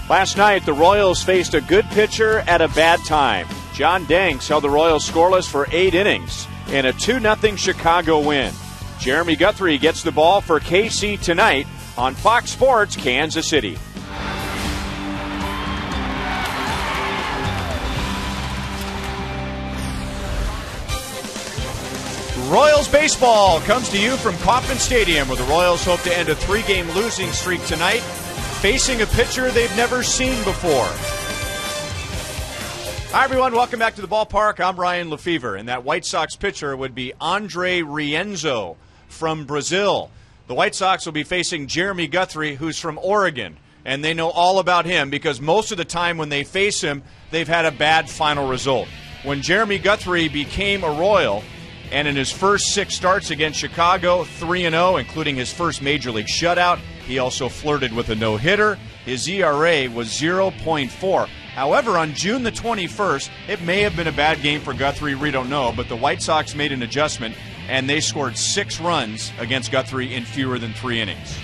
Last night, the Royals faced a good pitcher at a bad time. John Danks held the Royals scoreless for 8 innings in a 2-0 Chicago win. Jeremy Guthrie gets the ball for KC tonight on Fox Sports Kansas City. Royals baseball comes to you from Kauffman Stadium, where the Royals hope to end a 3-game losing streak tonight, facing a pitcher they've never seen before. Hi, everyone. Welcome back to the ballpark. I'm Ryan Lefevre, and that White Sox pitcher would be Andre Rienzo from Brazil. The White Sox will be facing Jeremy Guthrie, who's from Oregon, and they know all about him because most of the time when they face him, they've had a bad final result. When Jeremy Guthrie became a Royal, and in his first 6 starts against Chicago, 3-0, including his first Major League shutout, he also flirted with a no-hitter. His ERA was 0.4. However, on June the 21st, it may have been a bad game for Guthrie, we don't know, but the White Sox made an adjustment, and they scored 6 runs against Guthrie in fewer than 3 innings.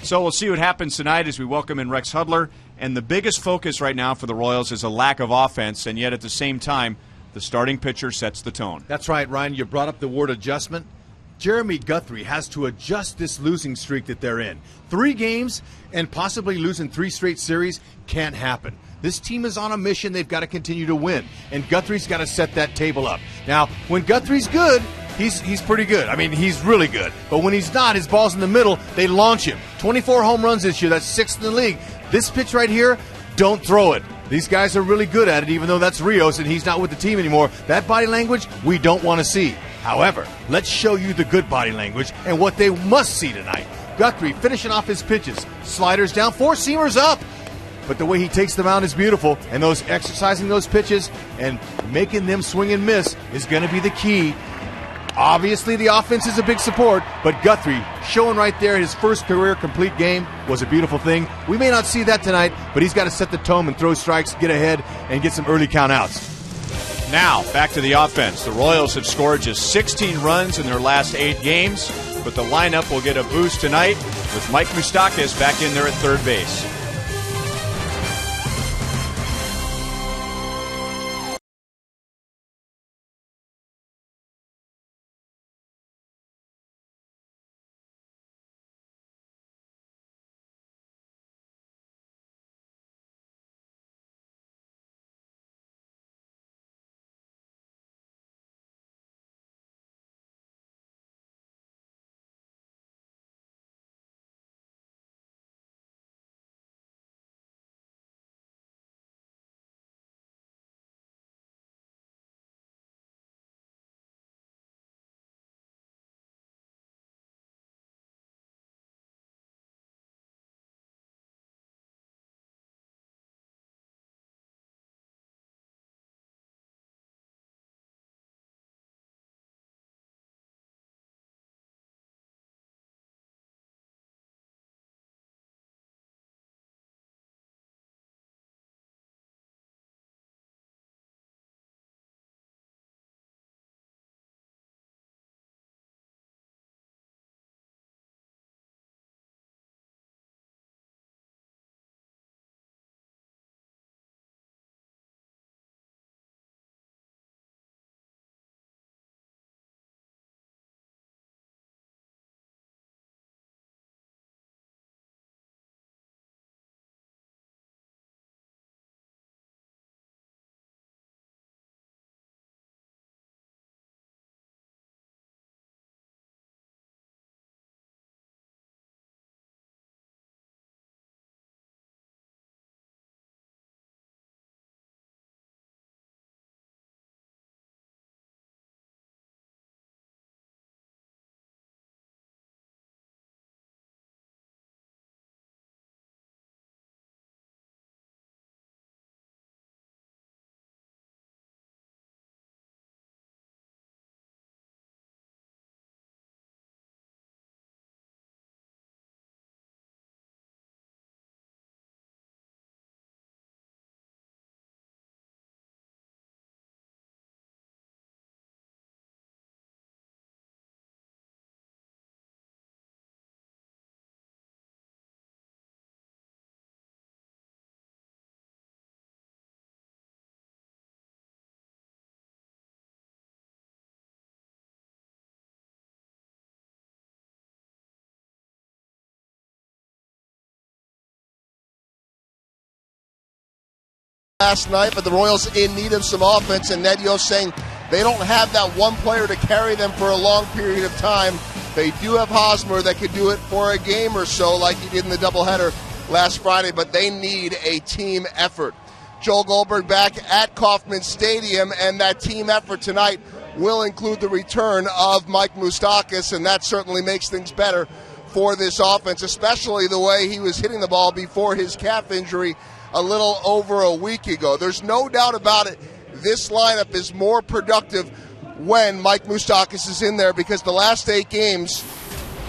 So we'll see what happens tonight as we welcome in Rex Hudler. And the biggest focus right now for the Royals is a lack of offense, and yet at the same time, the starting pitcher sets the tone. That's right, Ryan. You brought up the word adjustment. Jeremy Guthrie has to adjust this losing streak that they're in. 3 games and possibly losing 3 straight series can't happen. This team is on a mission. They've got to continue to win, and Guthrie's got to set that table up. Now, when Guthrie's good, he's pretty good. I mean, he's really good. But when he's not, his ball's in the middle, they launch him. 24 home runs this year. That's 6th in the league. This pitch right here, don't throw it. These guys are really good at it, even though that's Rios and he's not with the team anymore. That body language, we don't want to see. However, let's show you the good body language and what they must see tonight. Guthrie finishing off his pitches. Sliders down, 4-seamers up. But the way he takes them out is beautiful, and those exercising those pitches and making them swing and miss is going to be the key. Obviously, the offense is a big support, but Guthrie showing right there his first career complete game was a beautiful thing. We may not see that tonight, but he's got to set the tone and throw strikes, get ahead, and get some early count outs. Now, back to the offense. The Royals have scored just 16 runs in their last 8 games, but the lineup will get a boost tonight with Mike Moustakas back in there at third base. last night, but the Royals in need of some offense, and Ned Yost saying they don't have that one player to carry them for a long period of time. They do have Hosmer that could do it for a game or so like he did in the doubleheader last Friday, but they need a team effort. Joel Goldberg back at Kauffman Stadium, and that team effort tonight will include the return of Mike Moustakas, and that certainly makes things better for this offense, especially the way he was hitting the ball before his calf injury a little over a week ago. There's no doubt about it. This lineup is more productive when Mike Moustakas is in there, because the last 8 games,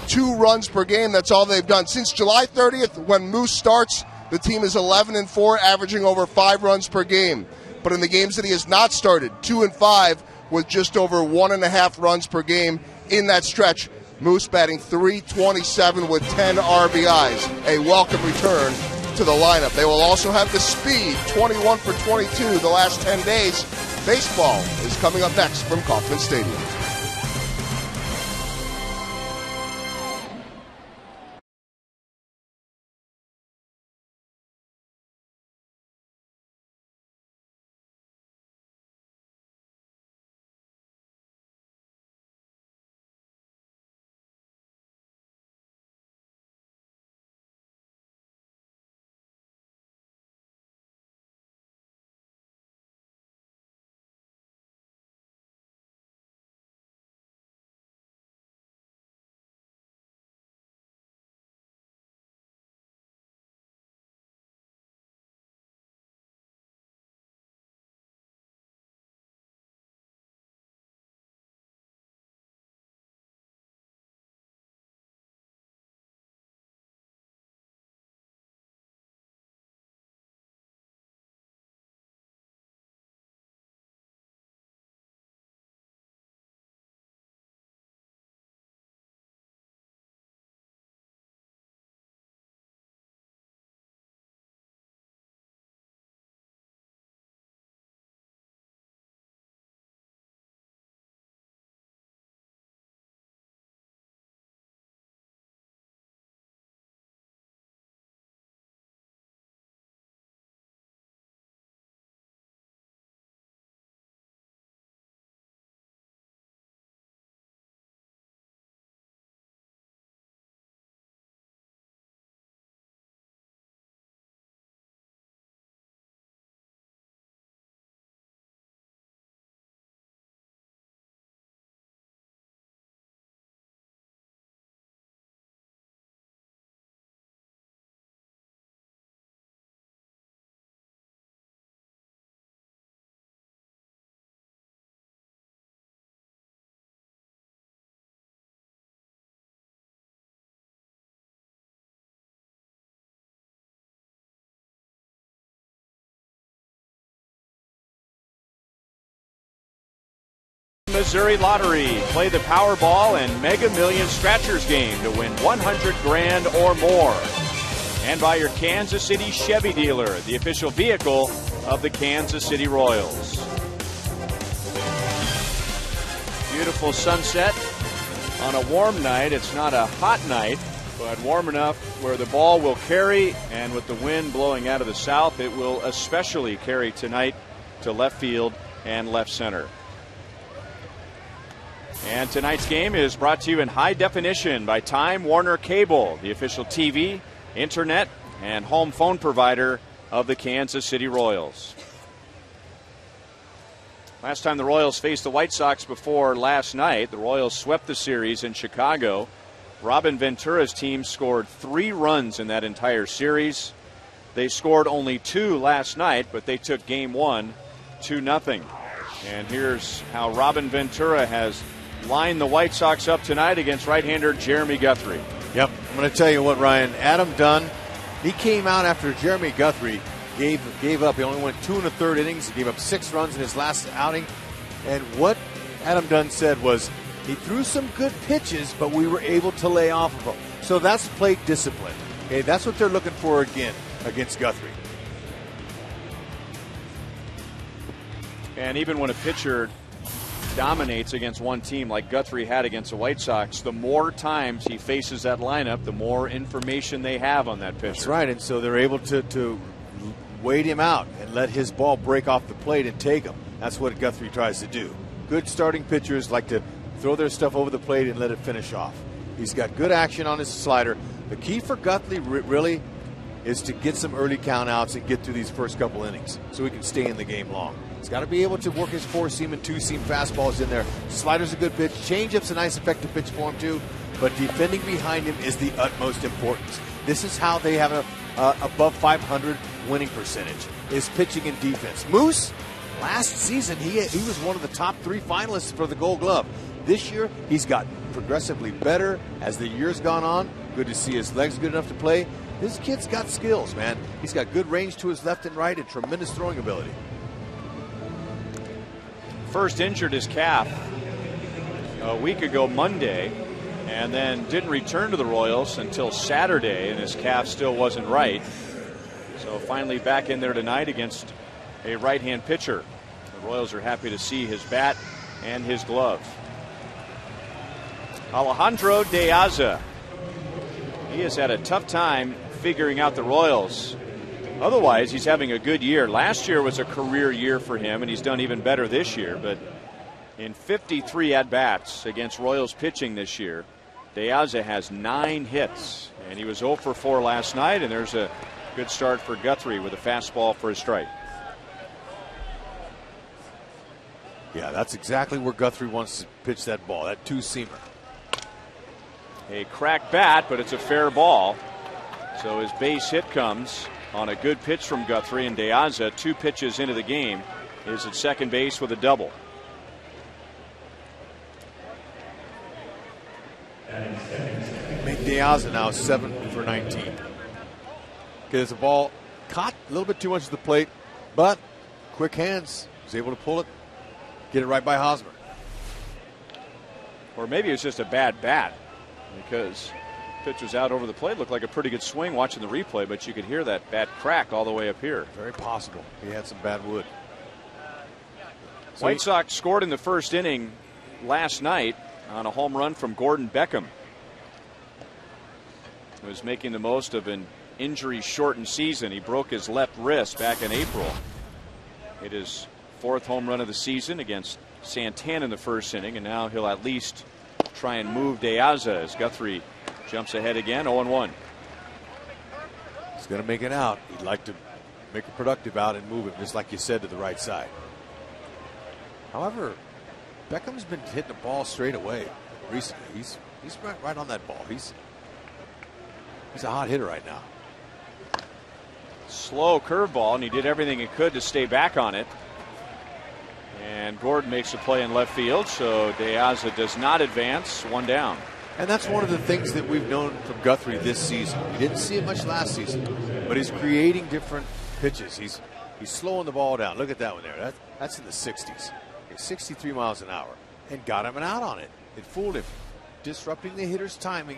2 runs per game, that's all they've done. Since July 30th, when Moose starts, the team is 11-4, averaging over 5 runs per game. But in the games that he has not started, 2-5, with just over 1.5 runs per game in that stretch. Moose batting .327 with 10 RBIs. A welcome return to the lineup. They will also have the speed, 21 for 22 the last 10 days. Baseball is coming up next from Kauffman Stadium. Missouri Lottery. Play the Powerball and Mega Millions Scratchers game to win $100,000 or more. And by your Kansas City Chevy dealer, the official vehicle of the Kansas City Royals. Beautiful sunset on a warm night. It's not a hot night, but warm enough where the ball will carry, and with the wind blowing out of the south, it will especially carry tonight to left field and left center. And tonight's game is brought to you in high definition by Time Warner Cable, the official TV, internet, and home phone provider of the Kansas City Royals. Last time the Royals faced the White Sox before last night, the Royals swept the series in Chicago. Robin Ventura's team scored 3 runs in that entire series. They scored only 2 last night, but they took game 1 2-0. And here's how Robin Ventura has lined the White Sox up tonight against right-hander Jeremy Guthrie. Yep, I'm going to tell you what, Ryan. Adam Dunn, he came out after Jeremy Guthrie gave up. He only went 2 1/3 innings. He gave up 6 runs in his last outing. And what Adam Dunn said was, he threw some good pitches, but we were able to lay off of them. So that's plate discipline. Okay, that's what they're looking for again against Guthrie. And even when a pitcher dominates against one team like Guthrie had against the White Sox, the more times he faces that lineup, the more information they have on that pitcher. That's right, and so they're able to wait him out and let his ball break off the plate and take him. That's what Guthrie tries to do. Good starting pitchers like to throw their stuff over the plate and let it finish off. He's got good action on his slider. The key for Guthrie really is to get some early countouts and get through these first couple innings so he can stay in the game long. He's got to be able to work his four-seam and two-seam fastballs in there. Slider's a good pitch. Changeup's a nice effective pitch for him too. But defending behind him is the utmost importance. This is how they have a above 500 winning percentage, is pitching and defense. Moose, last season, he was one of the top 3 finalists for the Gold Glove. This year, he's gotten progressively better as the year's gone on. Good to see his legs good enough to play. This kid's got skills, man. He's got good range to his left and right and tremendous throwing ability. First injured his calf a week ago Monday, and then didn't return to the Royals until Saturday, and his calf still wasn't right. So finally back in there tonight against a right-hand pitcher. The Royals are happy to see his bat and his glove. Alejandro De Aza. He has had a tough time figuring out the Royals. Otherwise, he's having a good year. Last year was a career year for him, and he's done even better this year. But in 53 at-bats against Royals pitching this year, De Aza has 9 hits, and he was 0 for 4 last night, and there's a good start for Guthrie with a fastball for a strike. Yeah, that's exactly where Guthrie wants to pitch that ball, that two-seamer. A cracked bat, but it's a fair ball. So his base hit comes on a good pitch from Guthrie, and De Aza, 2 pitches into the game, is at second base with a double. Make De Aza now 7 for 19. There's a ball caught a little bit too much to the plate, but quick hands. Was able to pull it, get it right by Hosmer. Or maybe it's just a bad bat, because pitch was out over the plate. Looked like a pretty good swing watching the replay, but you could hear that bat crack all the way up here. Very possible. He had some bad wood. White Sox scored in the first inning last night on a home run from Gordon Beckham. He was making the most of an injury-shortened season. He broke his left wrist back in April. It is 4th home run of the season against Santana in the first inning, and now he'll at least try and move De Aza as Guthrie jumps ahead again, 0-1. He's going to make it out. He'd like to make a productive out and move him, just like you said, to the right side. However, Beckham's been hitting the ball straight away recently. He's right on that ball. He's a hot hitter right now. Slow curveball, and he did everything he could to stay back on it. And Gordon makes a play in left field, so De Aza does not advance. 1 down. And that's one of the things that we've known from Guthrie this season. We didn't see it much last season, but he's creating different pitches. He's slowing the ball down. Look at that one there. That's in the 60s. 63 miles an hour, and got him an out on it. It fooled him. Disrupting the hitter's timing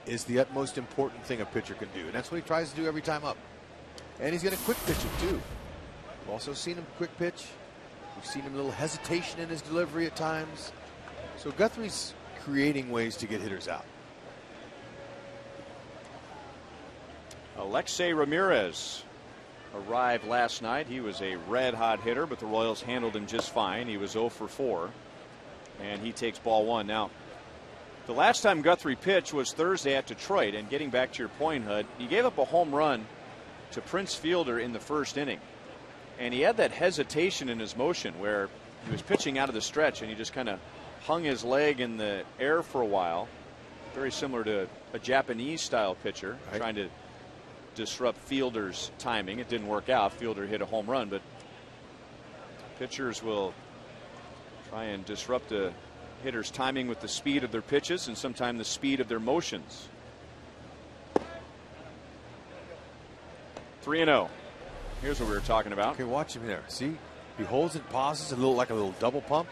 is the utmost important thing a pitcher can do, and that's what he tries to do every time up. And he's going to quick pitch it too. We've also seen him quick pitch. We've seen him a little hesitation in his delivery at times. So Guthrie's creating ways to get hitters out. Alexei Ramirez arrived last night. He was a red-hot hitter, but the Royals handled him just fine. He was 0 for 4, and he takes ball 1. Now, the last time Guthrie pitched was Thursday at Detroit, and getting back to your point, Hud, he gave up a home run to Prince Fielder in the first inning, and he had that hesitation in his motion where he was pitching out of the stretch, and he just kind of hung his leg in the air for a while, very similar to a Japanese-style pitcher, right, trying to disrupt Fielder's timing. It didn't work out. Fielder hit a home run, but pitchers will try and disrupt the hitter's timing with the speed of their pitches and sometimes the speed of their motions. 3-0. Here's what we were talking about. Okay, watch him there. See, he holds and pauses like a little double pump,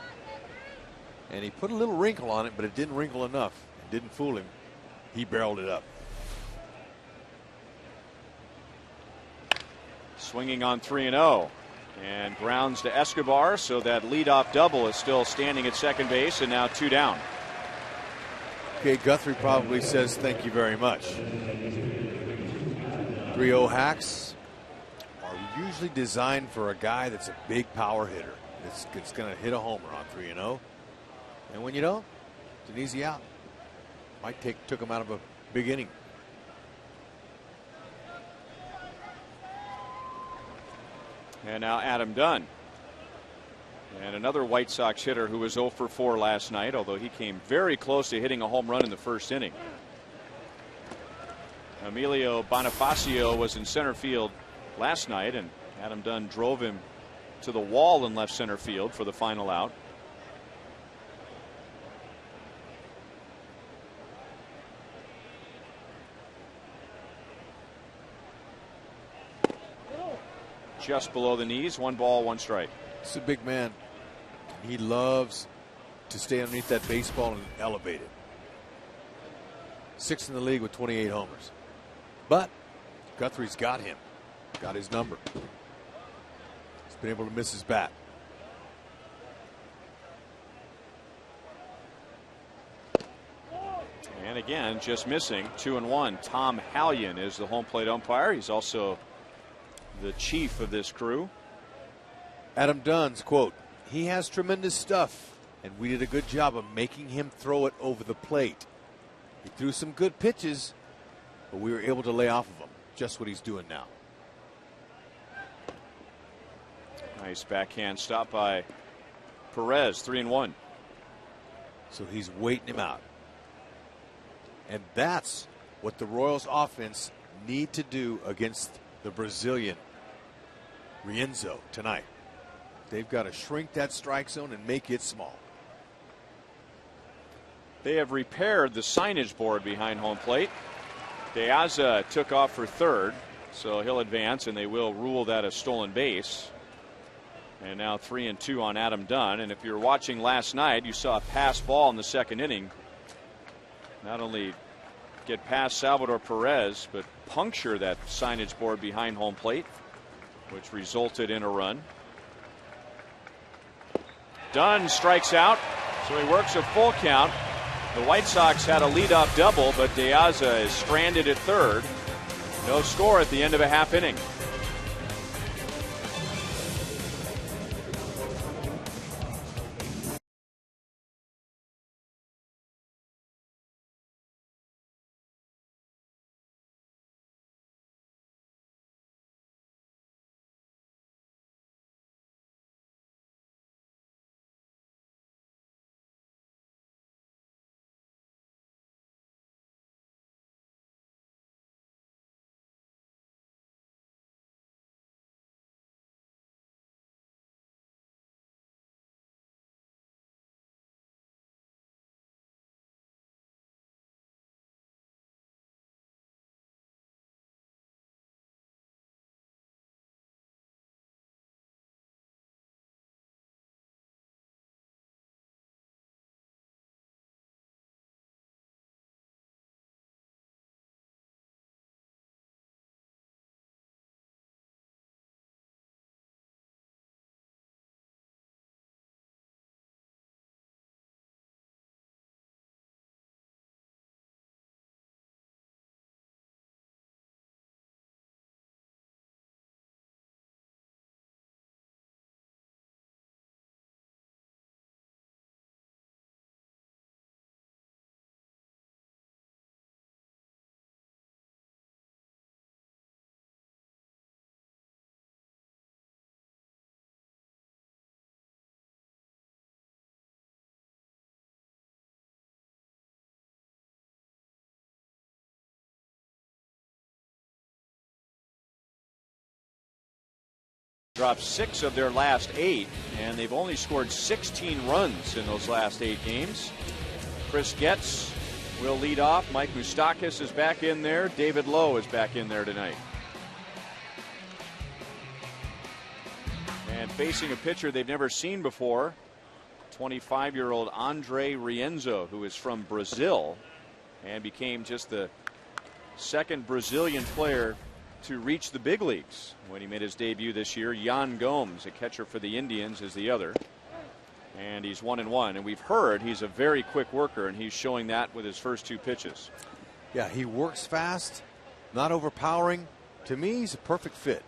and he put a little wrinkle on it, but it didn't wrinkle enough. It didn't fool him. He barreled it up. Swinging on 3-0 and grounds to Escobar, so that leadoff double is still standing at second base, and now 2 down. Okay, Guthrie probably says thank you very much. 3-0 Hacks. Are usually designed for a guy that's a big power hitter. It's going to hit a homer on 3-0. And when you don't, it's an easy out. Mike took him out of a big inning. And now Adam Dunn. And another White Sox hitter who was 0 for 4 last night, although he came very close to hitting a home run in the first inning. Emilio Bonifacio was in center field last night, and Adam Dunn drove him to the wall in left center field for the final out. Just below the knees, 1 ball, 1 strike. It's a big man. He loves to stay underneath that baseball and elevate it. 6th in the league with 28 homers. But Guthrie's got him. Got his number. He's been able to miss his bat. And again, just missing 2-1. Tom Hallion is the home plate umpire. He's also the chief of this crew. Adam Dunn's quote, "He has tremendous stuff, and we did a good job of making him throw it over the plate. He threw some good pitches, but we were able to lay off of him." Just what he's doing now. Nice backhand stop by Perez, 3-1. So he's waiting him out. And that's what the Royals offense need to do against the Brazilian Rienzo tonight. They've got to shrink that strike zone and make it small. They have repaired the signage board behind home plate. De Aza took off for third, so he'll advance, and they will rule that a stolen base. And now 3-2 on Adam Dunn. And if you were watching last night, you saw a pass ball in the second inning. Not only get past Salvador Perez, but puncture that signage board behind home plate, which resulted in a run. Dunn strikes out, so he works a full count. The White Sox had a leadoff double, but De Aza is stranded at third. No score at the end of a half inning. Dropped 6 of their last 8, and they've only scored 16 runs in those last 8 games. Chris Getz will lead off. Mike Moustakas is back in there. David Lowe is back in there tonight. And facing a pitcher they've never seen before, 25-year-old Andre Rienzo, who is from Brazil and became just the second Brazilian player to reach the big leagues when he made his debut this year. Yan Gomes, a catcher for the Indians, is the other. And he's 1-1. And we've heard he's a very quick worker, and he's showing that with his first 2 pitches. Yeah, he works fast, not overpowering. To me, he's a perfect fit.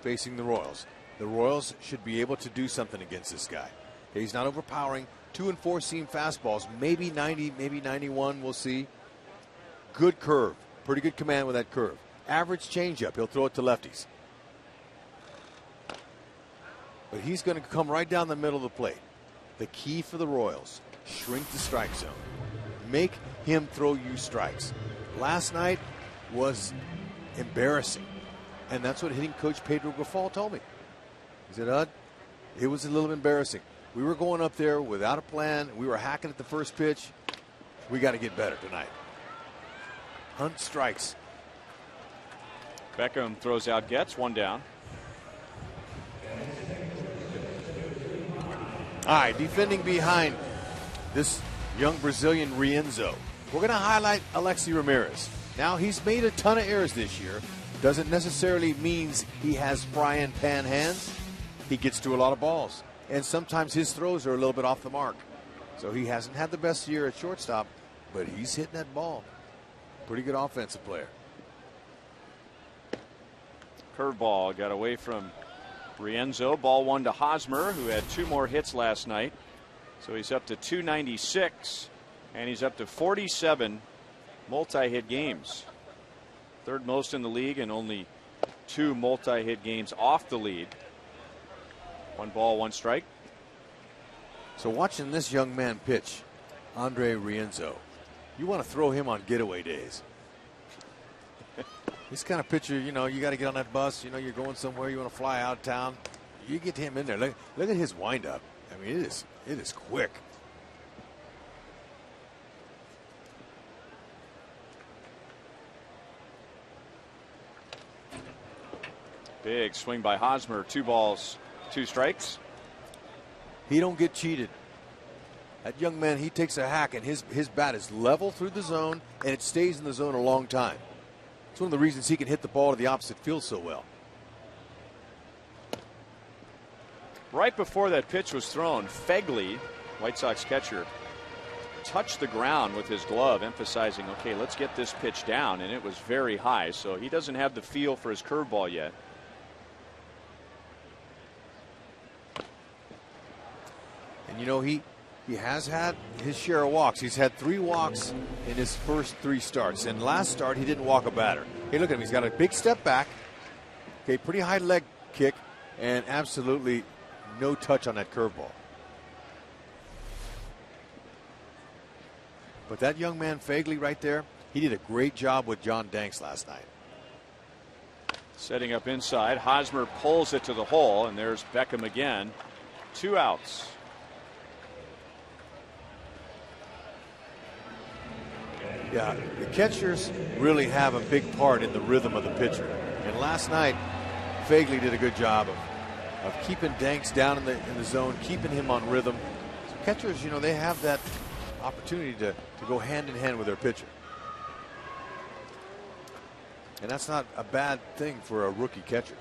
facing the Royals. The Royals should be able to do something against this guy. He's not overpowering. 2 and 4 seam fastballs, maybe 90, maybe 91, we'll see. Good curve, pretty good command with that curve. Average changeup, he'll throw it to lefties. But he's going to come right down the middle of the plate. The key for the Royals, shrink the strike zone. Make him throw you strikes. Last night was embarrassing. And that's what hitting coach Pedro Grifol told me. He said, it was a little embarrassing. We were going up there without a plan. We were hacking at the first pitch. We got to get better tonight. Hunt strikes. Beckham throws out, gets one down. All right, defending behind this young Brazilian Rienzo. We're going to highlight Alexi Ramirez. Now, he's made a ton of errors this year. Doesn't necessarily means he has frying pan hands. He gets to a lot of balls. And sometimes his throws are a little bit off the mark. So he hasn't had the best year at shortstop, but he's hitting that ball. Pretty good offensive player. Curveball got away from Rienzo. Ball 1 to Hosmer, who had 2 more hits last night. So he's up to 296, and he's up to 47 multi-hit games. Third most in the league, and only 2 multi-hit games off the lead. 1 ball, 1 strike. So watching this young man pitch, Andre Rienzo, you want to throw him on getaway days. This kind of pitcher, you got to get on that bus. You're going somewhere. You want to fly out of town. You get him in there. Look at his windup. I mean, it is quick. Big swing by Hosmer. 2 balls, 2 strikes. He don't get cheated. That young man, he takes a hack, and his bat is level through the zone, and it stays in the zone a long time. It's one of the reasons he can hit the ball to the opposite field so well. Right before that pitch was thrown, Fegley, White Sox catcher, touched the ground with his glove, emphasizing, okay, let's get this pitch down, and it was very high, so he doesn't have the feel for his curveball yet. And he has had his share of walks. He's had 3 walks in his first 3 starts. And last start, he didn't walk a batter. Hey, look at him. He's got a big step back. Okay, pretty high leg kick, and absolutely no touch on that curveball. But that young man, Fegley, right there, he did a great job with John Danks last night. Setting up inside. Hosmer pulls it to the hole, and there's Beckham again. 2 outs. Yeah, the catchers really have a big part in the rhythm of the pitcher. And last night, Fegley did a good job of keeping Danks down in the zone, keeping him on rhythm. So catchers, they have that opportunity to go hand in hand with their pitcher. And that's not a bad thing for a rookie catcher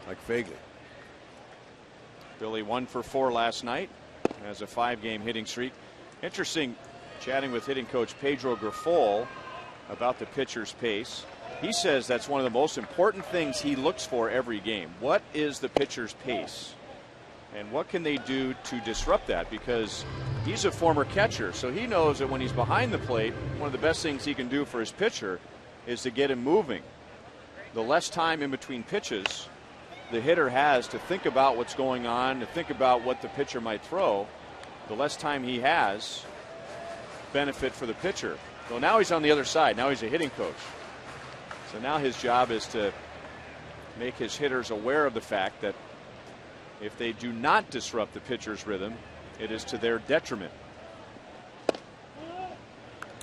like Fegley. Billy 1 for 4 last night. Has a 5-game hitting streak. Interesting. Chatting with hitting coach Pedro Grifol about the pitcher's pace. He says that's one of the most important things he looks for every game. What is the pitcher's pace? And what can they do to disrupt that? Because he's a former catcher, so he knows that when he's behind the plate, one of the best things he can do for his pitcher is to get him moving. The less time in between pitches the hitter has to think about what's going on, to think about what the pitcher might throw, the less time he has, benefit for the pitcher. So now he's on the other side. Now he's a hitting coach. So now his job is to make his hitters aware of the fact that if they do not disrupt the pitcher's rhythm, it is to their detriment.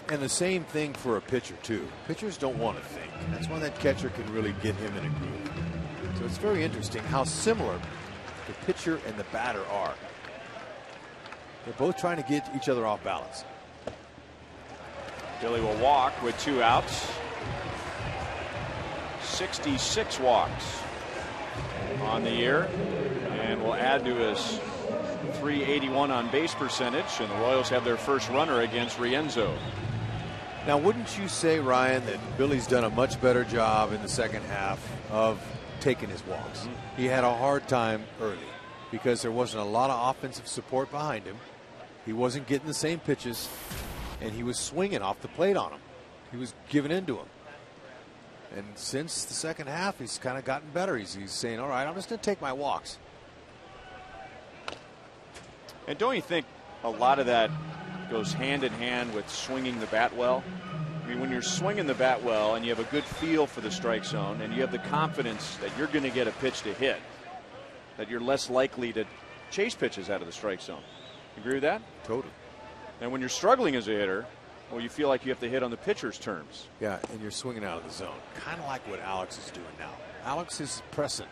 And the same thing for a pitcher, too. Pitchers don't want to think. That's why that catcher can really get him in a groove. So it's very interesting how similar the pitcher and the batter are. They're both trying to get each other off balance. Billy will walk with 2 outs. 66 walks on the year, and will add to his .381 on base percentage, and the Royals have their first runner against Rienzo. Now, wouldn't you say, Ryan, that Billy's done a much better job in the second half of taking his walks. He had a hard time early because there wasn't a lot of offensive support behind him. He wasn't getting the same pitches, and he was swinging off the plate on him. He was giving in to him. And since the second half, he's kind of gotten better. He's saying, all right, I'm just going to take my walks. And don't you think a lot of that goes hand in hand with swinging the bat well? I mean, when you're swinging the bat well and you have a good feel for the strike zone and you have the confidence that you're going to get a pitch to hit, that you're less likely to chase pitches out of the strike zone. Agree with that? Totally. And when you're struggling as a hitter, well, you feel like you have to hit on the pitcher's terms. Yeah, and you're swinging out of the zone. Kind of like what Alex is doing now. Alex is pressing.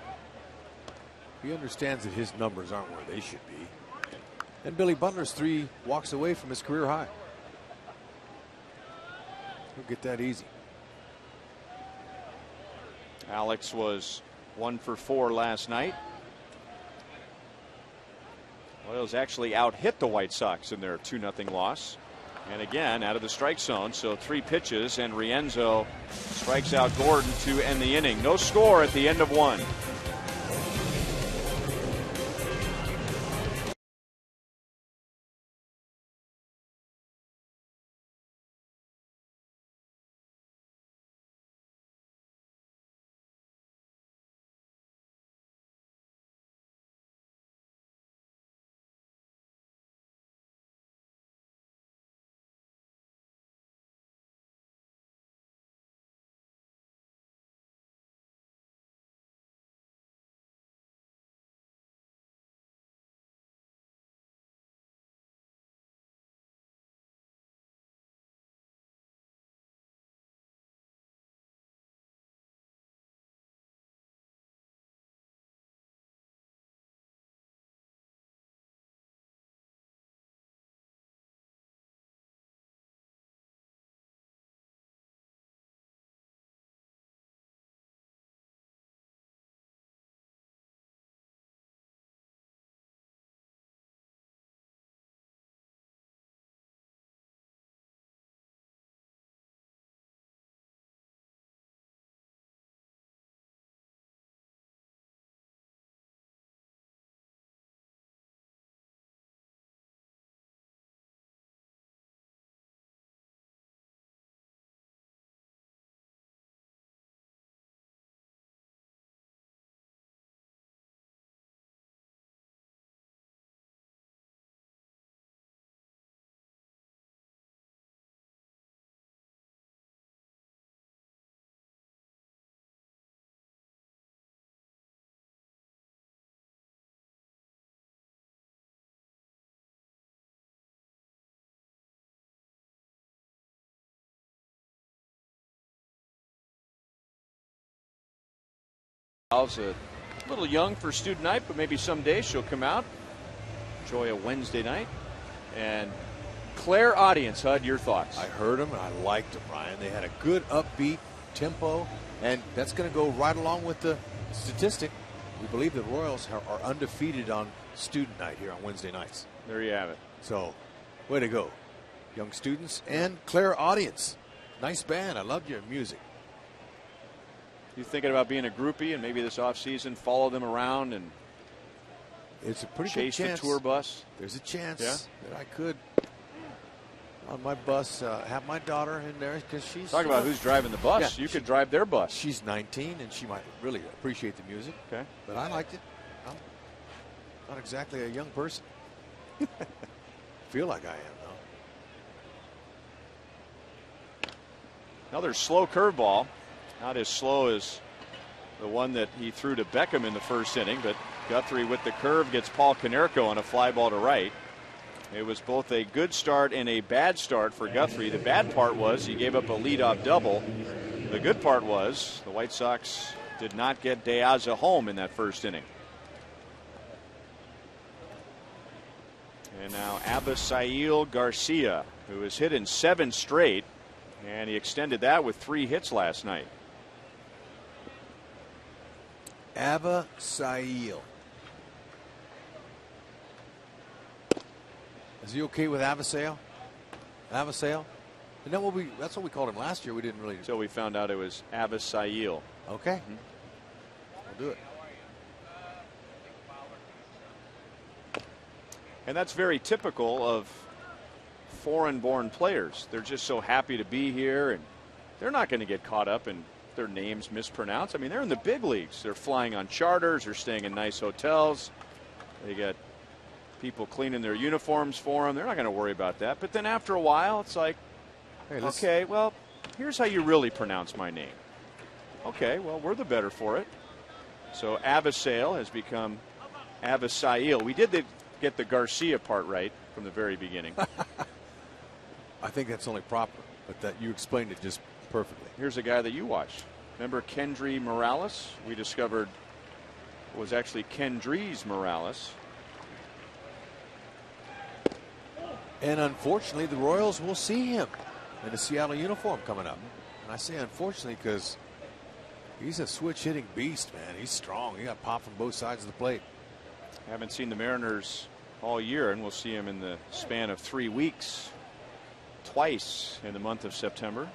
He understands that his numbers aren't where they should be. And Billy Butler's 3 walks away from his career high. He'll get that easy. Alex was 1 for 4 last night. Royals actually out-hit the White Sox in their 2-0 loss. And again, out of the strike zone, so 3 pitches, and Rienzo strikes out Gordon to end the inning. No score at the end of 1. Al's a little young for student night, but maybe someday she'll come out, enjoy a Wednesday night. And Claire audience, Hud, your thoughts? I heard them and I liked them, Ryan. They had a good upbeat tempo, and that's going to go right along with the statistic. We believe the Royals are undefeated on student night here on Wednesday nights. There you have it. So, way to go, young students and Claire audience. Nice band. I loved your music. You thinking about being a groupie and maybe this offseason follow them around and it's a pretty chase good chance. the tour bus? There's a chance that I could on my bus have my daughter in there because she's talking about who's driving the bus. Yeah, you could drive their bus. She's 19 and she might really appreciate the music. Okay, but I liked it. I'm not exactly a young person. Feel like I am though. Another slow curveball. Not as slow as the one that he threw to Beckham in the first inning, but Guthrie with the curve gets Paul Konerko on a fly ball to right. It was both a good start and a bad start for Guthrie. The bad part was he gave up a leadoff double. The good part was the White Sox did not get De Aza home in that first inning. And now Abisail Garcia, who has hit in 7 straight, and he extended that with 3 hits last night. Abisail. Is he okay with Abisail? Abisail? Isn't that that's what we called him last year. We didn't really. Until we found out it was Abisail. Okay. do it. And that's very typical of foreign-born players. They're just so happy to be here, and they're not going to get caught up in their names mispronounced. I mean, they're in the big leagues. They're flying on charters. They're staying in nice hotels. They got people cleaning their uniforms for them. They're not going to worry about that. But then after a while, it's like, hey, okay, well, here's how you really pronounce my name. Okay, well, we're the better for it. So Avisail has become Avisail. We did get the Garcia part right from the very beginning. I think that's only proper, but that you explained it just perfectly. Here's a guy that you watched. Remember Kendry Morales? We discovered it was actually Kendrys Morales. And unfortunately, the Royals will see him in a Seattle uniform coming up. And I say unfortunately because he's a switch-hitting beast, man. He's strong. He got pop from both sides of the plate. Haven't seen the Mariners all year, and we'll see him in the span of 3 weeks. Twice in the month of September.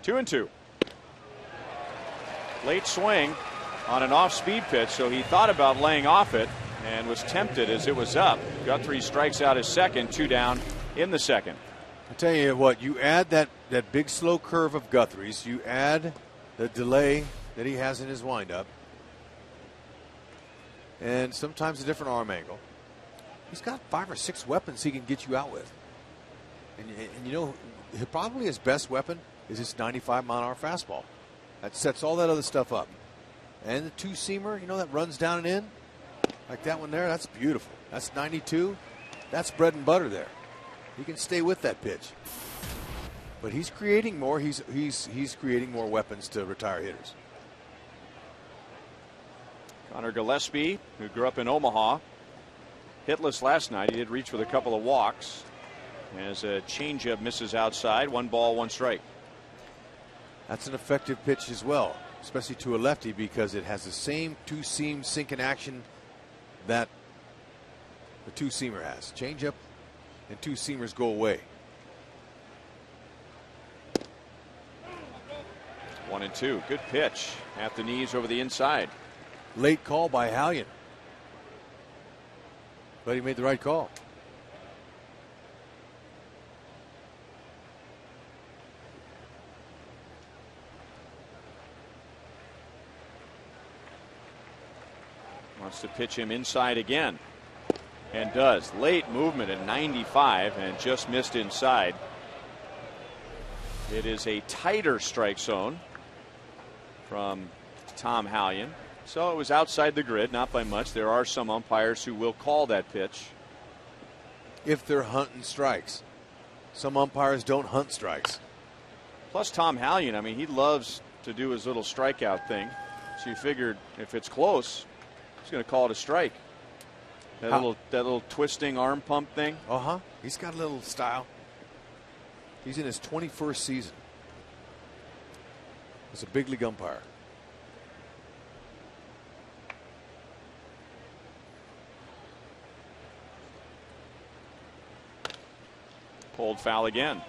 Two and two. Late swing on an off-speed pitch, so he thought about laying off it and was tempted as it was up. Guthrie strikes out his second, 2 down in the second. I tell you what, you add that big slow curve of Guthrie's, you add the delay that he has in his windup, and sometimes a different arm angle. He's got 5 or 6 weapons he can get you out with. And you know, probably his best weapon is his 95-mile-an-hour fastball. That sets all that other stuff up. And the two-seamer, you know, that runs down and in, like that one there, that's beautiful. That's 92. That's bread and butter there. He can stay with that pitch. But he's creating more. He's creating more weapons to retire hitters. Connor Gillespie, who grew up in Omaha, hitless last night. He did reach with a couple of walks. As a changeup misses outside, 1 ball, 1 strike. That's an effective pitch as well, especially to a lefty, because it has the same two-seam sinking action that the two-seamer has. Changeup and two-seamers go away. 1-2. Good pitch at the knees over the inside. Late call by Hallion, but he made the right call. Wants to pitch him inside again, and does. Late movement at 95 and just missed inside. It is a tighter strike zone from Tom Hallion. So it was outside the grid, not by much. There are some umpires who will call that pitch if they're hunting strikes. Some umpires don't hunt strikes. Plus Tom Hallion, I mean, he loves to do his little strikeout thing. So you figured if it's close, he's going to call it a strike. That little twisting arm pump thing. He's got a little style. He's in his 21st season as a big league umpire. Pulled foul again.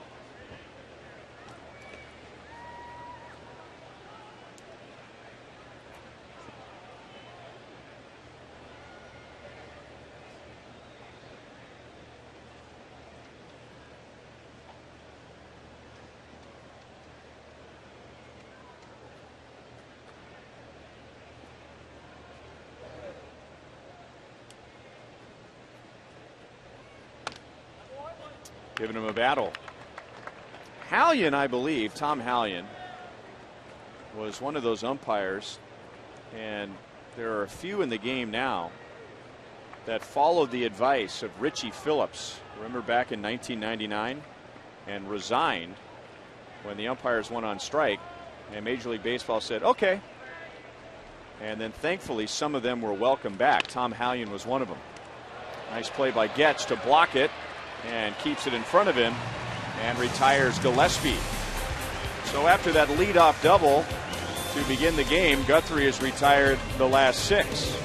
Giving him a battle. Hallion, I believe, Tom Hallion, was one of those umpires, and there are a few in the game now that followed the advice of Richie Phillips. Remember back in 1999, and resigned when the umpires went on strike, and Major League Baseball said, okay. And then thankfully some of them were welcomed back. Tom Hallion was one of them. Nice play by Getz to block it, and keeps it in front of him and retires Gillespie. So after that leadoff double to begin the game. Guthrie has retired the last 6.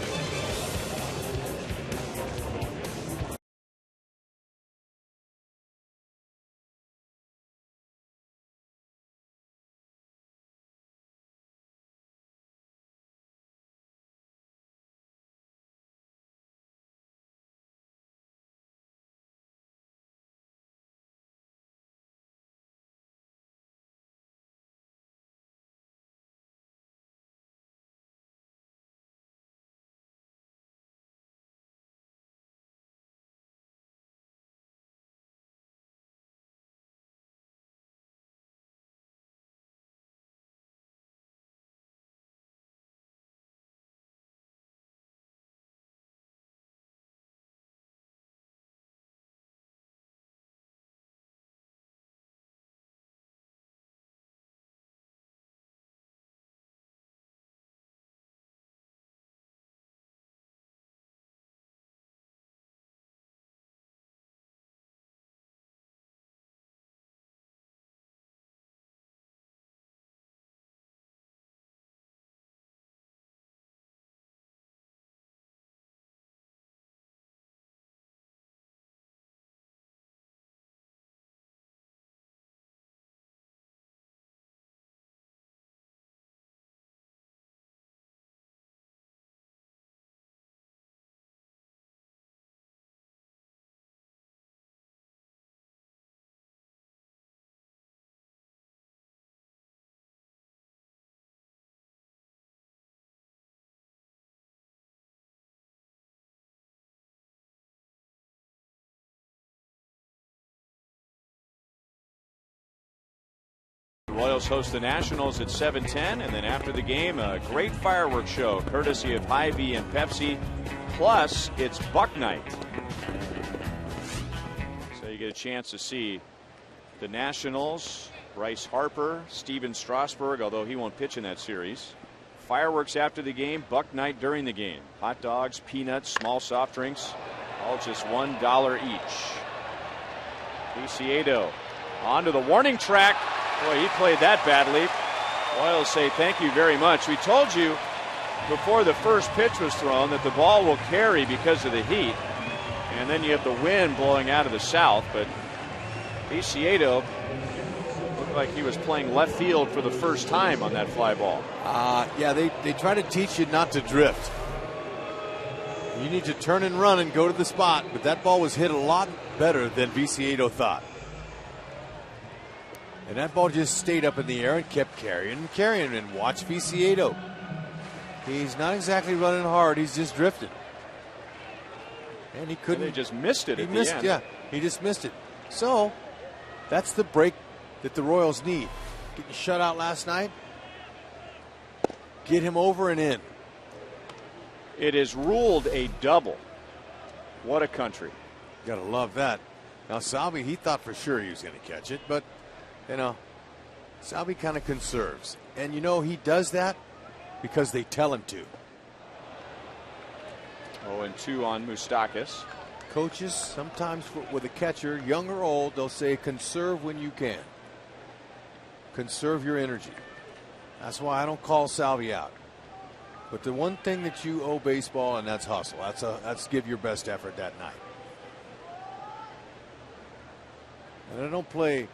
Royals host the Nationals at 7:10, and then after the game, a great fireworks show courtesy of Hy-Vee and Pepsi. Plus, it's Buck Night. So you get a chance to see the Nationals, Bryce Harper, Steven Strasburg, although he won't pitch in that series. Fireworks after the game, Buck Night during the game. Hot dogs, peanuts, small soft drinks, all just $1 each. Viciado onto the warning track. Boy, he played that badly. Royals say thank you very much. We told you before the first pitch was thrown that the ball will carry because of the heat. And then you have the wind blowing out of the south. But Viciado looked like he was playing left field for the first time on that fly ball. Yeah, they try to teach you not to drift. You need to turn and run and go to the spot. But that ball was hit a lot better than Viciado thought. And that ball just stayed up in the air and kept carrying and carrying. And watch Viciado. He's not exactly running hard. He's just drifting. And he couldn't. And they just missed it at the end. Yeah, he just missed it. So that's the break that the Royals need. Getting shut out last night. Get him over and in. It is ruled a double. What a country. Gotta love that. Now Salvi, he thought for sure he was going to catch it, but you know, Salvi kind of conserves. And you know, he does that because they tell him to. 0-2 on Moustakas. Coaches, sometimes with a catcher, young or old, they'll say conserve when you can. Conserve your energy. That's why I don't call Salvi out. But the one thing that you owe baseball, and that's hustle. That's give your best effort that night. And I don't play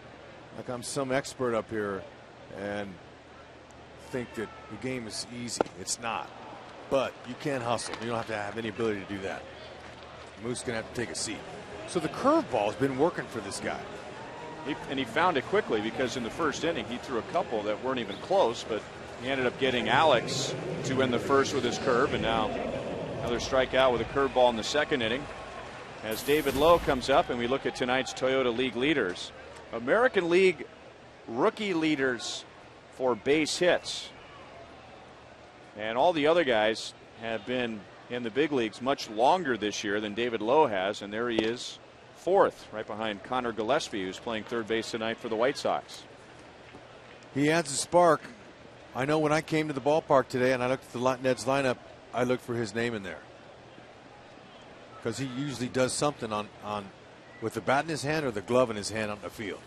like I'm some expert up here and think that the game is easy. It's not. But you can hustle. You don't have to have any ability to do that. Moose going to have to take a seat. So the curveball has been working for this guy. And he found it quickly because in the first inning he threw a couple that weren't even close, but he ended up getting Alex to win the first with his curve, and now another strikeout with a curveball in the second inning. As David Lowe comes up and we look at tonight's Toyota League leaders. American League rookie leaders for base hits. And all the other guys have been in the big leagues much longer this year than David Lowe has, and there he is, fourth, right behind Connor Gillespie, who's playing third base tonight for the White Sox. He adds a spark. I know when I came to the ballpark today and I looked at the Neds lineup, I looked for his name in there. Because he usually does something on with the bat in his hand or the glove in his hand on the field.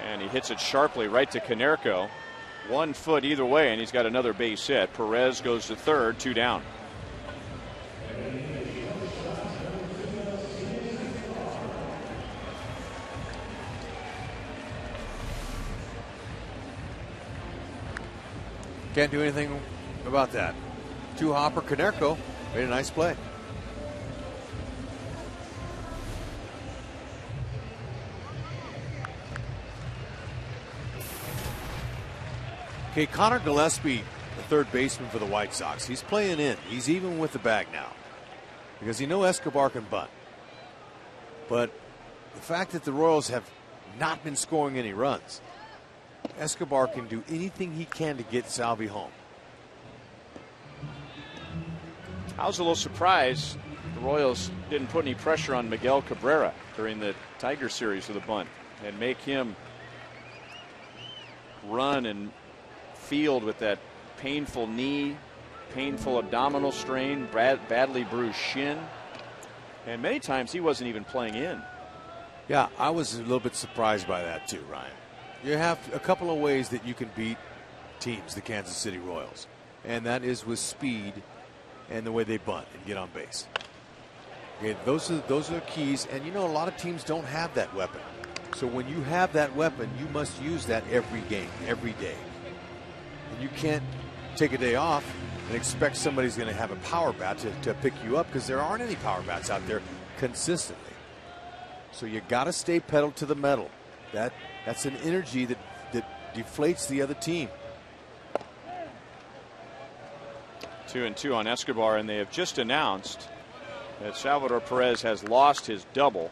And he hits it sharply right to Konerko. 1 foot either way, and he's got another base hit. Perez goes to third, 2 down. Can't do anything about that. 2-hopper. Konerko made a nice play. Okay, Connor Gillespie, the third baseman for the White Sox. He's playing in. He's even with the bag now because you know Escobar can bunt. But the fact that the Royals have not been scoring any runs, Escobar can do anything he can to get Salvi home. I was a little surprised the Royals didn't put any pressure on Miguel Cabrera during the Tiger series with a bunt and make him run and field with that painful knee, painful abdominal strain, badly bruised shin, and many times he wasn't even playing in. Yeah, I was a little bit surprised by that too, Ryan. You have a couple of ways that you can beat teams, the Kansas City Royals, and that is with speed and the way they bunt and get on base. Okay, those are the keys, and you know a lot of teams don't have that weapon. So when you have that weapon, you must use that every game, every day. And you can't take a day off and expect somebody's going to have a power bat to pick you up because there aren't any power bats out there consistently. So you got to stay pedal to the metal. That's an energy that deflates the other team. 2-2 on Escobar, and they have just announced that Salvador Perez has lost his double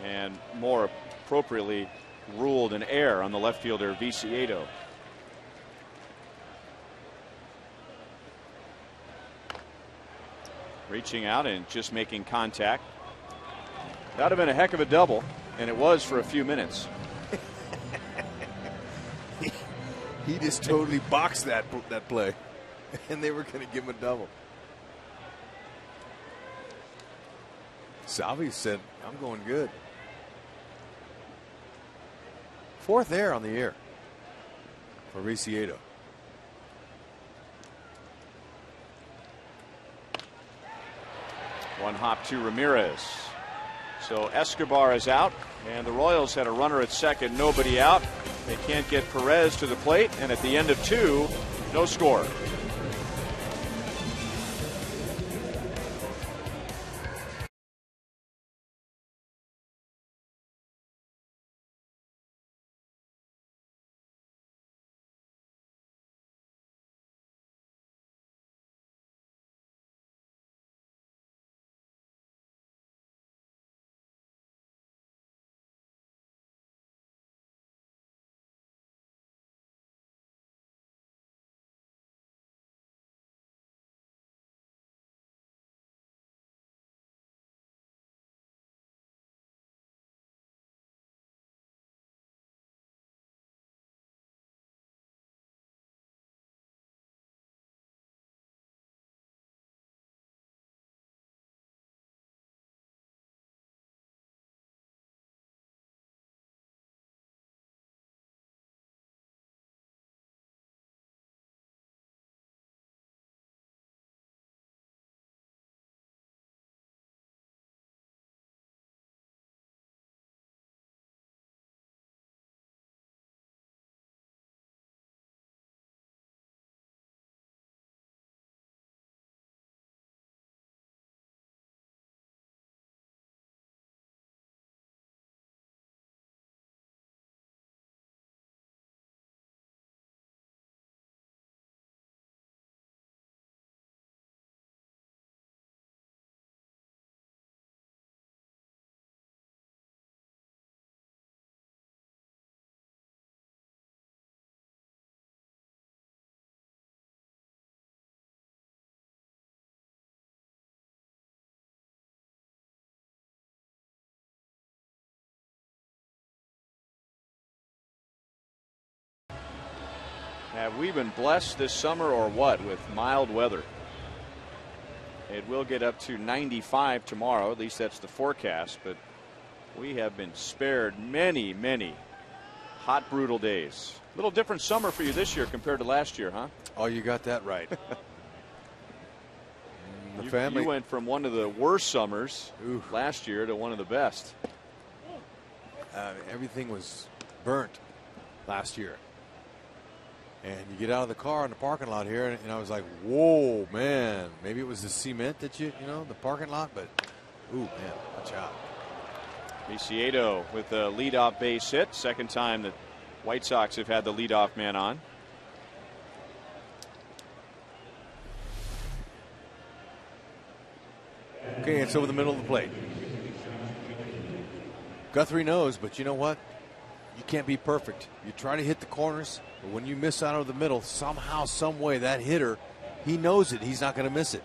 and more appropriately ruled an error on the left fielder Viciedo. Reaching out and just making contact. That would have been a heck of a double, and it was for a few minutes. He just totally boxed that play, and they were going to give him a double. Salvi said, I'm going good. 4th error on the year for Viciedo. One hop to Ramirez. So Escobar is out, and the Royals had a runner at second, nobody out. They can't get Perez to the plate, and at the end of 2, no score. Have we been blessed this summer or what with mild weather? It will get up to 95 tomorrow, at least that's the forecast, but we have been spared many, many hot, brutal days. Little different summer for you this year compared to last year, huh? Oh, you got that right. The family. You went from one of the worst summers last year to one of the best. Everything was burnt last year. And you get out of the car in the parking lot here, and I was like, whoa, man. Maybe it was the cement that the parking lot, but, ooh, man, watch out. Viciedo with the leadoff base hit. Second time that White Sox have had the leadoff man on. Okay, it's over the middle of the plate. Guthrie knows, but you know what? You can't be perfect. You try to hit the corners, but when you miss out of the middle, somehow, some way, that hitter, he knows it. He's not going to miss it.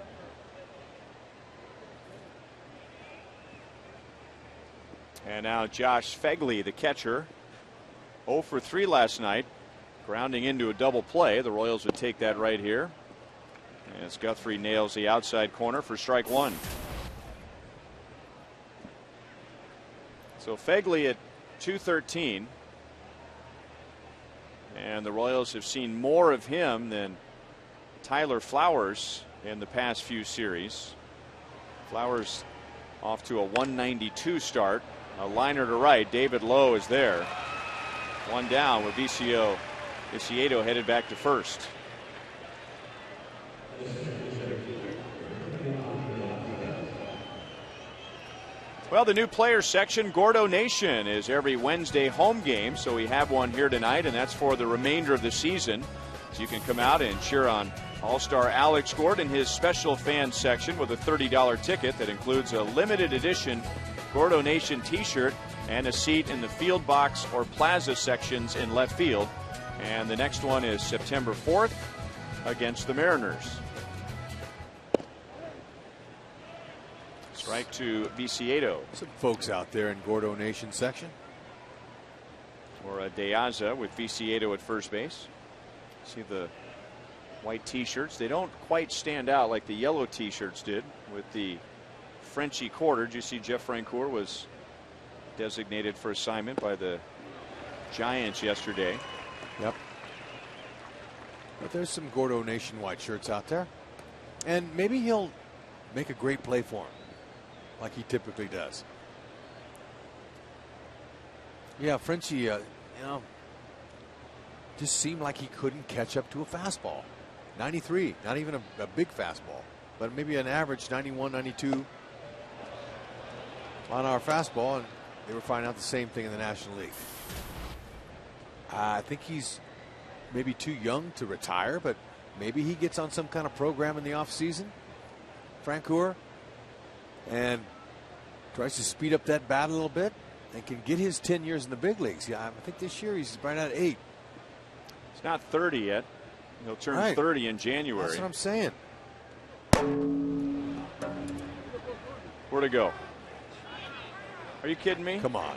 And now Josh Fegley, the catcher, 0 for 3 last night, grounding into a double play. The Royals would take that right here as Guthrie nails the outside corner for strike 1. So Fegley at 213. And the Royals have seen more of him than Tyler Flowers in the past few series. Flowers off to a 192 start. A liner to right. David Lowe is there. One down with Viciedo headed back to first. Well, the new players section, Gordo Nation, is every Wednesday home game, so we have one here tonight, and that's for the remainder of the season. So you can come out and cheer on All-Star Alex Gordon, his special fan section, with a $30 ticket that includes a limited edition Gordo Nation t-shirt and a seat in the field box or plaza sections in left field. And the next one is September 4th against the Mariners. Strike to Viciedo. Some folks out there in Gordo Nation section. Or a Deaza with Viciedo at first base. See the white t-shirts. They don't quite stand out like the yellow t-shirts did with the Frenchy quarter. Did you see Jeff Francoeur was designated for assignment by the Giants yesterday? Yep. But there's some Gordo Nation white shirts out there. And maybe he'll make a great play for him, like he typically does. Yeah, Frenchie, just seemed like he couldn't catch up to a fastball. 93, not even a big fastball, but maybe an average 91, 92 mile-an-hour fastball, and they were finding out the same thing in the National League. I think he's maybe too young to retire, but maybe he gets on some kind of program in the offseason, Francoeur, and tries to speed up that bat a little bit and can get his 10 years in the big leagues. Yeah, I think this year he's right at 8. He's not 30 yet. He'll turn 30 in January. That's what I'm saying. Where'd it go? Are you kidding me? Come on.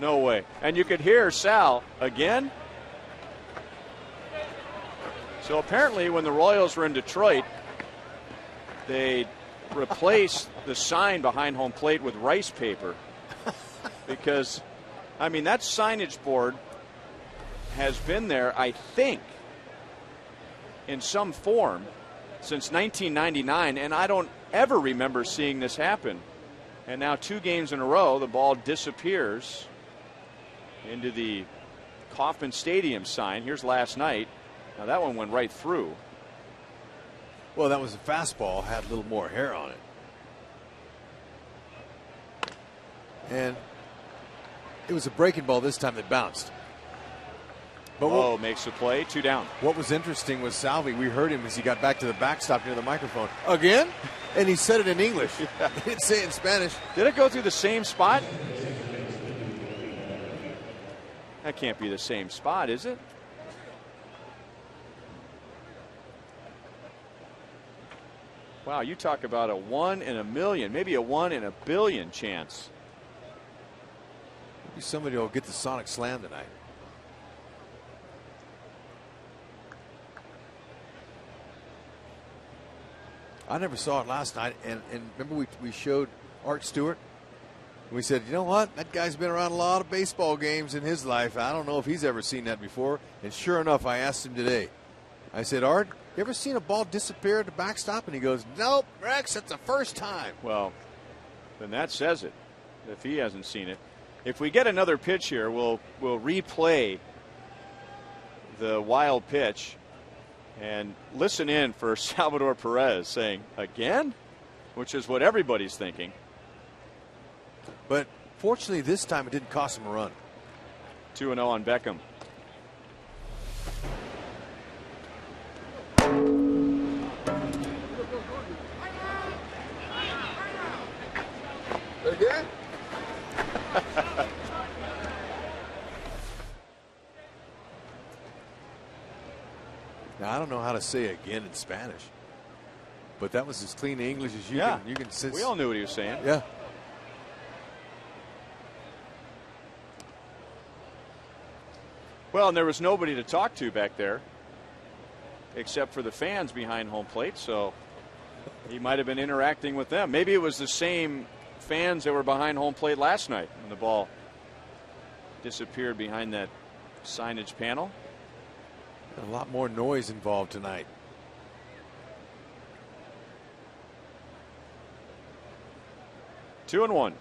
No way. And you could hear Sal again. So apparently when the Royals were in Detroit, they replaced the sign behind home plate with rice paper. Because, I mean, that signage board has been there, I think, in some form since 1999, and I don't ever remember seeing this happen. And now 2 games in a row, the ball disappears into the Kauffman Stadium sign. Here's last night. Now that one went right through. Well, that was a fastball, had a little more hair on it. And it was a breaking ball this time that bounced. But Lowe makes a play, 2 down. What was interesting was Salvi, we heard him as he got back to the backstop near the microphone. Again? And he said it in English. Yeah. He didn't say it in Spanish. Did it go through the same spot? That can't be the same spot, is it? Wow, you talk about a 1 in a million, maybe a 1 in a billion chance. Maybe somebody will get the sonic slam tonight. I never saw it last night, and remember we showed Art Stewart We said, you know what? That guy's been around a lot of baseball games in his life. I don't know if he's ever seen that before. And sure enough, I asked him today. I said, Art, you ever seen a ball disappear at the backstop? And he goes, nope, Rex, that's the first time. Well, then that says it, if he hasn't seen it. If we get another pitch here, we'll replay the wild pitch and listen in for Salvador Perez saying, again? Which is what everybody's thinking. But fortunately, this time it didn't cost him a run. 2-0 on Beckham. Again? Now, I don't know how to say again in Spanish, but that was as clean English as you can sense. We all knew what he was saying. Yeah. Well, and there was nobody to talk to back there except for the fans behind home plate, so he might have been interacting with them. Maybe it was the same fans that were behind home plate last night when the ball disappeared behind that signage panel. A lot more noise involved tonight. 2-1.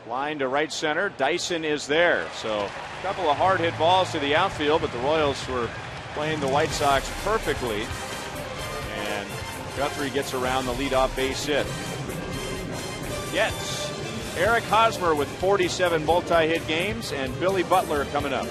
Line to right center. Dyson is there. So a couple of hard hit balls to the outfield, but the Royals were playing the White Sox perfectly. And Guthrie gets around the leadoff base hit. Yes. Eric Hosmer with 47 multi-hit games, and Billy Butler coming up.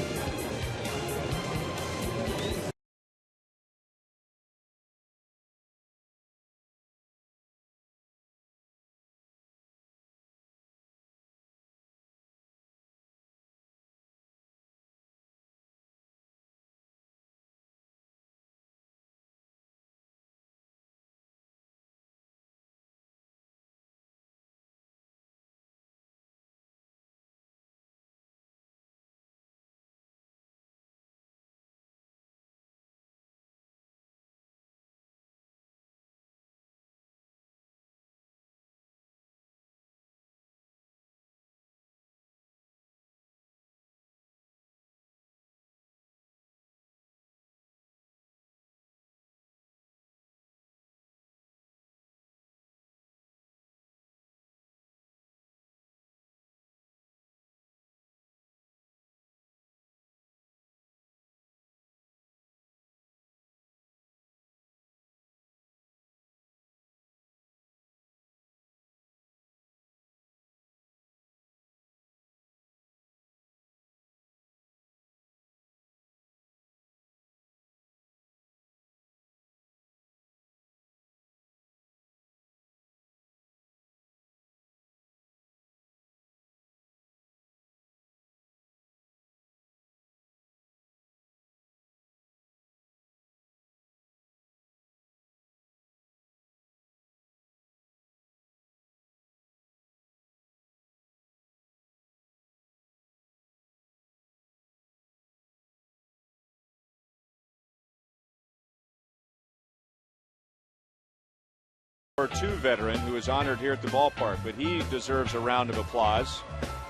#2 veteran who is honored here at the ballpark, but he deserves a round of applause.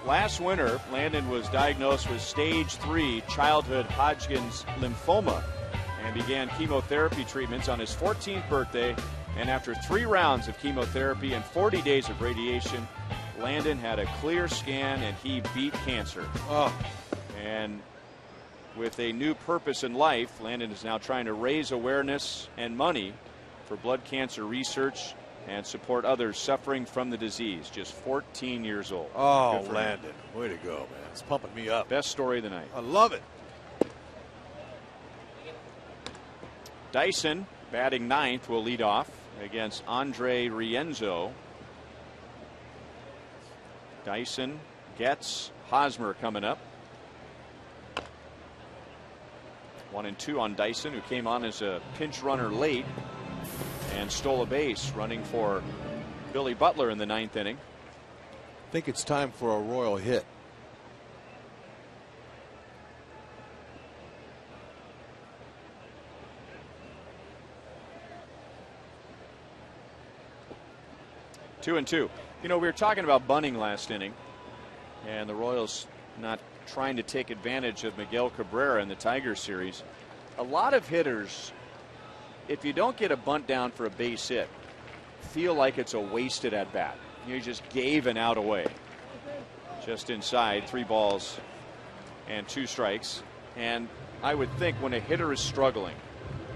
Last winter, Landon was diagnosed with stage 3 childhood Hodgkin's lymphoma and began chemotherapy treatments on his 14th birthday. And after 3 rounds of chemotherapy and 40 days of radiation, Landon had a clear scan and he beat cancer. And with a new purpose in life, Landon is now trying to raise awareness and money for blood cancer research and support others suffering from the disease. Just 14 years old. Oh, Landon, way to go, man. It's pumping me up. Best story of the night. I love it. Dyson, batting 9th, will lead off against Andre Rienzo. Dyson, Getz, Hosmer coming up. 1-2 on Dyson, who came on as a pinch runner late and stole a base, running for Billy Butler in the 9th inning. I think it's time for a Royal hit. 2-2. You know, we were talking about bunting last inning, and the Royals not trying to take advantage of Miguel Cabrera in the Tigers series. A lot of hitters, if you don't get a bunt down for a base hit, feel like it's a wasted at bat. You just gave an out away. Just inside, 3 balls and 2 strikes. And I would think when a hitter is struggling,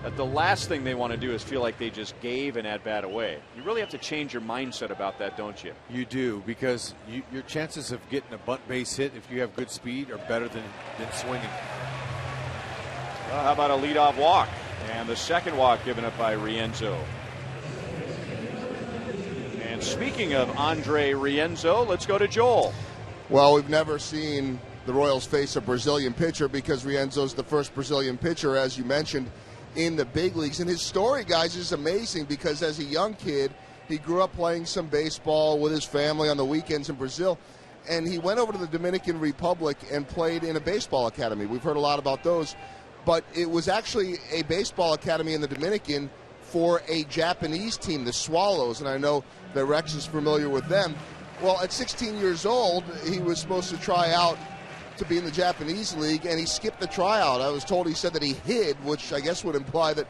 that the last thing they want to do is feel like they just gave an at bat away. You really have to change your mindset about that, don't you? You do, because your chances of getting a bunt base hit if you have good speed are better than swinging. Well, how about a leadoff walk? And the second walk given up by Rienzo. And speaking of Andre Rienzo, let's go to Joel. Well, we've never seen the Royals face a Brazilian pitcher because Rienzo's the first Brazilian pitcher, as you mentioned, in the big leagues. And his story, guys, is amazing because as a young kid, he grew up playing some baseball with his family on the weekends in Brazil. And he went over to the Dominican Republic and played in a baseball academy. We've heard a lot about those. But it was actually a baseball academy in the Dominican for a Japanese team, the Swallows. And I know that Rex is familiar with them. Well, at 16 years old, he was supposed to try out to be in the Japanese league, and he skipped the tryout. I was told he said that he hid, which I guess would imply that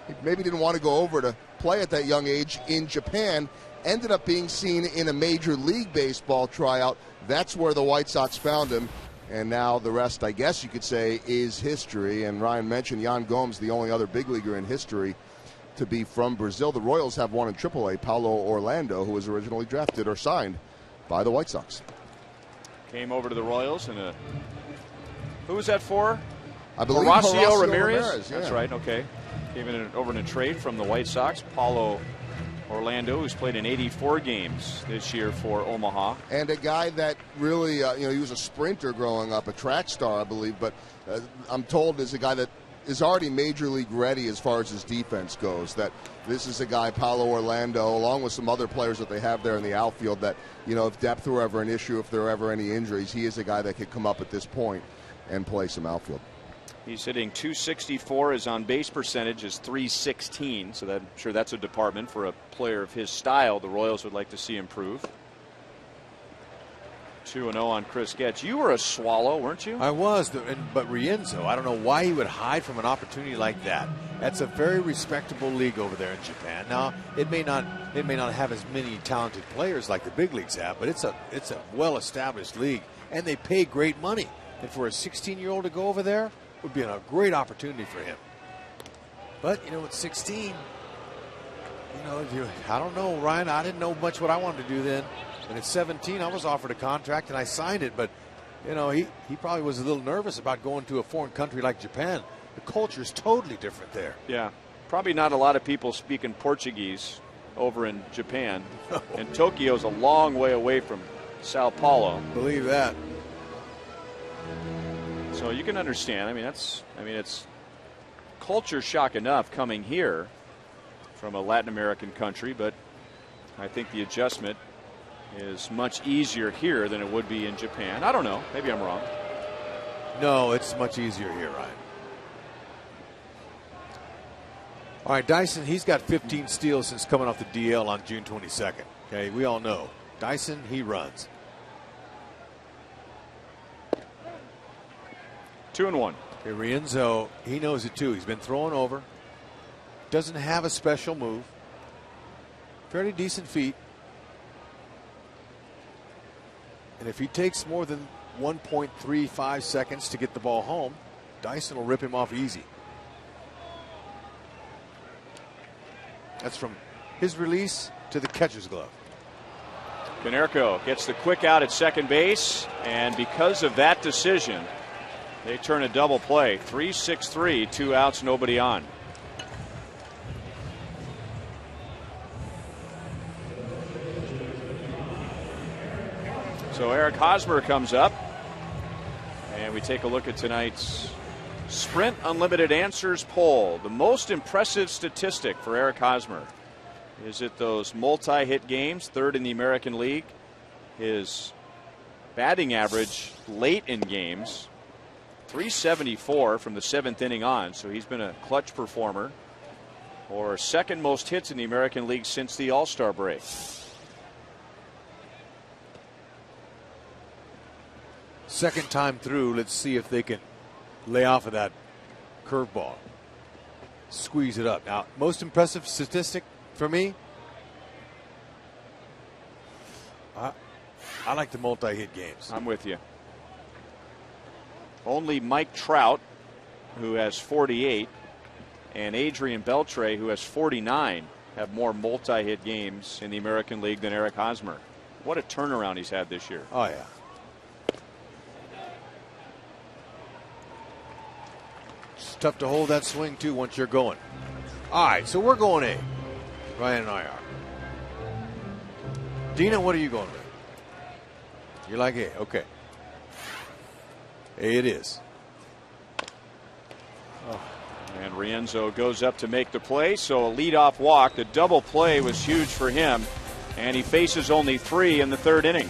he maybe didn't want to go over to play at that young age in Japan. Ended up being seen in a Major League Baseball tryout. That's where the White Sox found him, and now the rest, I guess you could say, is history. And Ryan mentioned Yan Gomes, the only other big leaguer in history to be from Brazil. The Royals have one in AAA, Paulo Orlando, who was originally drafted or signed by the White Sox. Came over to the Royals and who was that for? I believe Horacio Ramirez. Yeah. That's right. Okay, came over in a trade from the White Sox. Paulo Orlando, who's played in 84 games this year for Omaha, and a guy that really, he was a sprinter growing up, a track star, I believe. But I'm told is a guy that is already Major League ready as far as his defense goes. That this is a guy, Paulo Orlando, along with some other players that they have there in the outfield, that, if depth were ever an issue, if there were ever any injuries, he is a guy that could come up at this point and play some outfield. He's hitting .264. His on-base percentage is .316, so I'm sure that's a department for a player of his style the Royals would like to see improve. 2-0 on Chris Getz. You were a Swallow, weren't you? I was, but Rienzo, I don't know why he would hide from an opportunity like that. That's a very respectable league over there in Japan. Now, it may not have as many talented players like the big leagues have, but it's a well-established league, and they pay great money. And for a 16-year-old to go over there would be a great opportunity for him. But at 16, I don't know, Ryan. I didn't know much what I wanted to do then. And at 17, I was offered a contract and I signed it. But, he probably was a little nervous about going to a foreign country like Japan. The culture is totally different there. Yeah. Probably not a lot of people speaking Portuguese over in Japan. And Tokyo's a long way away from Sao Paulo. Believe that. So you can understand. It's culture shock enough coming here from a Latin American country, but I think the adjustment is much easier here than it would be in Japan. I don't know. Maybe I'm wrong. No, it's much easier here, Ryan. All right, Dyson, he's got 15 steals since coming off the DL on June 22nd. Okay, we all know. Dyson, he runs. 2-1. Okay, Rienzo, he knows it too. He's been throwing over. Doesn't have a special move. Fairly decent feet. And if he takes more than 1.35 seconds to get the ball home, Dyson will rip him off easy. That's from his release to the catcher's glove. Konerko gets the quick out at second base, and because of that decision, they turn a double play. 3-6-3, 2 outs, nobody on. So Eric Hosmer comes up, and we take a look at tonight's Sprint Unlimited Answers poll. The most impressive statistic for Eric Hosmer. Is it those multi-hit games, third in the American League? His batting average late in games, .374 from the 7th inning on, so he's been a clutch performer. Or second most hits in the American League since the All-Star break. second time through, let's see if they can lay off of that curveball. Squeeze it up. Now, most impressive statistic for me, I like the multi-hit games. I'm with you. Only Mike Trout, who has 48, and Adrian Beltre, who has 49, have more multi-hit games in the American League than Eric Hosmer. What a turnaround he's had this year. Oh, yeah. It's tough to hold that swing, too, once you're going. All right, so we're going A. Ryan and I are. Dina, what are you going with? You like A? Okay. A it is. And Rienzo goes up to make the play, so a leadoff walk. The double play was huge for him, and he faces only 3 in the 3rd inning.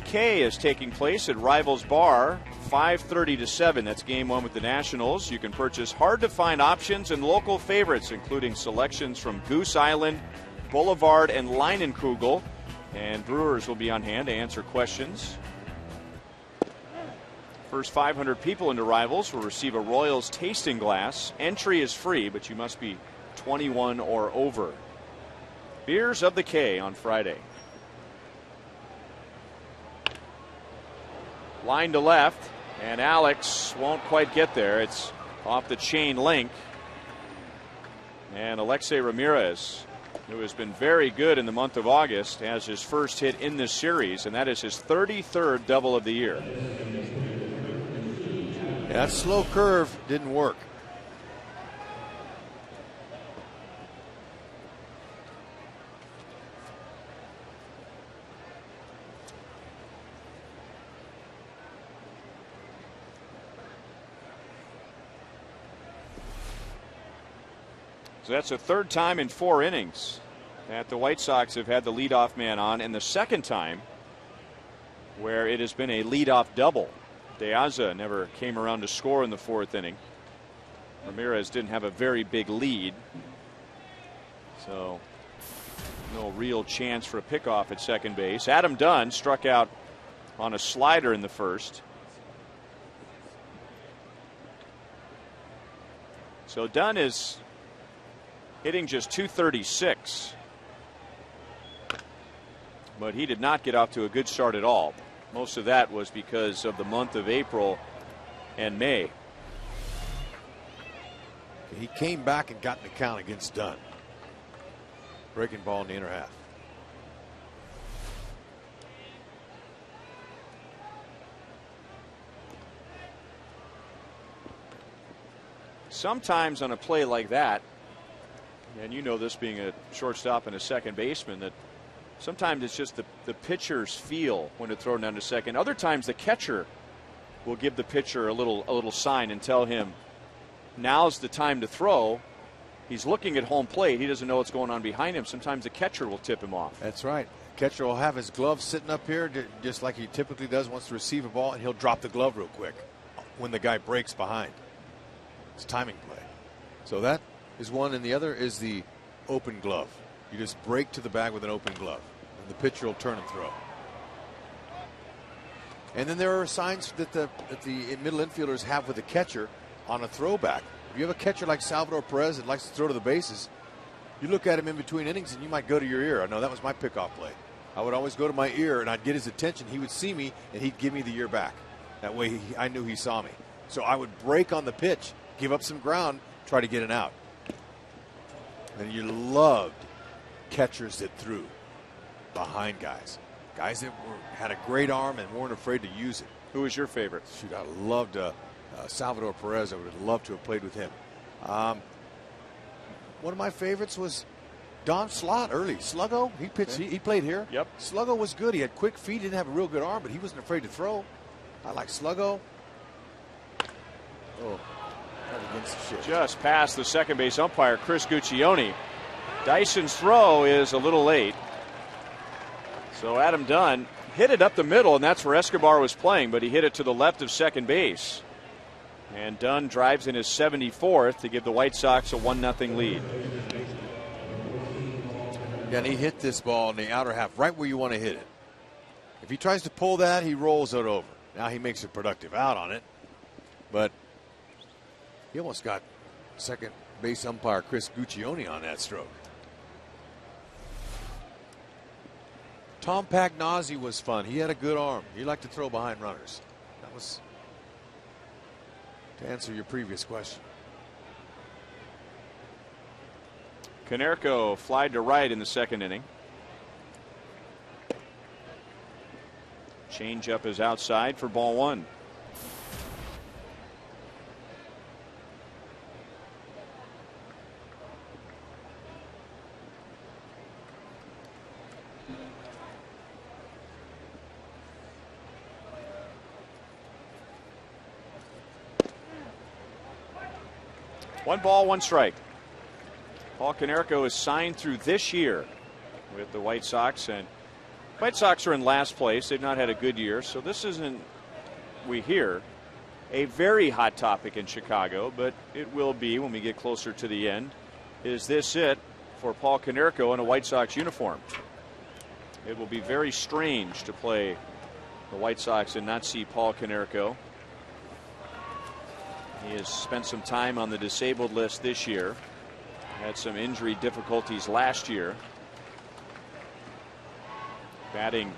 K is taking place at Rivals Bar, 5:30 to 7. That's game 1 with the Nationals. You can purchase hard-to-find options and local favorites, including selections from Goose Island, Boulevard, and Leinenkugel. And Brewers will be on hand to answer questions. First 500 people into Rivals will receive a Royals tasting glass. Entry is free, but you must be 21 or over. Beers of the K on Friday. Line to left, and Alex won't quite get there. It's off the chain link. And Alexei Ramirez, who has been very good in the month of August, has his first hit in this series, and that is his 33rd double of the year. That slow curve didn't work. So that's the 3rd time in 4 innings that the White Sox have had the leadoff man on, and the 2nd time where it has been a leadoff double. De Aza never came around to score in the 4th inning. Ramirez didn't have a very big lead, so no real chance for a pickoff at second base. Adam Dunn struck out on a slider in the 1st. So Dunn is hitting just .236, but he did not get off to a good start at all. Most of that was because of the month of April and May. He came back and got in the count against Dunn. Breaking ball in the inner half. sometimes on a play like that, and you know this being a shortstop and a second baseman, that sometimes it's just the pitcher's feel when to throw down to second. Other times the catcher will give the pitcher a little sign and tell him now's the time to throw. He's looking at home plate. He doesn't know what's going on behind him. Sometimes the catcher will tip him off. That's right. Catcher will have his glove sitting up here just like he typically does, wants to receive a ball, and he'll drop the glove real quick when the guy breaks behind. It's timing play. So that is one, and the other is the open glove. You just break to the bag with an open glove, and the pitcher will turn and throw. And then there are signs that the middle infielders have with the catcher on a throwback. If you have a catcher like Salvador Perez that likes to throw to the bases, you look at him in between innings and you might go to your ear. I know that was my pickoff play. I would always go to my ear and I'd get his attention. He would see me and he'd give me the ear back. That way I knew he saw me. So I would break on the pitch, give up some ground, try to get an out. And you loved catchers that threw behind guys. Guys that had a great arm and weren't afraid to use it. Who was your favorite? Shoot, I loved Salvador Perez. I would have loved to have played with him. One of my favorites was Don Slott early. Sluggo, he pitched. He played here. Yep. Sluggo was good. He had quick feet. He didn't have a real good arm, but he wasn't afraid to throw. I like Sluggo. Oh, that against the shit. Just past the second base umpire, Chris Guccione. Dyson's throw is a little late. So Adam Dunn hit it up the middle, and that's where Escobar was playing, but he hit it to the left of second base. And Dunn drives in his 74th to give the White Sox a 1-0 lead. Yeah, and he hit this ball in the outer half, right where you want to hit it. If he tries to pull that, he rolls it over. Now he makes a productive out on it, but he almost got second base umpire Chris Guccione on that stroke. Tom Pagnozzi was fun. He had a good arm. He liked to throw behind runners. That was to answer your previous question. Konerko flied to right in the second inning. Changeup is outside for ball one. One ball, one strike. Paul Konerko is signed through this year with the White Sox, and White Sox are in last place. They've not had a good year, so this isn't, we hear, a very hot topic in Chicago, but it will be when we get closer to the end. Is this it for Paul Konerko in a White Sox uniform? It will be very strange to play the White Sox and not see Paul Konerko. He has spent some time on the disabled list this year. Had some injury difficulties last year. Batting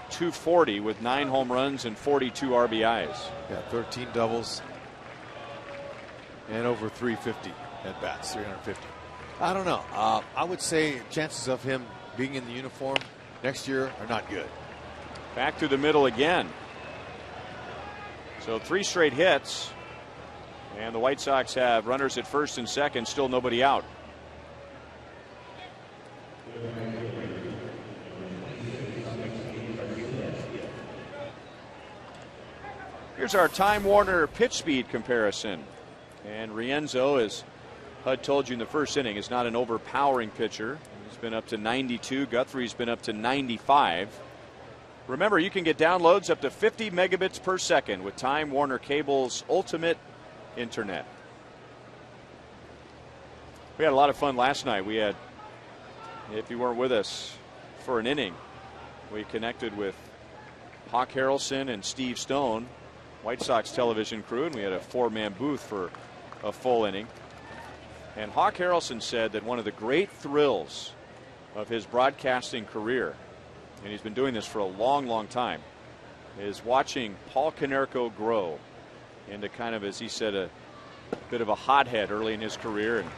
.240 with 9 home runs and 42 RBIs. Yeah, 13 doubles and over 350 at bats, 350. I don't know. I would say chances of him being in the uniform next year are not good. Back to the middle again. So 3 straight hits. And the White Sox have runners at first and second, still nobody out. Here's our Time Warner pitch speed comparison. And Rienzo, as Hud told you in the first inning, is not an overpowering pitcher. He's been up to 92. Guthrie's been up to 95. Remember, you can get downloads up to 50 megabits per second with Time Warner Cable's Ultimate Internet. We had a lot of fun last night. We had, if you weren't with us for an inning, we connected with Hawk Harrelson and Steve Stone, White Sox television crew, and we had a 4-man booth for a full inning. And Hawk Harrelson said that one of the great thrills of his broadcasting career, and he's been doing this for a long, long time, is watching Paul Konerko grow into kind of, as he said, a bit of a hothead early in his career and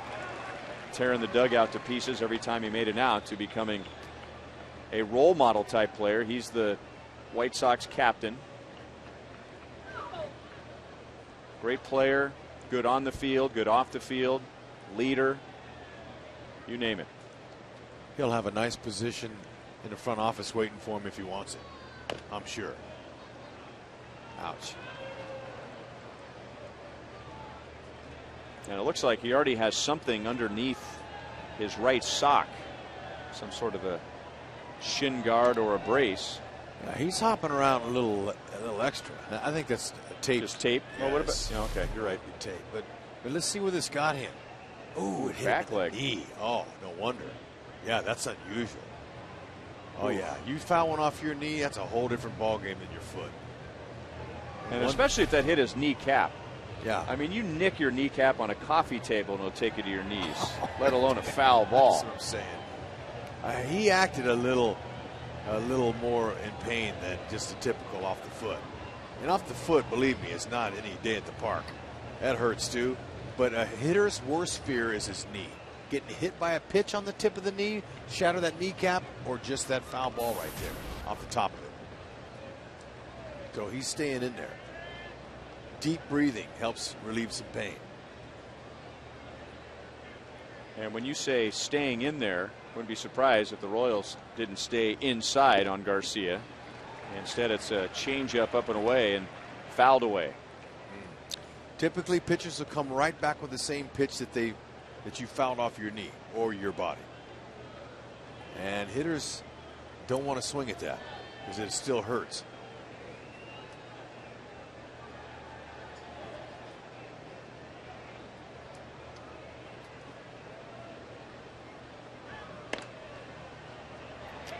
tearing the dugout to pieces every time he made an out to becoming a role model type player. He's the White Sox captain. Great player, Good on the field, good off the field, leader, you name it. He'll have a nice position in the front office waiting for him if he wants it, I'm sure. Ouch. And it looks like he already has something underneath his right sock, some sort of a shin guard or a brace. Yeah, he's hopping around a little extra. I think that's tape. Just tape? Yes. Oh, what about? Yeah, okay, you're right. Tape. But let's see where this got him. Oh, it hit back him in leg. the knee. Oh, no wonder. Yeah, that's unusual. Oh, yeah. You foul one off your knee, that's a whole different ball game than your foot. And especially if that hit his kneecap. Yeah. I mean, you nick your kneecap on a coffee table and it'll take you to your knees, let alone a foul ball. That's what I'm saying. He acted a little more in pain than just a typical off the foot. And off the foot, believe me, it's not any day at the park. That hurts too. But a hitter's worst fear is his knee. Getting hit by a pitch on the tip of the knee, shatter that kneecap, or just that foul ball right there off the top of it. So he's staying in there. Deep breathing helps relieve some pain. And when you say staying in there, wouldn't be surprised if the Royals didn't stay inside on Garcia. Instead, it's a changeup up and away and fouled away. Typically, pitchers will come right back with the same pitch that you fouled off your knee or your body. And hitters don't want to swing at that because it still hurts.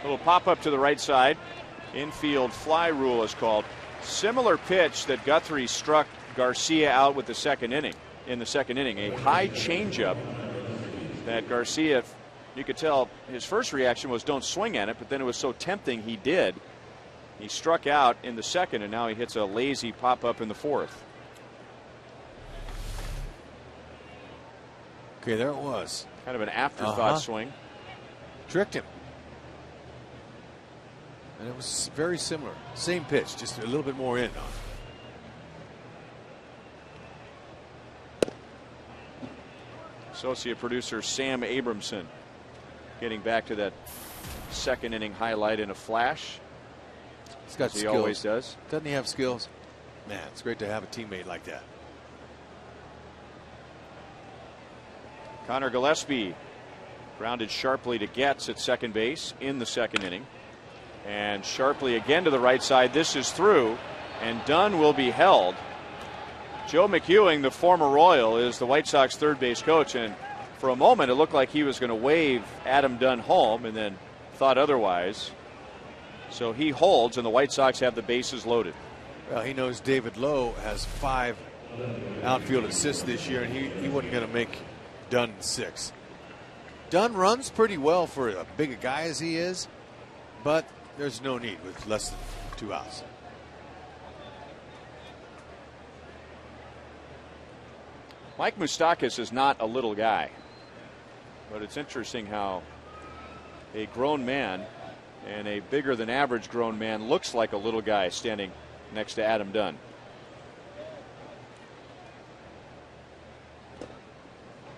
Little pop up to the right side. Infield fly rule is called. Similar pitch that Guthrie struck Garcia out with the second inning. In the second inning, a high changeup that Garcia, you could tell his first reaction was don't swing at it, but then it was so tempting he did. He struck out in the second, and now he hits a lazy pop up in the fourth. Okay, there it was. Kind of an afterthought swing. Tricked him. And it was very similar. Same pitch, just a little bit more in on it. Associate producer Sam Abramson getting back to that second inning highlight in a flash. He's got skills. He always does. Doesn't he have skills? Man, it's great to have a teammate like that. Connor Gillespie grounded sharply to Getz at second base in the second inning. And sharply again to the right side. This is through, and Dunn will be held. Joe McEwing, the former Royal, is the White Sox third base coach, and for a moment it looked like he was going to wave Adam Dunn home and then thought otherwise. So he holds, and the White Sox have the bases loaded. Well, he knows David Lowe has 5 outfield assists this year, and he wasn't going to make Dunn 6. Dunn runs pretty well for a big a guy as he is, but there's no need with less than 2 outs. Mike Moustakas is not a little guy, but it's interesting how a grown man and a bigger than average grown man looks like a little guy standing next to Adam Dunn.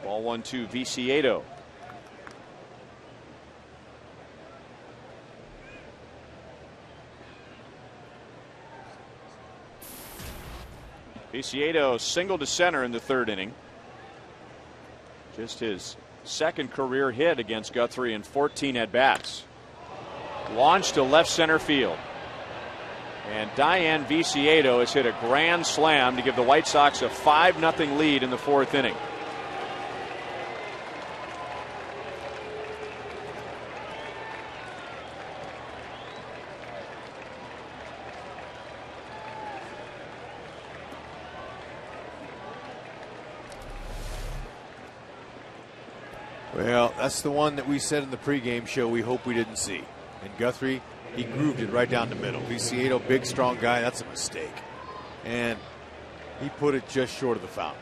Ball 1-2, Viciedo. Viciedo singled to center in the third inning. Just his second career hit against Guthrie in 14 at-bats. Launched to left center field. And Diane Viciedo has hit a grand slam to give the White Sox a 5-0 lead in the fourth inning. Well, that's the one that we said in the pregame show we hope we didn't see. And Guthrie, he grooved it right down the middle. Viciedo, big, strong guy, that's a mistake. And he put it just short of the foul.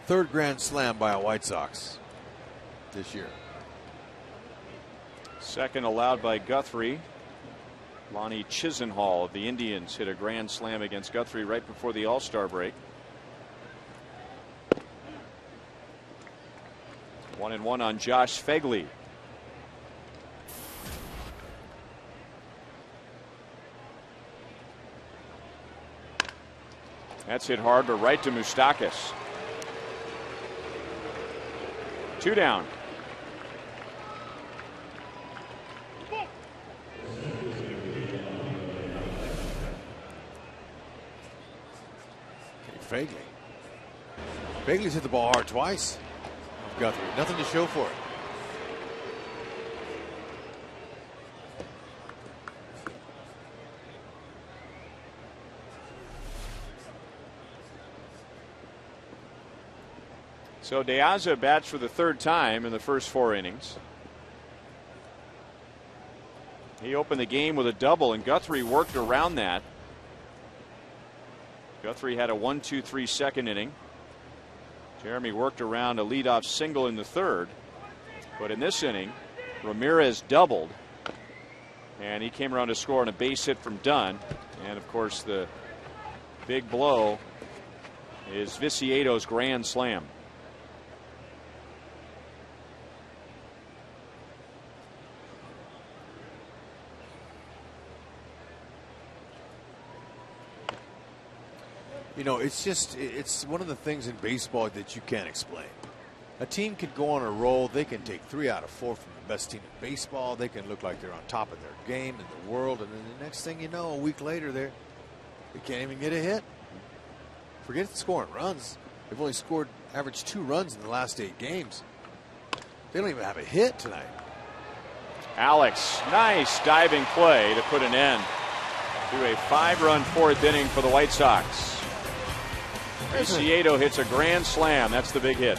Third grand slam by a White Sox this year. Second allowed by Guthrie. Lonnie Chisenhall of the Indians hit a grand slam against Guthrie right before the All-Star break. 1-1 on Josh Fegley. That's hit hard, but right to Moustakas. 2 down. Fegley. Fegley's hit the ball hard twice. Guthrie, nothing to show for it. So De Aza bats for the 3rd time in the first 4 innings. He opened the game with a double, and Guthrie worked around that. Guthrie had a 1-2-3 second inning. Jeremy worked around a leadoff single in the 3rd. But in this inning, Ramirez doubled. And he came around to score on a base hit from Dunn. And of course, the big blow is Vicieto's grand slam. You know, it's one of the things in baseball that you can't explain. A team can go on a roll. They can take 3 out of 4 from the best team in baseball. They can look like they're on top of their game in the world. And then the next thing you know, a week later, they can't even get a hit. Forget scoring runs. They've only averaged 2 runs in the last 8 games. They don't even have a hit tonight. Alex, nice diving play to put an end to a 5-run 4th inning for the White Sox. Vicieto hits a grand slam. That's the big hit.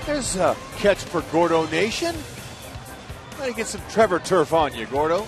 There's a catch for Gordo Nation. Try to get some Trevor turf on you, Gordo.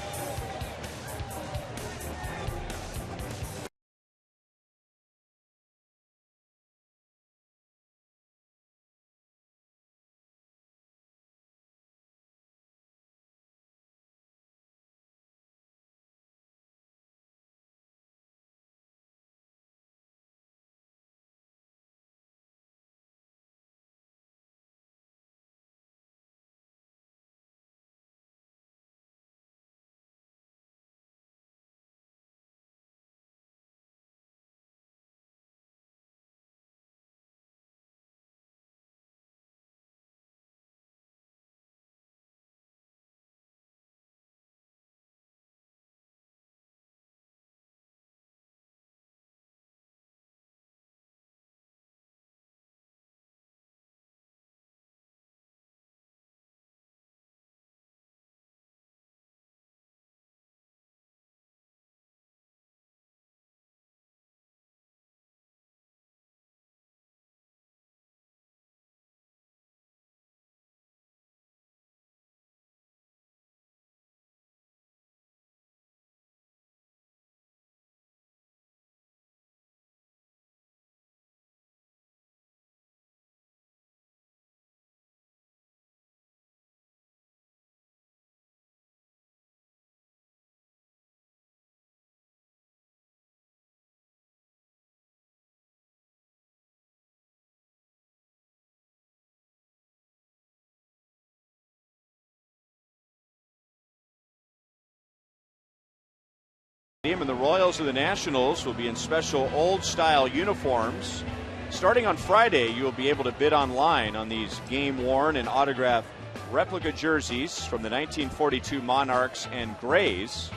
And the Royals of the Nationals will be in special old-style uniforms. Starting on Friday, you will be able to bid online on these game-worn and autographed replica jerseys from the 1942 Monarchs and Grays,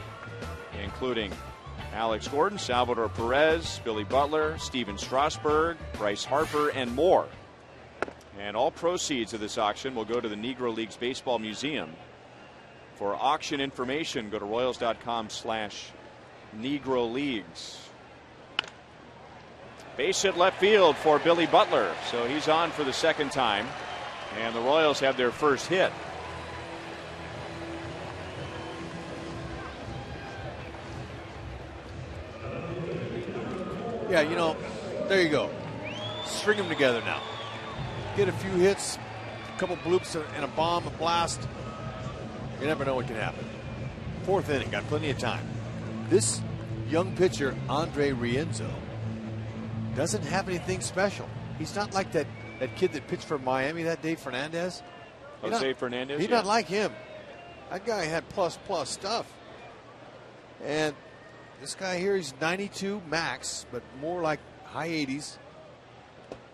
including Alex Gordon, Salvador Perez, Billy Butler, Steven Strasburg, Bryce Harper, and more. And all proceeds of this auction will go to the Negro Leagues Baseball Museum. For auction information, go to Royals.com/Negro Leagues. Base hit left field for Billy Butler, so he's on for the second time, and the Royals have their first hit. Yeah, you know, there you go. String them together now. Get a few hits, a couple bloops, and a bomb, a blast. You never know what can happen. 4th inning, got plenty of time. This young pitcher, Andre Rienzo, doesn't have anything special. He's not like that kid that pitched for Miami that day, Fernandez. Jose Fernandez? He's not like him. That guy had plus stuff. And this guy here, he's 92 max, but more like high 80s.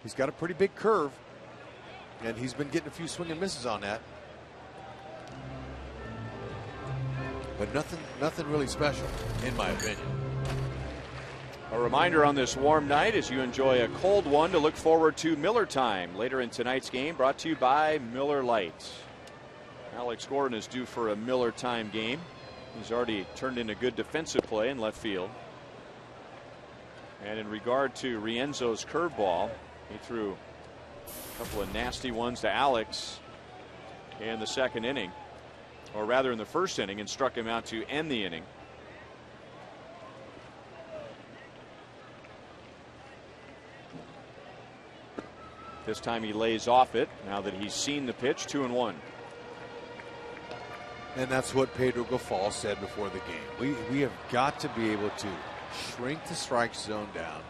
He's got a pretty big curve, and he's been getting a few swing and misses on that. But nothing really special, in my opinion. A reminder on this warm night as you enjoy a cold one to look forward to Miller Time later in tonight's game, brought to you by Miller Lite. Alex Gordon is due for a Miller Time game. He's already turned in a good defensive play in left field. And in regard to Rienzo's curveball, he threw a couple of nasty ones to Alex in the 2nd inning, or rather in the 1st inning, and struck him out to end the inning. This time he lays off it now that he's seen the pitch. 2-1. And that's what Pedro Gafal said before the game. We have got to be able to shrink the strike zone down.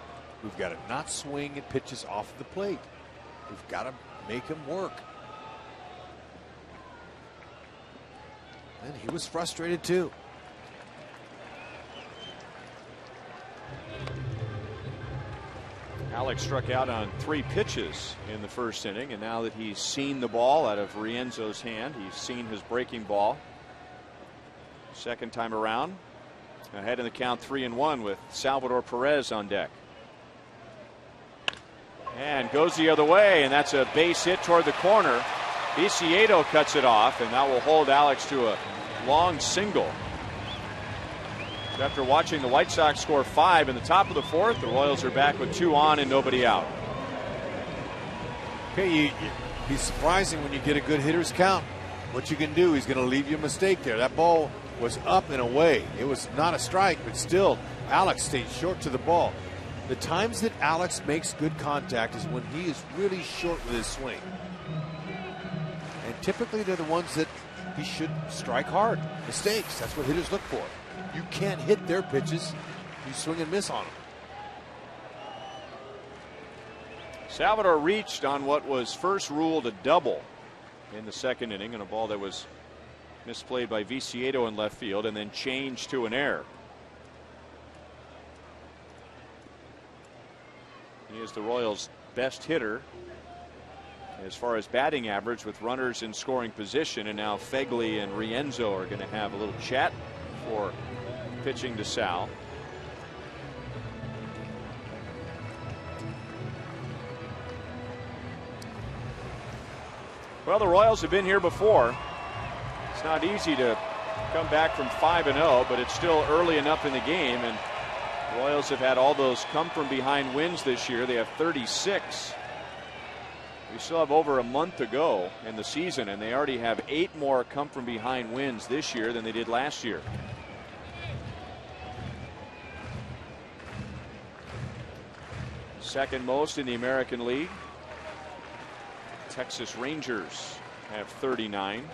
We've got to not swing at pitches off the plate. We've got to make him work. And he was frustrated too. Alex struck out on 3 pitches in the 1st inning, and now that he's seen the ball out of Rienzo's hand, he's seen his breaking ball. 2nd time around, ahead in the count, 3-1 with Salvador Perez on deck. And goes the other way, and that's a base hit toward the corner. Viciedo cuts it off, and that will hold Alex to a long single. After watching the White Sox score 5 in the top of the 4th, the Royals are back with 2 on and nobody out. Okay, he's surprising when you get a good hitter's count. What you can do, he's going to leave you a mistake there. That ball was up and away. It was not a strike, but still, Alex stayed short to the ball. The times that Alex makes good contact is when he is really short with his swing. And typically they're the ones that he should strike hard. Mistakes, that's what hitters look for. You can't hit their pitches, you swing and miss on them. Salvador reached on what was first ruled a double in the 2nd inning, and a ball that was misplayed by Viciedo in left field and then changed to an error. He is the Royals' best hitter as far as batting average with runners in scoring position, and now Fegley and Rienzo are going to have a little chat for pitching to Sal. Well, the Royals have been here before. It's not easy to come back from 5-0, but it's still early enough in the game, and the Royals have had all those come from behind wins this year. They have 36. We still have over a month to go in the season, and they already have 8 more come from behind wins this year than they did last year. Second most in the American League. Texas Rangers have 39.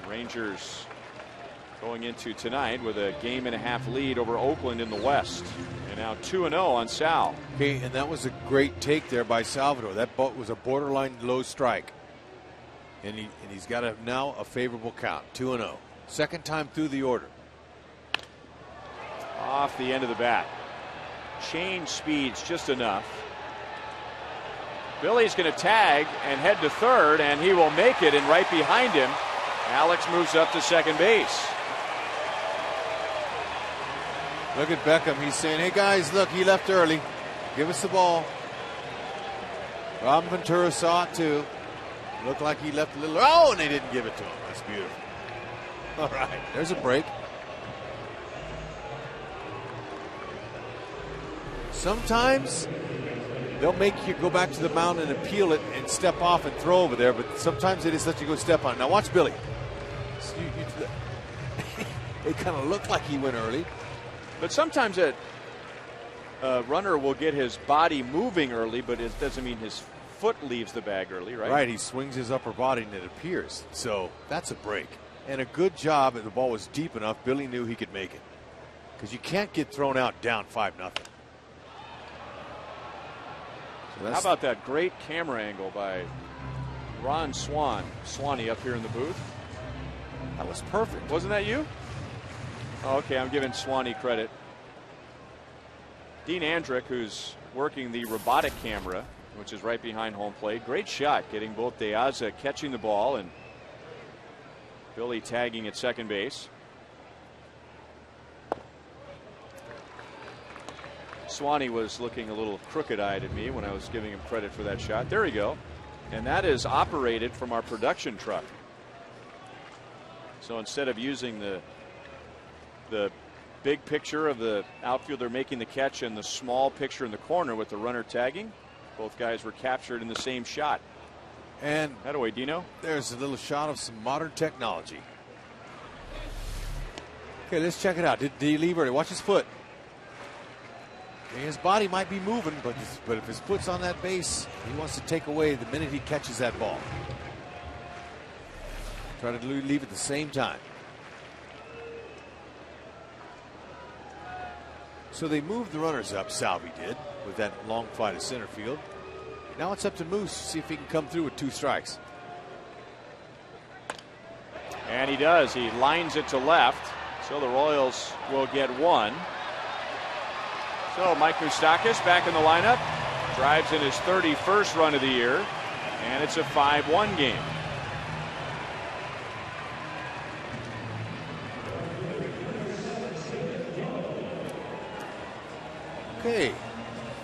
Rangers going into tonight with a 1.5 lead over Oakland in the West. And now 2-0 on Sal. Okay, and that was a great take there by Salvador. That ball was a borderline low strike. And he's got now a favorable count, 2-0. 2nd time through the order. Off the end of the bat. Change speeds just enough. Billy's going to tag and head to 3rd, and he will make it, and right behind him, Alex moves up to 2nd base. Look at Beckham. He's saying, hey guys, look, he left early. Give us the ball. Robin Ventura saw it too. Looked like he left a little. Oh, and they didn't give it to him. That's beautiful. All right, there's a break. Sometimes they'll make you go back to the mound and appeal it and step off and throw over there, but sometimes they just let you go step on it. Now watch Billy. It kind of looked like he went early. But sometimes a runner will get his body moving early, but it doesn't mean his foot leaves the bag early, right? Right, he swings his upper body and it appears. So that's a break. And a good job that the ball was deep enough. Billy knew he could make it. Because you can't get thrown out down 5-0. So how about that great camera angle by Ron Swanee up here in the booth? That was perfect. Wasn't that you? Oh, okay, I'm giving Swanee credit. Dean Andrick, who's working the robotic camera, which is right behind home plate. Great shot, getting both De Aza catching the ball and Billy tagging at second base. Swanee was looking a little crooked-eyed at me when I was giving him credit for that shot. There we go. And that is operated from our production truck. So instead of using the big picture of the outfielder making the catch and the small picture in the corner with the runner tagging, both guys were captured in the same shot. And that away, Dino. There's a little shot of some modern technology. Okay, let's check it out. Did he leave early? Watch his foot. His body might be moving, but if his foot's on that base, he wants to take away the minute he catches that ball. Try to leave at the same time. So they moved the runners up, Salvi did, with that long fly to center field. Now it's up to Moose to see if he can come through with 2 strikes. And he does. He lines it to left. So the Royals will get 1. So Mike Moustakas back in the lineup. Drives in his 31st run of the year. And it's a 5-1 game. Okay.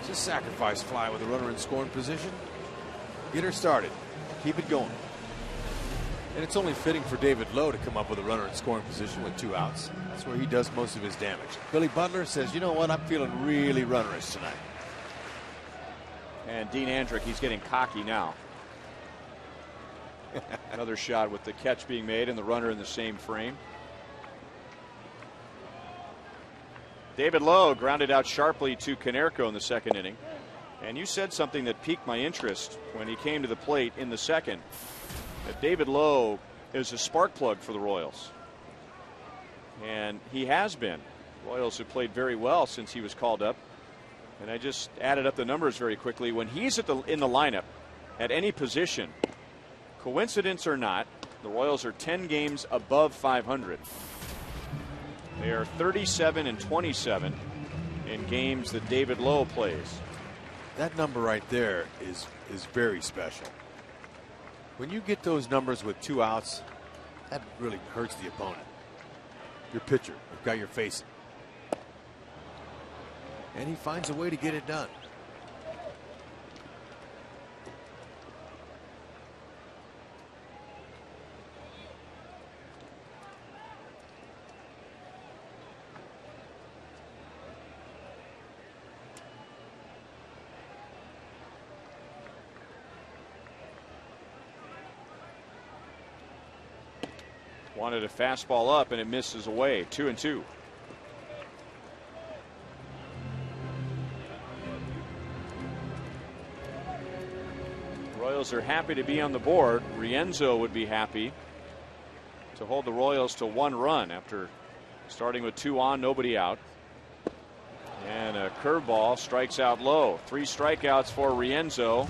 It's a sacrifice fly with a runner in scoring position. Get her started. Keep it going. And it's only fitting for David Lowe to come up with a runner in scoring position with 2 outs. That's where he does most of his damage. Billy Butler says, you know what, I'm feeling really runnerish tonight. And Dean Andrick, he's getting cocky now. Another shot with the catch being made and the runner in the same frame. David Lowe grounded out sharply to Konerko in the second inning. And you said something that piqued my interest when he came to the plate in the second. That David Lowe is a spark plug for the Royals. And he has been. Royals have played very well since he was called up. And I just added up the numbers very quickly. When he's in the lineup at any position, coincidence or not, the Royals are 10 games above 500. They are 37-27 in games that David Lowe plays. That number right there is very special. When you get those numbers with 2 outs, that really hurts the opponent. Your pitcher, you've got your facing. And he finds a way to get it done. Wanted a fastball up and it misses away. 2-2. Royals are happy to be on the board. Rienzo would be happy to hold the Royals to 1 run after starting with 2 on, nobody out. And a curveball strikes out low. 3 strikeouts for Rienzo.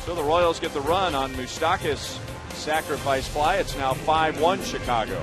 So the Royals get the run on Moustakas' sacrifice fly. It's now 5-1 Chicago.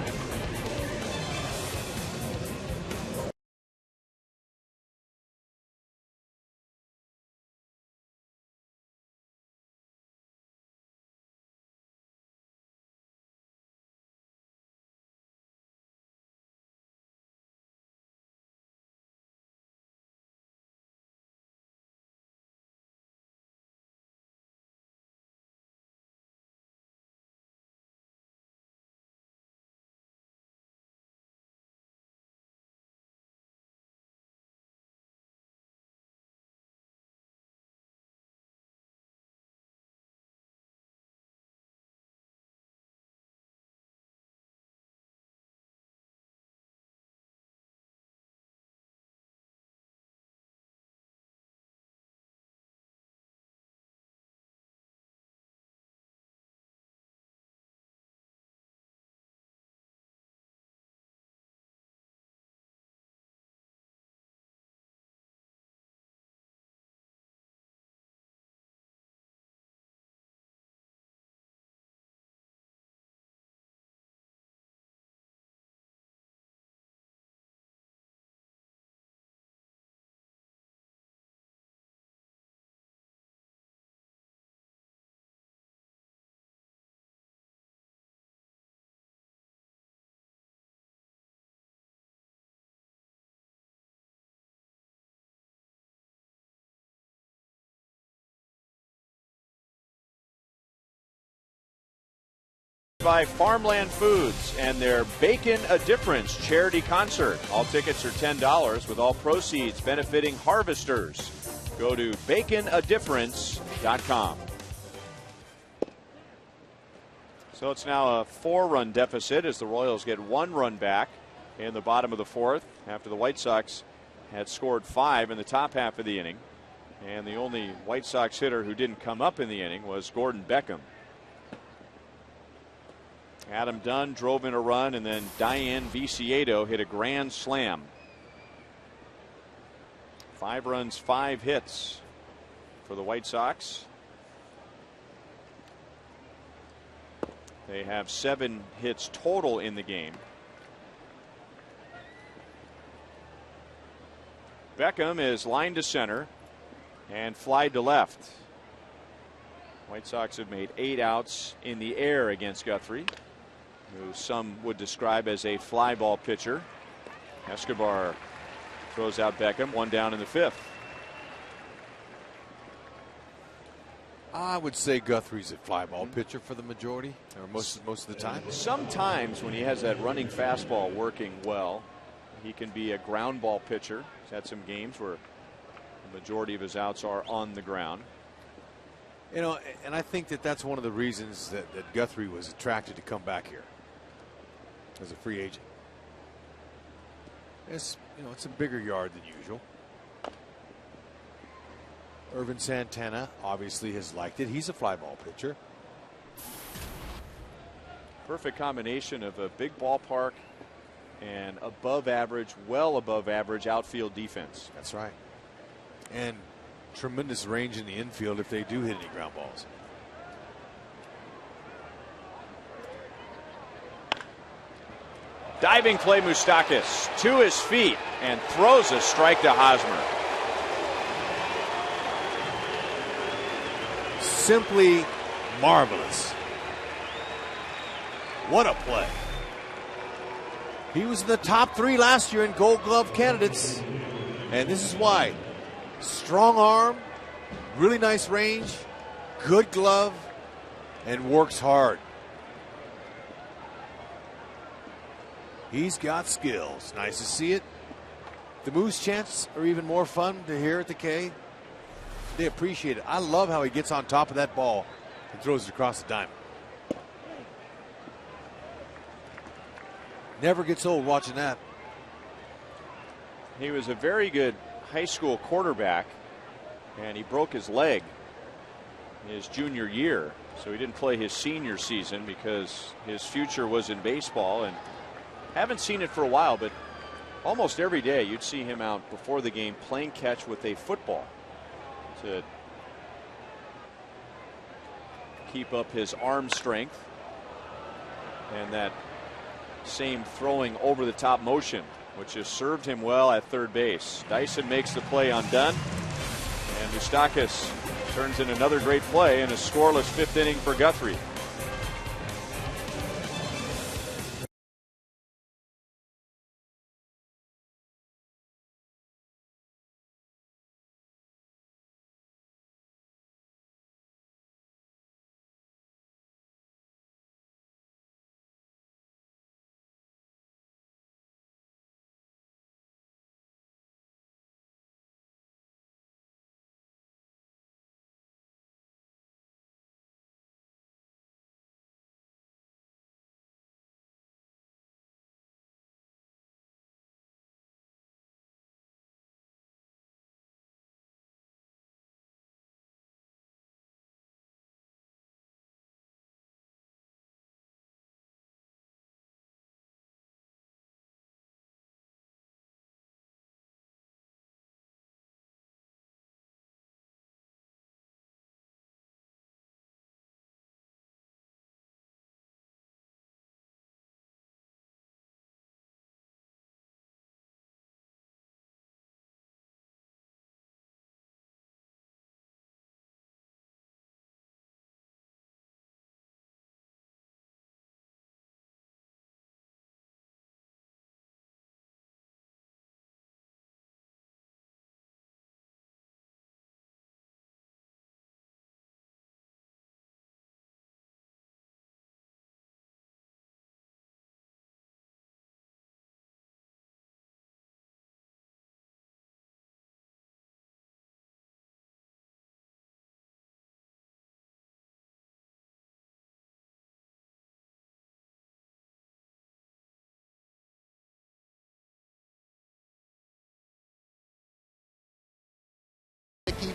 by Farmland Foods and their Bacon a Difference charity concert. All tickets are $10 with all proceeds benefiting harvesters. Go to baconadifference.com. So it's now a 4-run deficit as the Royals get 1 run back in the bottom of the 4th after the White Sox had scored 5 in the top half of the inning. And the only White Sox hitter who didn't come up in the inning was Gordon Beckham. Adam Dunn drove in a run, and then Diane Viciedo hit a grand slam. 5 runs, 5 hits for the White Sox. They have 7 hits total in the game. Beckham is lined to center and flied to left. White Sox have made 8 outs in the air against Guthrie, who some would describe as a fly ball pitcher. Escobar throws out Beckham, 1 down in the 5th. I would say Guthrie's a fly ball pitcher for the majority, or most of the time. Sometimes when he has that running fastball working well, he can be a ground ball pitcher. He's had some games where the majority of his outs are on the ground. You know, and I think that's one of the reasons that Guthrie was attracted to come back here as a free agent. It's a bigger yard than usual. Irvin Santana obviously has liked it. He's a fly ball pitcher. Perfect combination of a big ballpark and above average, well above average outfield defense. That's right. And tremendous range in the infield if they do hit any ground balls. Diving play, Moustakas to his feet and throws a strike to Hosmer. Simply marvelous. What a play. He was in the top 3 last year in Gold Glove candidates, and this is why. Strong arm, really nice range, good glove, and works hard. He's got skills. Nice to see it. The Moose chants are even more fun to hear at the K. They appreciate it. I love how he gets on top of that ball and throws it across the diamond. Never gets old watching that. He was a very good high school quarterback, and he broke his leg his junior year, so he didn't play his senior season because his future was in baseball. And haven't seen it for a while, but almost every day you'd see him out before the game playing catch with a football to keep up his arm strength and that same throwing over the top motion, which has served him well at third base. Dyson makes the play on Dunn, and Moustakas turns in another great play in a scoreless 5th inning for Guthrie.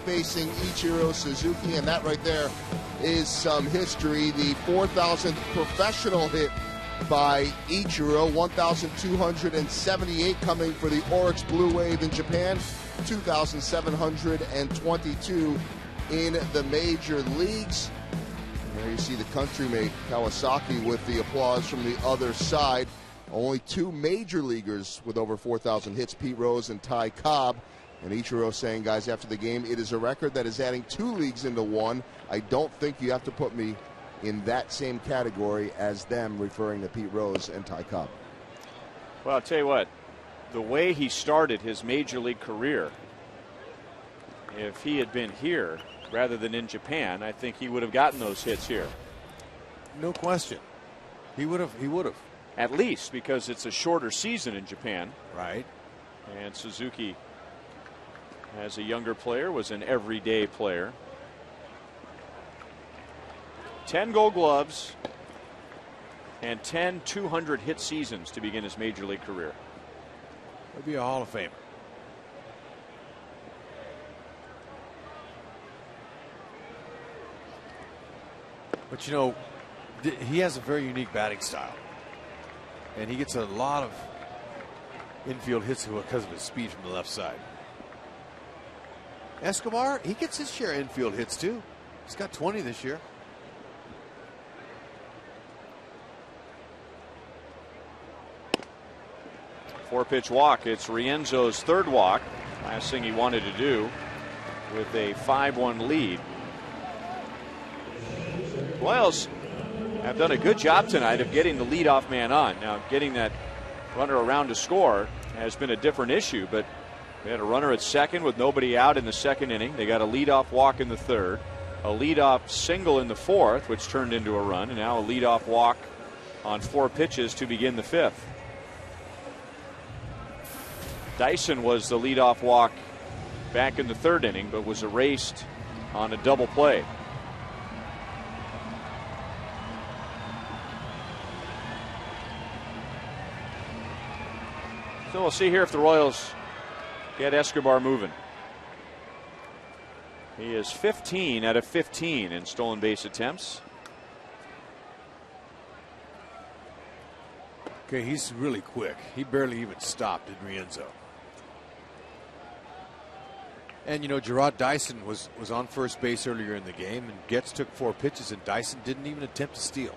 facing Ichiro Suzuki, and that right there is some history. The 4,000th professional hit by Ichiro, 1,278 coming for the Oryx Blue Wave in Japan, 2,722 in the major leagues. And there you see the countrymate Kawasaki with the applause from the other side. Only two major leaguers with over 4,000 hits, Pete Rose and Ty Cobb. And Ichiro saying, guys, after the game, it is a record that is adding 2 leagues into 1. I don't think you have to put me in that same category as them, referring to Pete Rose and Ty Cobb. Well, I'll tell you what, the way he started his major league career, if he had been here rather than in Japan, I think he would have gotten those hits here. No question. He would have. At least because it's a shorter season in Japan. Right. And Suzuki, as a younger player, was an everyday player. 10 Gold Gloves and 10 200 hit seasons to begin his major league career. He'll be a Hall of Famer. But you know, he has a very unique batting style, and he gets a lot of infield hits because of his speed from the left side. Escobar, he gets his share of infield hits too. He's got 20 this year. Four-pitch walk. It's Rienzo's third walk. Last thing he wanted to do with a 5-1 lead. Royals have done a good job tonight of getting the leadoff man on. Now, getting that runner around to score has been a different issue, but they had a runner at second with nobody out in the second inning. They got a leadoff walk in the third, a leadoff single in the fourth, which turned into a run, and now a leadoff walk on 4 pitches to begin the fifth. Dyson was the leadoff walk back in the third inning, but was erased on a double play. So we'll see here if the Royals get Escobar moving. He is 15 out of 15 in stolen base attempts. Okay, he's really quick. He barely even stopped in Rienzo. And you know, Gerard Dyson was on first base earlier in the game, and Getz took 4 pitches, and Dyson didn't even attempt to steal.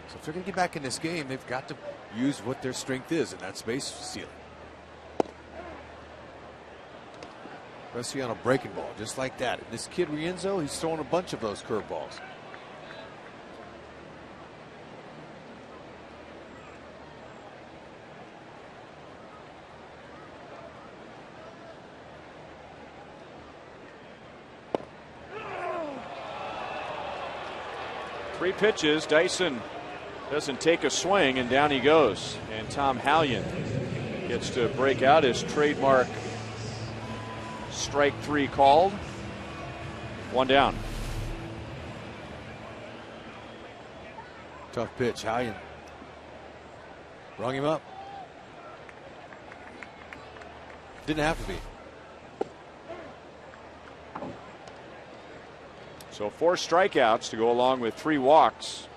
So if they're going to get back in this game, they've got to use what their strength is, and that's base stealing. Especially on a breaking ball, just like that. And this kid Rienzo, he's throwing a bunch of those curveballs. Three pitches. Dyson doesn't take a swing, and down he goes. And Tom Hallion gets to break out his trademark strike 3 called. 1 down. Tough pitch. Hallion rung him up. Didn't have to be. So 4 strikeouts to go along with 3 walks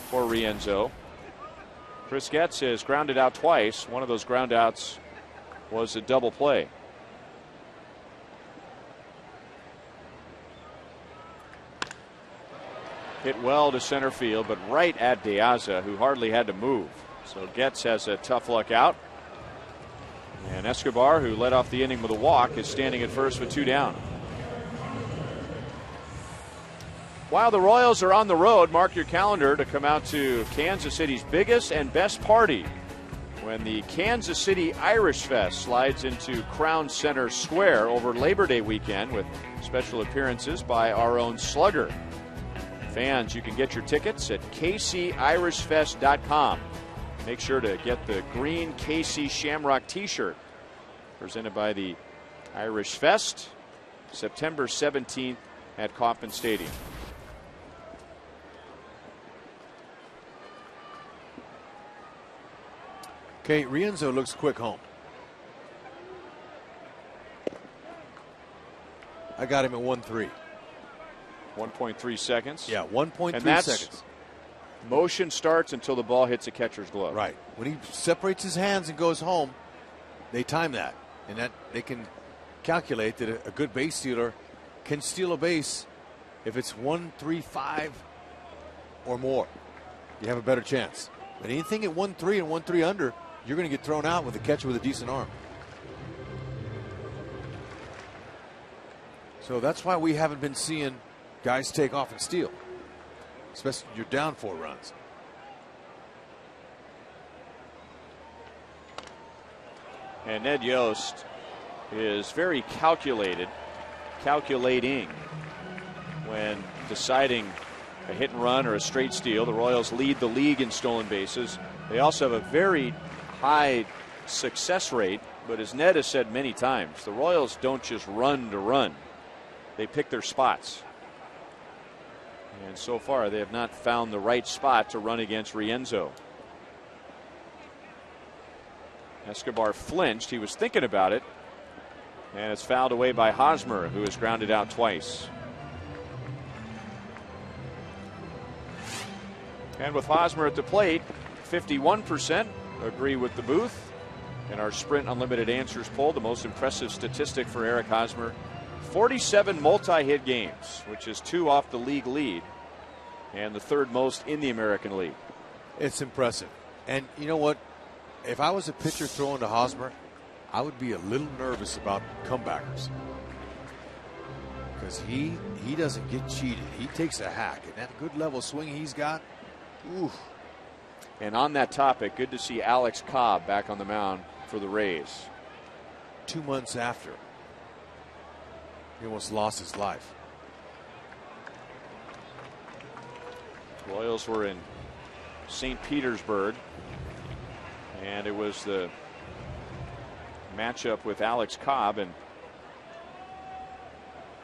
for Rienzo. Chris Getz has grounded out twice. One of those ground outs was a double play. Hit well to center field, but right at De Aza, who hardly had to move. So Getz has a tough luck out. And Escobar, who led off the inning with a walk, is standing at first with 2 down. While the Royals are on the road, mark your calendar to come out to Kansas City's biggest and best party when the Kansas City Irish Fest slides into Crown Center Square over Labor Day weekend with special appearances by our own Slugger. Fans, you can get your tickets at kcirishfest.com. Make sure to get the green KC Shamrock t-shirt presented by the Irish Fest, September 17th at Kauffman Stadium. Okay, Rienzo looks quick home. I got him at 1-3. 1.3 seconds. Yeah, 1.3 and that's seconds. Motion starts until the ball hits a catcher's glove. Right. When he separates his hands and goes home, they time that. And that they can calculate that a good base stealer can steal a base if it's 1-3-5 or more. You have a better chance. But anything at 1-3 and 1-3 under, you're going to get thrown out with a catcher with a decent arm. So that's why we haven't been seeing guys take off and steal, especially when you're down 4 runs. And Ned Yost is very calculating when deciding a hit and run or a straight steal. The Royals lead the league in stolen bases. They also have a very high success rate, but as Ned has said many times, the Royals don't just run to run. They pick their spots. And so far, they have not found the right spot to run against Rienzo. Escobar flinched. He was thinking about it. And it's fouled away by Hosmer, who has grounded out twice. And with Hosmer at the plate, 51% agree with the booth. In our Sprint Unlimited Answers poll, the most impressive statistic for Eric Hosmer, 47 multi-hit games, which is 2 off the league lead and the 3rd most in the American League. It's impressive. And you know what? If I was a pitcher throwing to Hosmer, I would be a little nervous about comebackers. Because he doesn't get cheated. He takes a hack. And that good level swing he's got, ooh. And on that topic, good to see Alex Cobb back on the mound for the Rays. 2 months after he almost lost his life. Royals were in St. Petersburg, and it was the matchup with Alex Cobb, and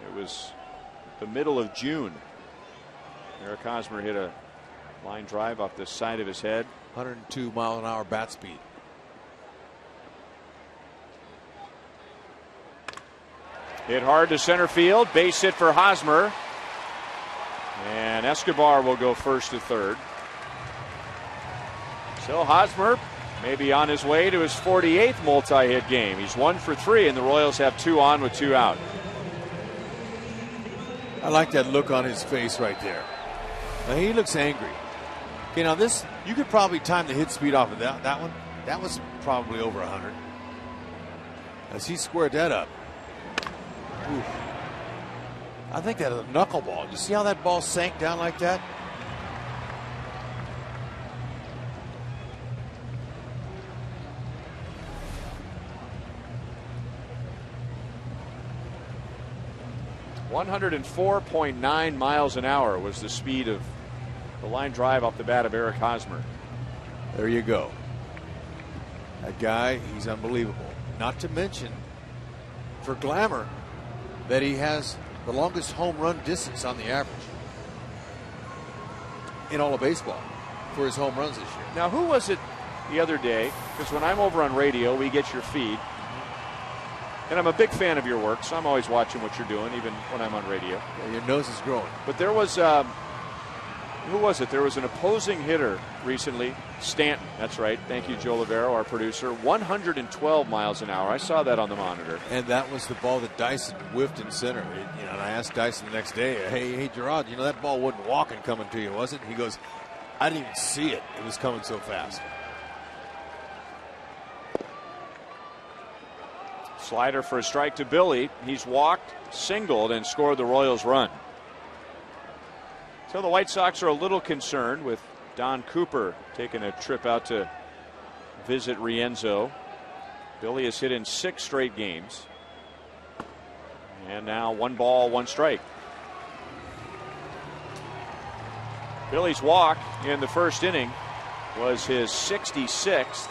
it was the middle of June. Eric Hosmer hit a line drive off the side of his head. 102 mile an hour bat speed. Hit hard to center field. Base hit for Hosmer. And Escobar will go first to third. So Hosmer may be on his way to his 48th multi-hit game. He's 1 for 3, and the Royals have 2 on with 2 out. I like that look on his face right there. Now, he looks angry. Okay, now this, you could probably time the hit speed off of that one. That was probably over 100. As he squared that up. Oof. I think that is a knuckleball. You see how that ball sank down like that? .9 miles an hour was the speed of the line drive off the bat of Eric Hosmer. There you go. That guy, he's unbelievable. Not to mention, for glamour, that he has the longest home run distance on the average in all of baseball for his home runs this year. Now, who was it the other day? Because when I'm over on radio, we get your feed. And I'm a big fan of your work, so I'm always watching what you're doing, even when I'm on radio. Yeah, your nose is growing. But there was, who was it? There was an opposing hitter recently, Stanton. That's right. Thank you, Joe Lavero, our producer. 112 miles an hour. I saw that on the monitor. And that was the ball that Dyson whiffed in center. And I asked Dyson the next day, hey, Gerard, that ball wasn't walking coming to you, was it? He goes, I didn't even see it. It was coming so fast. Slider for a strike to Billy. He's walked, singled, and scored the Royals run. So the White Sox are a little concerned with Don Cooper taking a trip out to visit Rienzo. Billy has hit in 6 straight games. And now 1 ball, 1 strike. Billy's walk in the first inning was his 66th.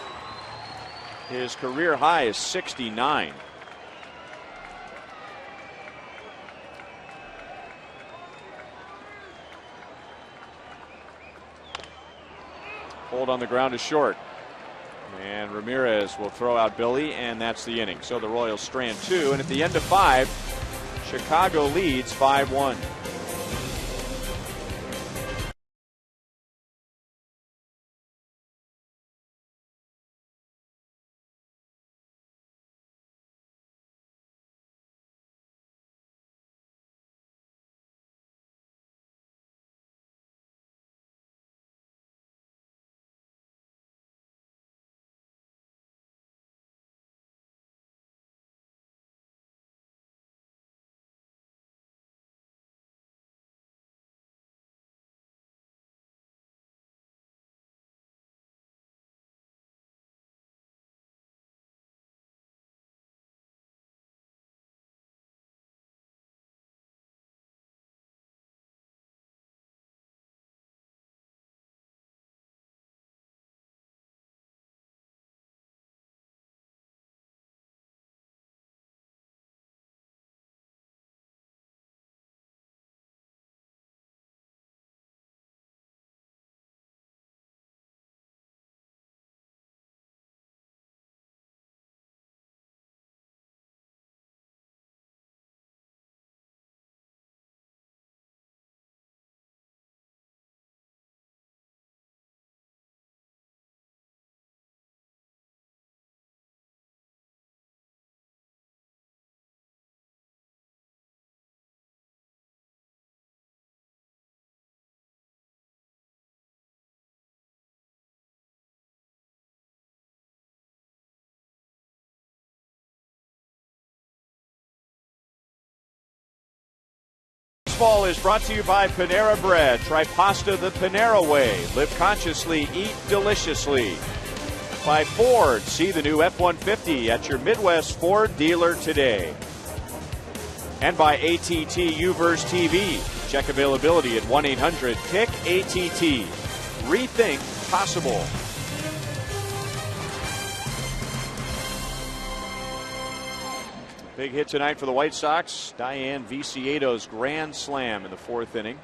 His career high is 69. Hold on the ground is short. And Ramirez will throw out Billy, and that's the inning. So the Royals strand 2, and at the end of 5, Chicago leads 5-1. Baseball is brought to you by Panera Bread. Try pasta the Panera way. Live consciously, eat deliciously. By Ford. See the new F-150 at your Midwest Ford dealer today. And by ATT UVerse TV. Check availability at 1-800-KICK-ATT. Rethink possible. Big hit tonight for the White Sox. Diane Vicieto's grand slam in the fourth inning.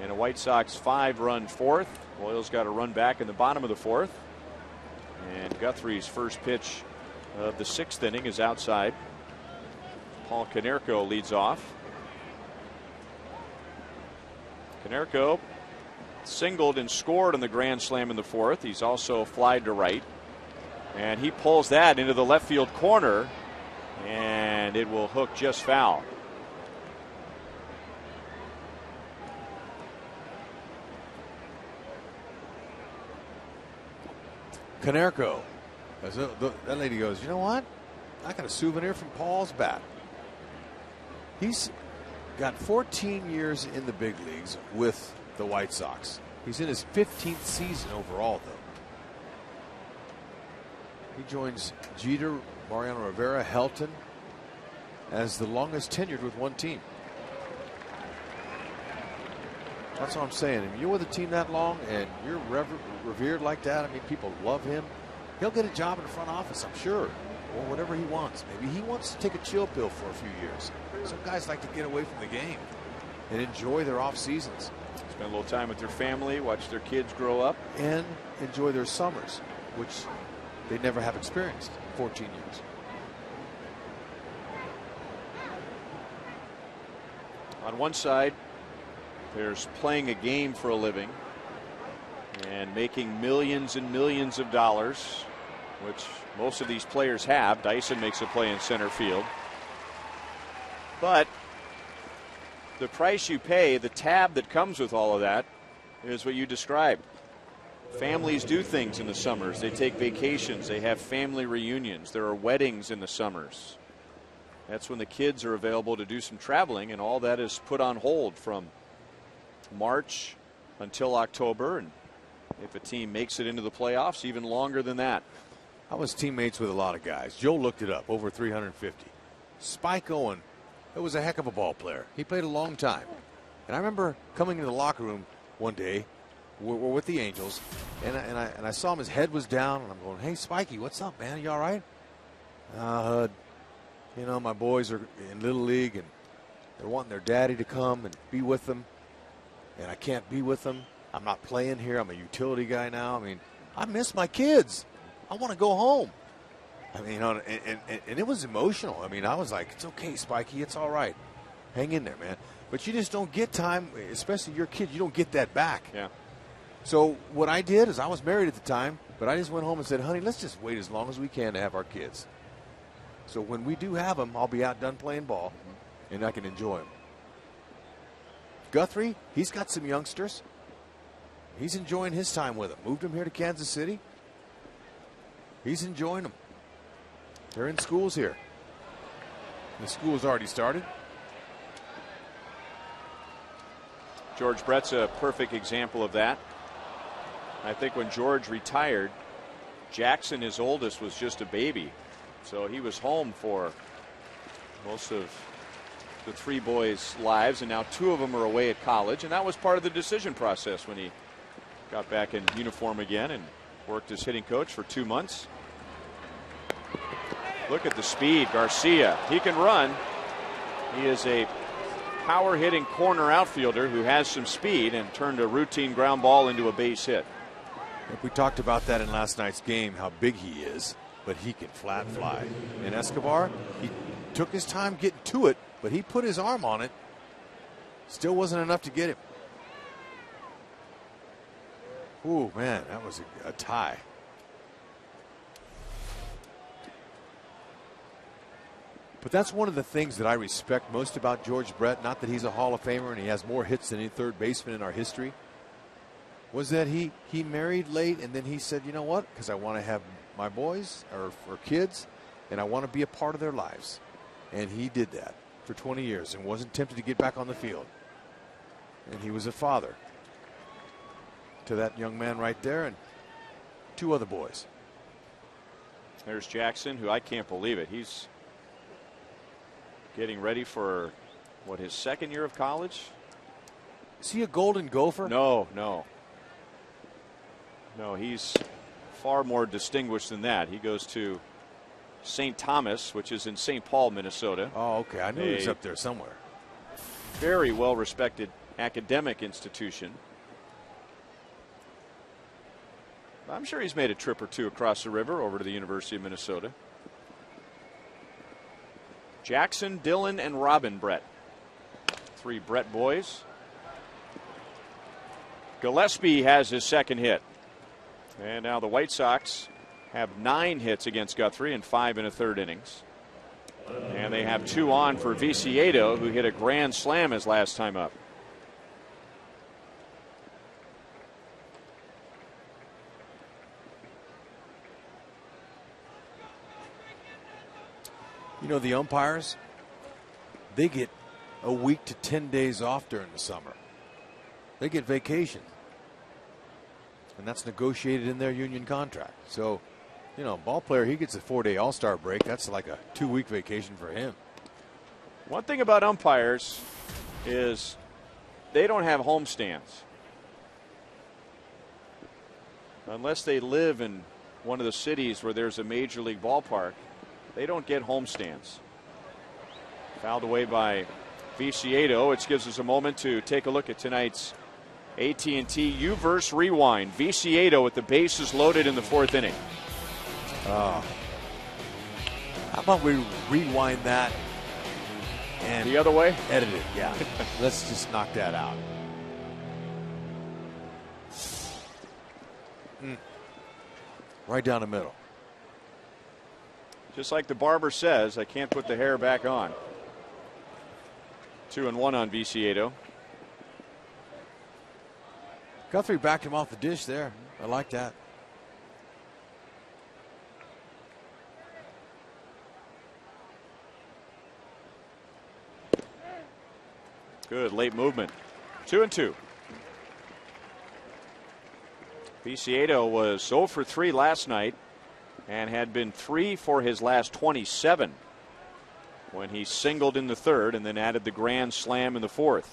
And a White Sox 5-run fourth. Royals got a run back in the bottom of the fourth. And Guthrie's first pitch of the sixth inning is outside. Paul Konerko leads off. Konerko singled and scored on the grand slam in the fourth. He's also flied to right. And he pulls that into the left field corner. And it will hook just foul. Konerko. That lady goes, you know what? I got a souvenir from Paul's bat. He's got 14 years in the big leagues with the White Sox. He's in his 15th season overall, though. He joins Jeter, Mariano Rivera, Helton as the longest tenured with one team. That's what I'm saying. If you're with a team that long and you're revered like that, I mean, people love him. He'll get a job in the front office, I'm sure, or whatever he wants. Maybe he wants to take a chill pill for a few years. Some guys like to get away from the game and enjoy their off seasons. Spend a little time with their family, watch their kids grow up. And enjoy their summers, which they never have experienced in 14 years. On one side, there's playing a game for a living and making millions and millions of dollars, which most of these players have. Dyson makes a play in center field. But the price you pay, the tab that comes with all of that, is what you described. Families do things in the summers. They take vacations. They have family reunions. There are weddings in the summers. That's when the kids are available to do some traveling, and all that is put on hold from March until October. And if a team makes it into the playoffs, even longer than that. I was teammates with a lot of guys. Joe looked it up, over 350. Spike Owen, it was a heck of a ball player. He played a long time. And I remember coming into the locker room one day. We're with the Angels, and I saw him. His head was down, and I'm going, "Hey, Spikey, what's up, man? You all right?" You know, my boys are in Little League, and they're wanting their daddy to come and be with them, and I can't be with them. I'm not playing here. I'm a utility guy now. I mean, I miss my kids. I want to go home. I mean, and it was emotional. I mean, I was like, "It's okay, Spikey. It's all right." Hang in there, man. But you just don't get time, especially your kid. You don't get that back. Yeah. So what I did is I was married at the time, but I just went home and said, honey, let's just wait as long as we can to have our kids. So when we do have them, I'll be out done playing ball, and I can enjoy them. Guthrie, he's got some youngsters. He's enjoying his time with them. Moved him here to Kansas City. He's enjoying them. They're in schools here. The school's already started. George Brett's a perfect example of that. I think when George retired, Jackson, his oldest, was just a baby. So he was home for most of the three boys' lives, and now two of them are away at college. And that was part of the decision process when he got back in uniform again and worked as hitting coach for 2 months. Look at the speed. Garcia, he can run. He is a power hitting corner outfielder who has some speed and turned a routine ground ball into a base hit. We talked about that in last night's game, how big he is, but he can flat fly. And Escobar, he took his time getting to it, but he put his arm on it. Still wasn't enough to get him. Ooh, man, that was a tie. But that's one of the things that I respect most about George Brett, not that he's a Hall of Famer and he has more hits than any third baseman in our history, was that he married late, and then he said, you know what, because I want to have my boys or kids, and I want to be a part of their lives. And he did that for 20 years and wasn't tempted to get back on the field. And he was a father to that young man right there and two other boys. There's Jackson, who I can't believe it. He's getting ready for, what, his second year of college? Is he a Golden Gopher? No, he's far more distinguished than that. He goes to St. Thomas, which is in St. Paul, Minnesota. Oh, okay. I knew he was up there somewhere. Very well-respected academic institution. I'm sure he's made a trip or two across the river over to the University of Minnesota. Jackson, Dylan, and Robin Brett. Three Brett boys. Gillespie has his second hit. And now the White Sox have 9 hits against Guthrie and 5 in a third innings. And they have 2 on for Viciedo, who hit a grand slam his last time up. You know, the umpires, they get a week to 10 days off during the summer. They get vacation. And that's negotiated in their union contract. So, you know, ball player, he gets a 4-day All-Star break. That's like a 2-week vacation for him. One thing about umpires is they don't have homestands. Unless they live in one of the cities where there's a major league ballpark, they don't get homestands. Fouled away by Viciedo, which gives us a moment to take a look at tonight's AT&T U-verse Rewind. Viciedo with the bases loaded in the 4th inning. How about we rewind that and the other way? Edit it, yeah. Let's just knock that out. Right down the middle. Just like the barber says, I can't put the hair back on. 2-1 on Viciedo. Guthrie backed him off the dish there. I like that. Good late movement. 2-2. Viciedo was 0 for 3 last night and had been 3 for his last 27 when he singled in the 3rd and then added the grand slam in the 4th.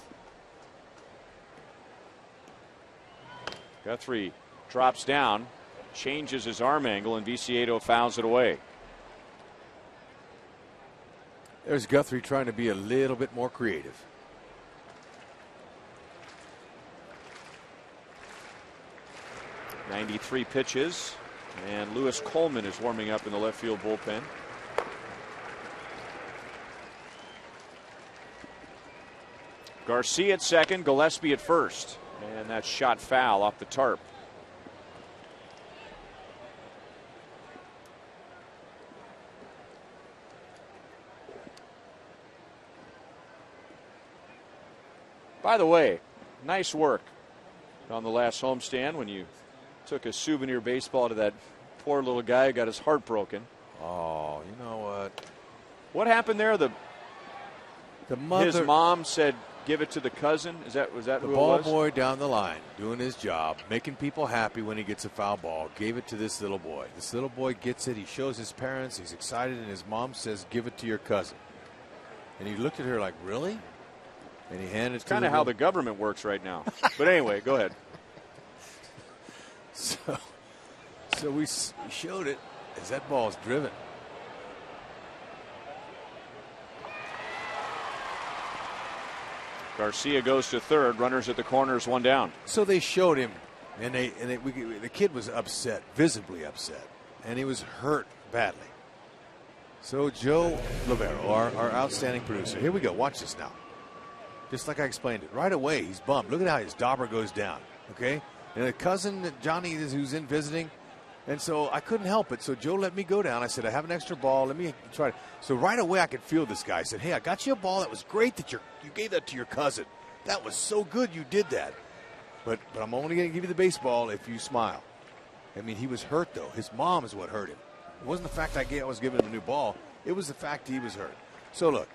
Guthrie drops down, changes his arm angle, and Viciedo fouls it away. There's Guthrie trying to be a little bit more creative. .93 pitches, and Lewis Coleman is warming up in the left field bullpen. Garcia at second, Gillespie at first. And that shot foul off the tarp. By the way, nice work on the last homestand when you took a souvenir baseball to that poor little guy who got his heart broken. Oh, you know what? What happened there? The mother, his mom said, "Give it to the cousin." Was that the who ball it was? boy down the line, doing his job, making people happy when he gets a foul ball. Gave it to this little boy. This little boy gets it. He shows his parents. He's excited, and his mom says, "Give it to your cousin." And he looked at her like, "Really?" And he handed it to Kind of how the government works right now. But anyway, go ahead. So we showed it as that ball is driven. Garcia goes to third. Runners at the corners, one down. So they showed him, and the kid was upset, visibly upset, and he was hurt badly. So Joe Lavero, our outstanding producer, here we go. Watch this now. Just like I explained it. Right away, he's bummed. Look at how his dauber goes down, okay? And a cousin, Johnny, who's in visiting, and so I couldn't help it. So Joe let me go down. I said, I have an extra ball. Let me try it. So right away, I could feel this guy. I said, hey, I got you a ball. That was great that you gave that to your cousin. That was so good you did that. But I'm only going to give you the baseball if you smile. I mean, he was hurt, though. His mom is what hurt him. It wasn't the fact I was giving him a new ball. It was the fact he was hurt. So, look,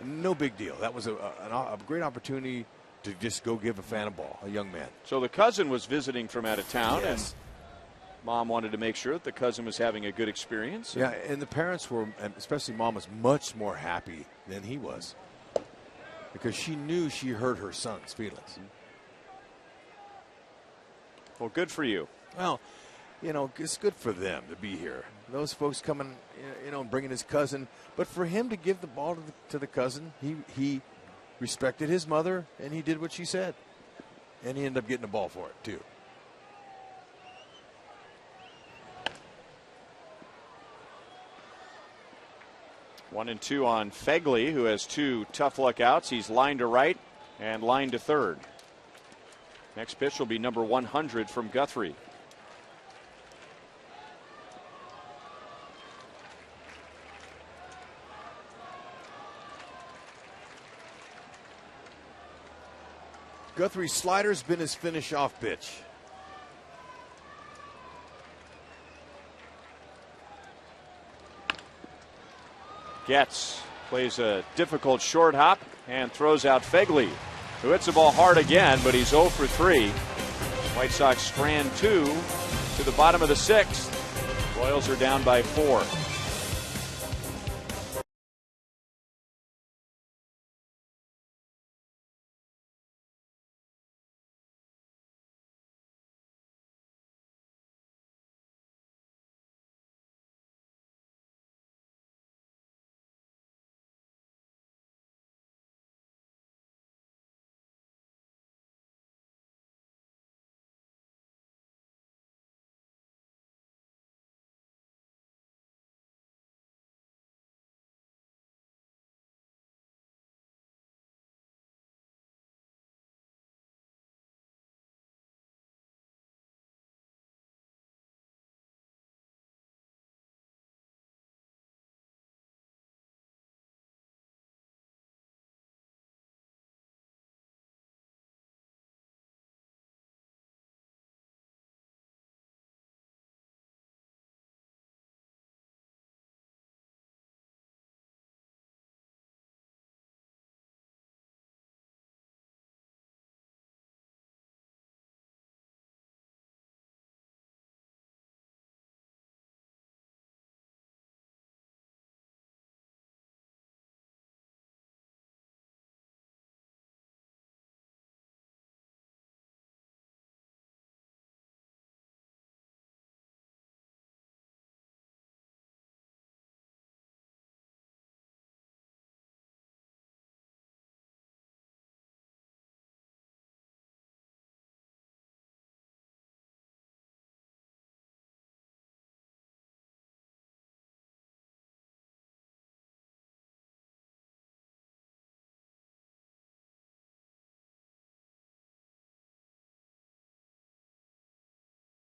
no big deal. That was a great opportunity to just go give a fan a ball, a young man. So the cousin was visiting from out of town, Yes. and mom wanted to make sure that the cousin was having a good experience. Yeah, and the parents were, and especially mom, was much more happy than he was because she knew she hurt her son's feelings. Well, good for you. Well, you know, it's good for them to be here. Those folks coming, you know, and bringing his cousin. But for him to give the ball to the cousin, he respected his mother, and he did what she said. And he ended up getting the ball for it, too. 1-2 on Fegley, who has two tough luck outs. He's line to right and line to third. Next pitch will be number 100 from Guthrie. Guthrie's slider's been his finish-off pitch. Getz plays a difficult short hop and throws out Fegley, who hits the ball hard again, but he's 0 for 3. White Sox strand 2 to the bottom of the 6th. Royals are down by 4.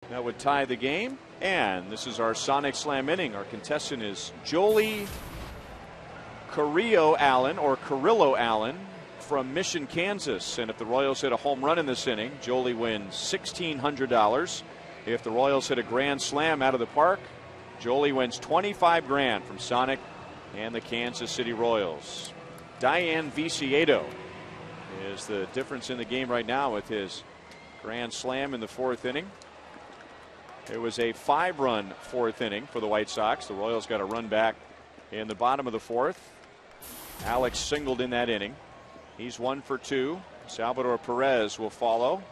That would tie the game. And this is our Sonic Slam inning. Our contestant is Jolie Carrillo Allen, or Carrillo Allen, from Mission, Kansas. And if the Royals hit a home run in this inning, Jolie wins $1,600. If the Royals hit a grand slam out of the park, Jolie wins $25,000 from Sonic and the Kansas City Royals. Diane Viciedo is the difference in the game right now with his grand slam in the 4th inning. It was a 5-run 4th inning for the White Sox. The Royals got a run back in the bottom of the 4th. Alex singled in that inning. He's 1 for 2. Salvador Perez will follow.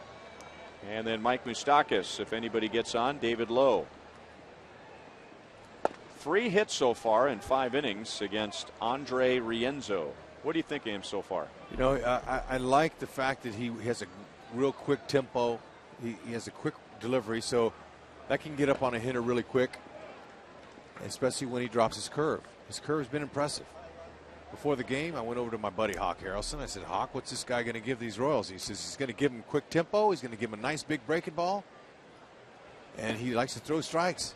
And then Mike Moustakas, if anybody gets on, David Lowe. 3 hits so far in 5 innings against Andre Rienzo. What do you think of him so far? You know, I like the fact that he has a real quick tempo. He has a quick delivery, so that can get up on a hitter really quick, especially when he drops his curve. His curve has been impressive. Before the game, I went over to my buddy Hawk Harrelson. I said, Hawk, what's this guy going to give these Royals? He says he's going to give him quick tempo. He's going to give him a nice big breaking ball. And he likes to throw strikes.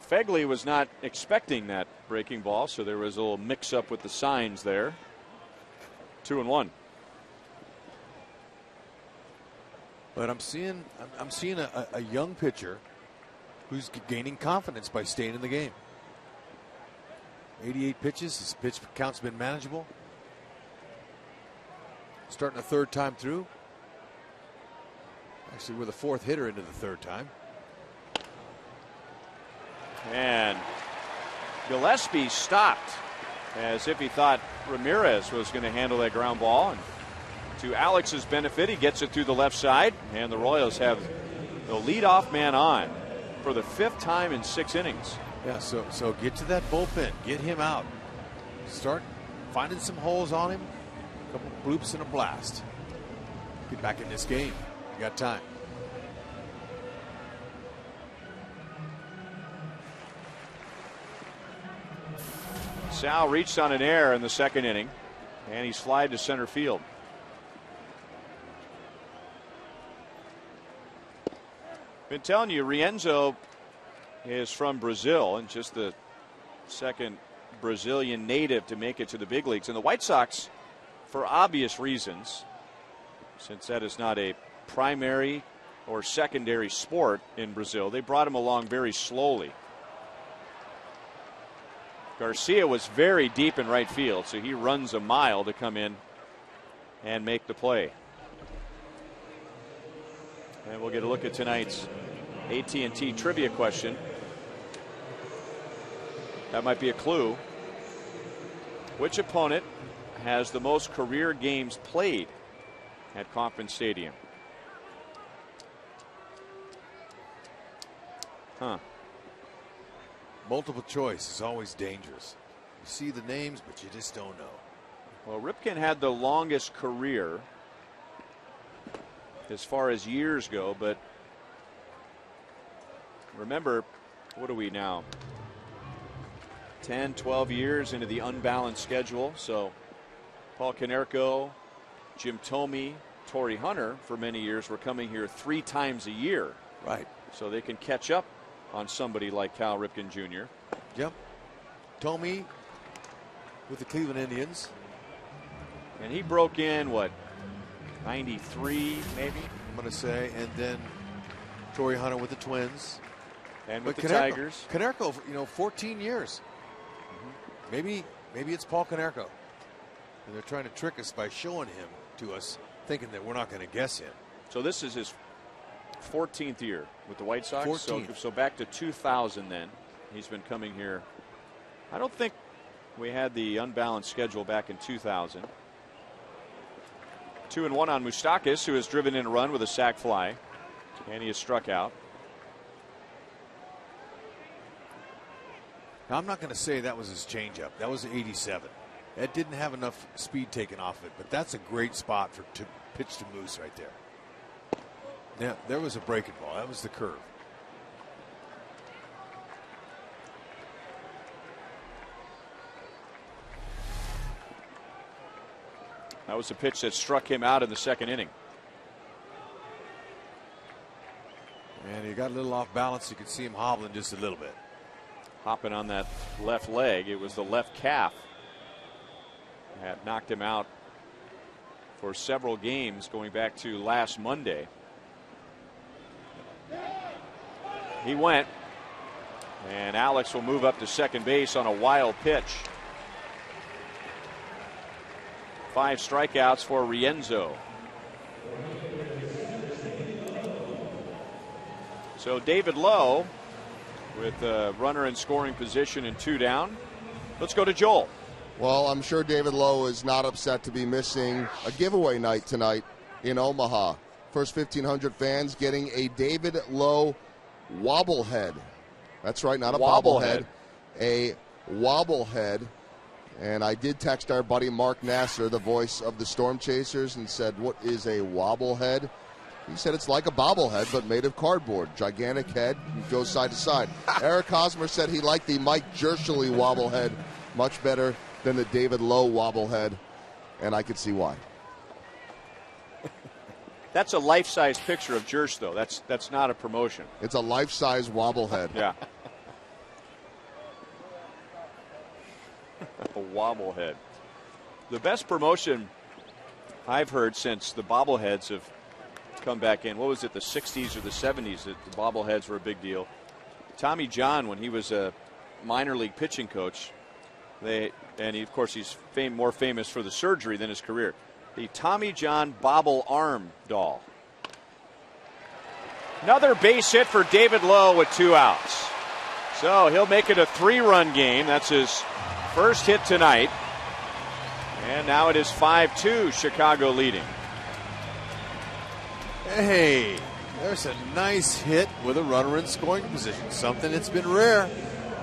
Fegley was not expecting that breaking ball, so there was a little mix-up with the signs there. 2-1. But I'm seeing a young pitcher who's gaining confidence by staying in the game. 88 pitches. His pitch count's been manageable. Starting a 3rd time through. Actually, we're the 4th hitter into the 3rd time. And Gillespie stopped as if he thought Ramirez was going to handle that ground ball. And to Alex's benefit, he gets it through the left side. And the Royals have the leadoff man on for the 5th time in 6 innings. Yeah, so get to that bullpen. Get him out. Start finding some holes on him. A couple bloops and a blast. Get back in this game. You got time. Sal reached on an error in the 2nd inning, and he's flied to center field. Been telling you, Rienzo is from Brazil and just the 2nd Brazilian native to make it to the big leagues. And the White Sox, for obvious reasons, since that is not a primary or secondary sport in Brazil, they brought him along very slowly. Garcia was very deep in right field, so he runs a mile to come in and make the play. And we'll get a look at tonight's AT&T trivia question. That might be a clue. Which opponent has the most career games played at Kauffman Stadium? Multiple choice is always dangerous. You see the names, but you just don't know. Well, Ripken had the longest career as far as years go, but remember, what are we now? 10, 12 years into the unbalanced schedule. So Paul Konerko, Jim Thome, Torrey Hunter for many years were coming here 3 times a year. Right. So they can catch up on somebody like Cal Ripken Jr. Yep. Thome with the Cleveland Indians. And he broke in, what, 93 maybe? I'm going to say. And then Torrey Hunter with the Twins. And with the Tigers. Konerko, 14 years. Maybe it's Paul Konerko. And they're trying to trick us by showing him to us, thinking that we're not going to guess him. So this is his 14th year with the White Sox. 14th. So back to 2000 then. He's been coming here. I don't think we had the unbalanced schedule back in 2000. 2-1 on Moustakas, who has driven in a run with a sac fly. And he has struck out. Now, I'm not going to say that was his changeup. That was 87. That didn't have enough speed taken off it, but that's a great spot to pitch to Moose right there. Now, there was a breaking ball. That was the curve. That was a pitch that struck him out in the 2nd inning. And he got a little off balance. You could see him hobbling just a little bit. Hopping on that left leg. It was the left calf that knocked him out for several games going back to last Monday. He went, and Alex will move up to second base on a wild pitch. 5 strikeouts for Rienzo. So David Lowe with a runner in scoring position and 2 down. Let's go to Joel. Well, I'm sure David Lowe is not upset to be missing a giveaway night tonight in Omaha. First 1,500 fans getting a David Lowe wobblehead. That's right, not a bobblehead. A wobblehead. And I did text our buddy Mark Nasser, the voice of the Storm Chasers, and said, what is a wobblehead? He said it's like a bobblehead, but made of cardboard. Gigantic head, goes side to side. Eric Hosmer said he liked the Mike Jershely wobblehead much better than the David Lowe wobblehead, and I could see why. That's a life-size picture of Jersh, though. That's not a promotion. It's a life-size wobblehead. Yeah. A wobblehead. The best promotion I've heard since the bobbleheads have come back in. What was it, the 60s or the 70s that the bobbleheads were a big deal? Tommy John, when he was a minor league pitching coach, of course he's more famous for the surgery than his career. The Tommy John bobble arm doll. Another base hit for David Lowe with 2 outs. So he'll make it a 3-run game. That's his first hit tonight. And now it is 5-2, Chicago leading. Hey, there's a nice hit with a runner in scoring position. Something that's been rare,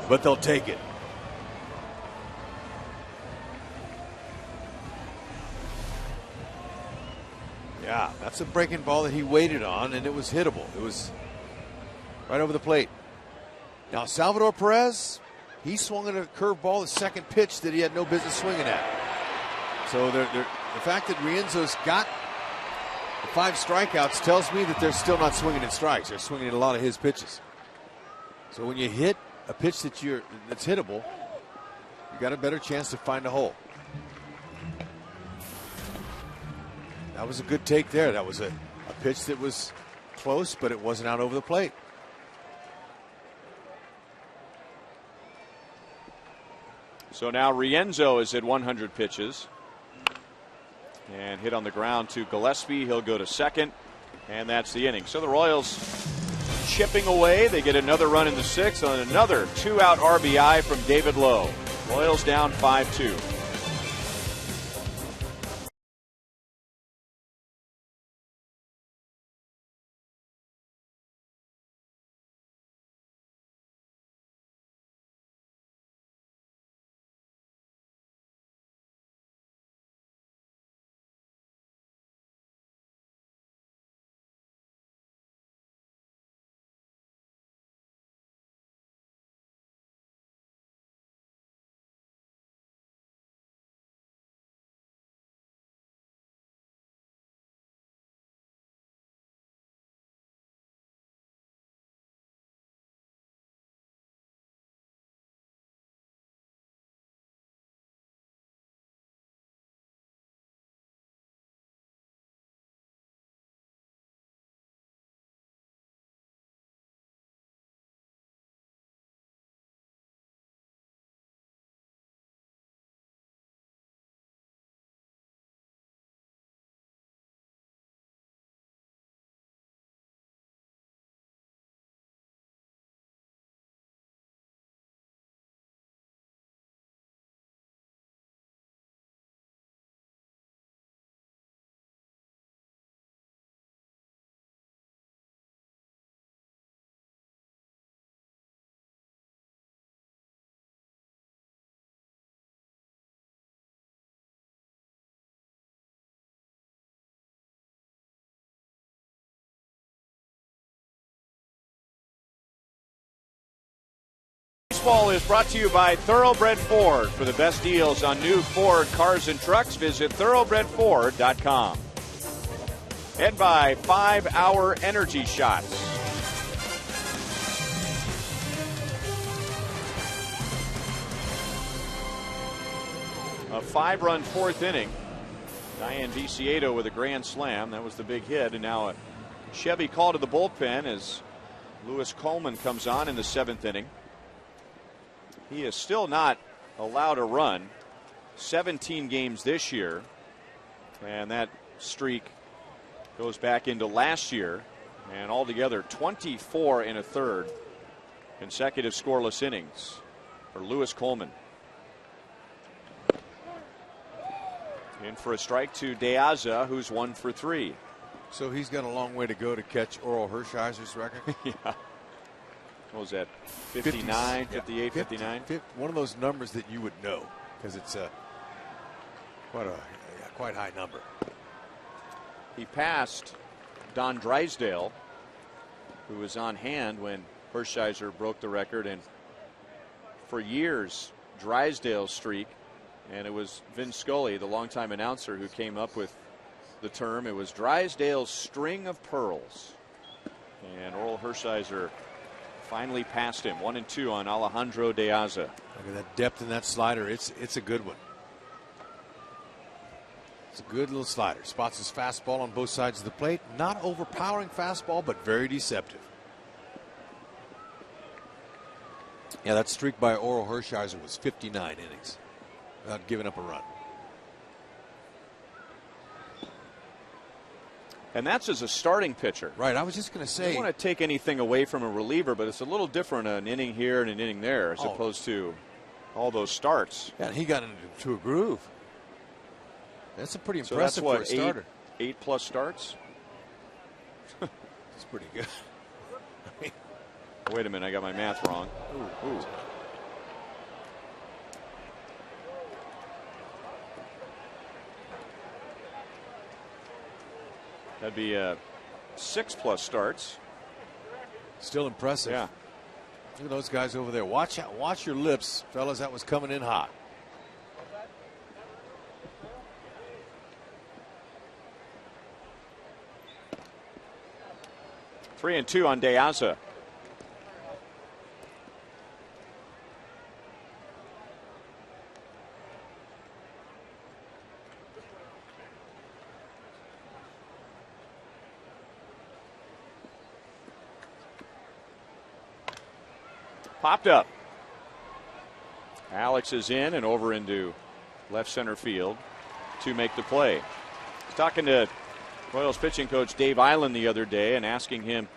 but they'll take it. Yeah, that's a breaking ball that he waited on, and it was hittable. It was right over the plate. Now, Salvador Perez, he swung at a curveball, the second pitch that he had no business swinging at. So the fact that Rienzo's got the 5 strikeouts tells me that they're still not swinging in strikes. They're swinging at a lot of his pitches. So when you hit a pitch that's hittable, you got a better chance to find a hole. That was a good take there. That was a pitch that was close, but it wasn't out over the plate. So now Rienzo is at 100 pitches. And hit on the ground to Gillespie. He'll go to second. And that's the inning. So the Royals chipping away. They get another run in the 6th on another 2-out RBI from David Lowe. Royals down 5-2. Baseball is brought to you by Thoroughbred Ford. For the best deals on new Ford cars and trucks, visit thoroughbredford.com. And by 5 Hour Energy Shots. 5-run fourth inning. Diane Viciedo with a grand slam. That was the big hit. And now a Chevy call to the bullpen as Lewis Coleman comes on in the 7th inning. He is still not allowed a run. 17 games this year. And that streak goes back into last year. And altogether 24 1/3 consecutive scoreless innings for Lewis Coleman. In for a strike to De Aza, who's 1 for 3. So he's got a long way to go to catch Oral Hershiser's record. Yeah. What was that? 59, 50, 58, 59? One of those numbers that you would know because it's quite high number. He passed Don Drysdale, who was on hand when Hershiser broke the record. And for years, Drysdale's streak, and it was Vin Scully, the longtime announcer, who came up with the term. It was Drysdale's string of pearls. And Oral Hershiser finally passed him. 1-2 on Alejandro De Aza. Look at that depth in that slider. It's a good one. It's a good little slider. Spots his fastball on both sides of the plate. Not overpowering fastball, but very deceptive. Yeah, that streak by Oral Hershiser was 59 innings without giving up a run. And that's as a starting pitcher. Right, I was just going to say. I don't want to take anything away from a reliever, but it's a little different an inning here and an inning there as opposed to all those starts. Yeah, and he got into a groove. That's a pretty So impressive that's what, for a starter. 8+ starts? That's pretty good. Wait a minute, I got my math wrong. Ooh. That'd be 6+ starts. Still impressive. Yeah. Look at those guys over there. Watch your lips, fellas. That was coming in hot. Three and 2 on De Aza. Popped up. Alex is in and over into left center field to make the play. I was talking to Royals pitching coach Dave Island the other day and asking him,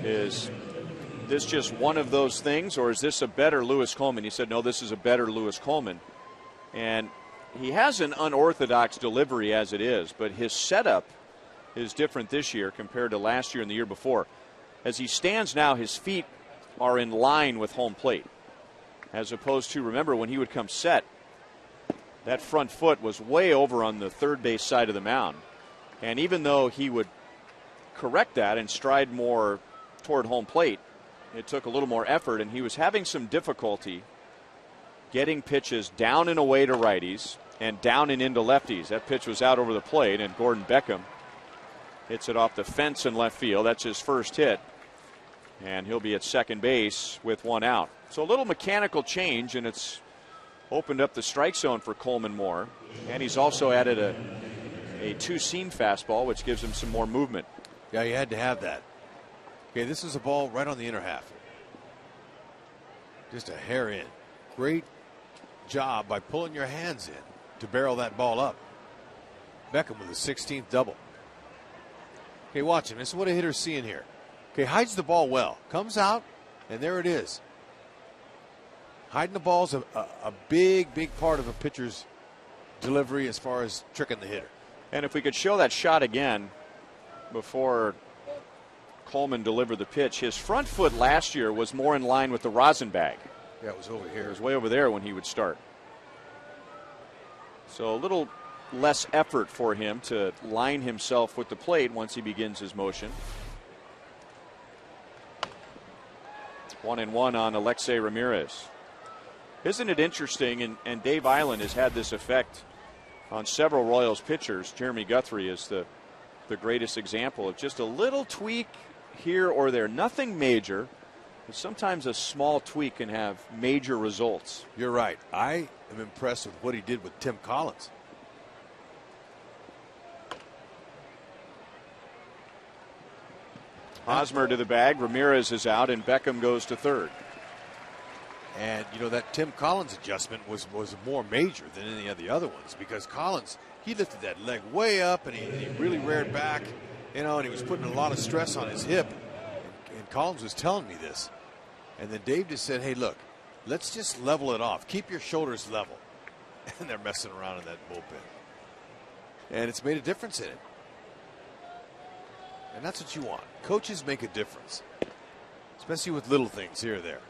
is this just one of those things or is this a better Lewis Coleman? He said, no, this is a better Lewis Coleman. And he has an unorthodox delivery as it is, but his setup is different this year compared to last year and the year before. As he stands now, his feet are in line with home plate, as opposed to, remember, when he would come set, that front foot was way over on the third base side of the mound. And even though he would correct that and stride more toward home plate, it took a little more effort, and he was having some difficulty getting pitches down and away to righties and down and into lefties. That pitch was out over the plate, and Gordon Beckham hits it off the fence in left field. That's his first hit. And he'll be at second base with one out. So a little mechanical change, and it's opened up the strike zone for Coleman more. And he's also added a two-seam fastball, which gives him some more movement. Yeah, you had to have that. Okay, this is a ball right on the inner half. Just a hair in. Great job by pulling your hands in to barrel that ball up. Beckham with a 16th double. Okay, watch him. This is what a hitter's seeing here. Okay, hides the ball well. Comes out, and there it is. Hiding the ball is a big part of a pitcher's delivery as far as tricking the hitter. And if we could show that shot again before Coleman delivered the pitch, his front foot last year was more in line with the rosin bag. Yeah, it was over here. It was way over there when he would start. So a little less effort for him to line himself with the plate once he begins his motion. 1-1 on Alexei Ramirez. Isn't it interesting? And Dave Island has had this effect on several Royals pitchers. Jeremy Guthrie is the greatest example of just a little tweak here or there. Nothing major, But sometimes a small tweak can have major results. You're right. I am impressed with what he did with Tim Collins. Hosmer to the bag. Ramirez is out, and Beckham goes to third. And, you know, that Tim Collins adjustment was more major than any of the other ones, because Collins, he lifted that leg way up, and he really reared back, you know, and he was putting a lot of stress on his hip. And Collins was telling me this. And then Dave just said, hey, look, let's just level it off. Keep your shoulders level. And they're messing around in that bullpen. And it's made a difference in it. And that's what you want. Coaches make a difference, especially with little things here or there.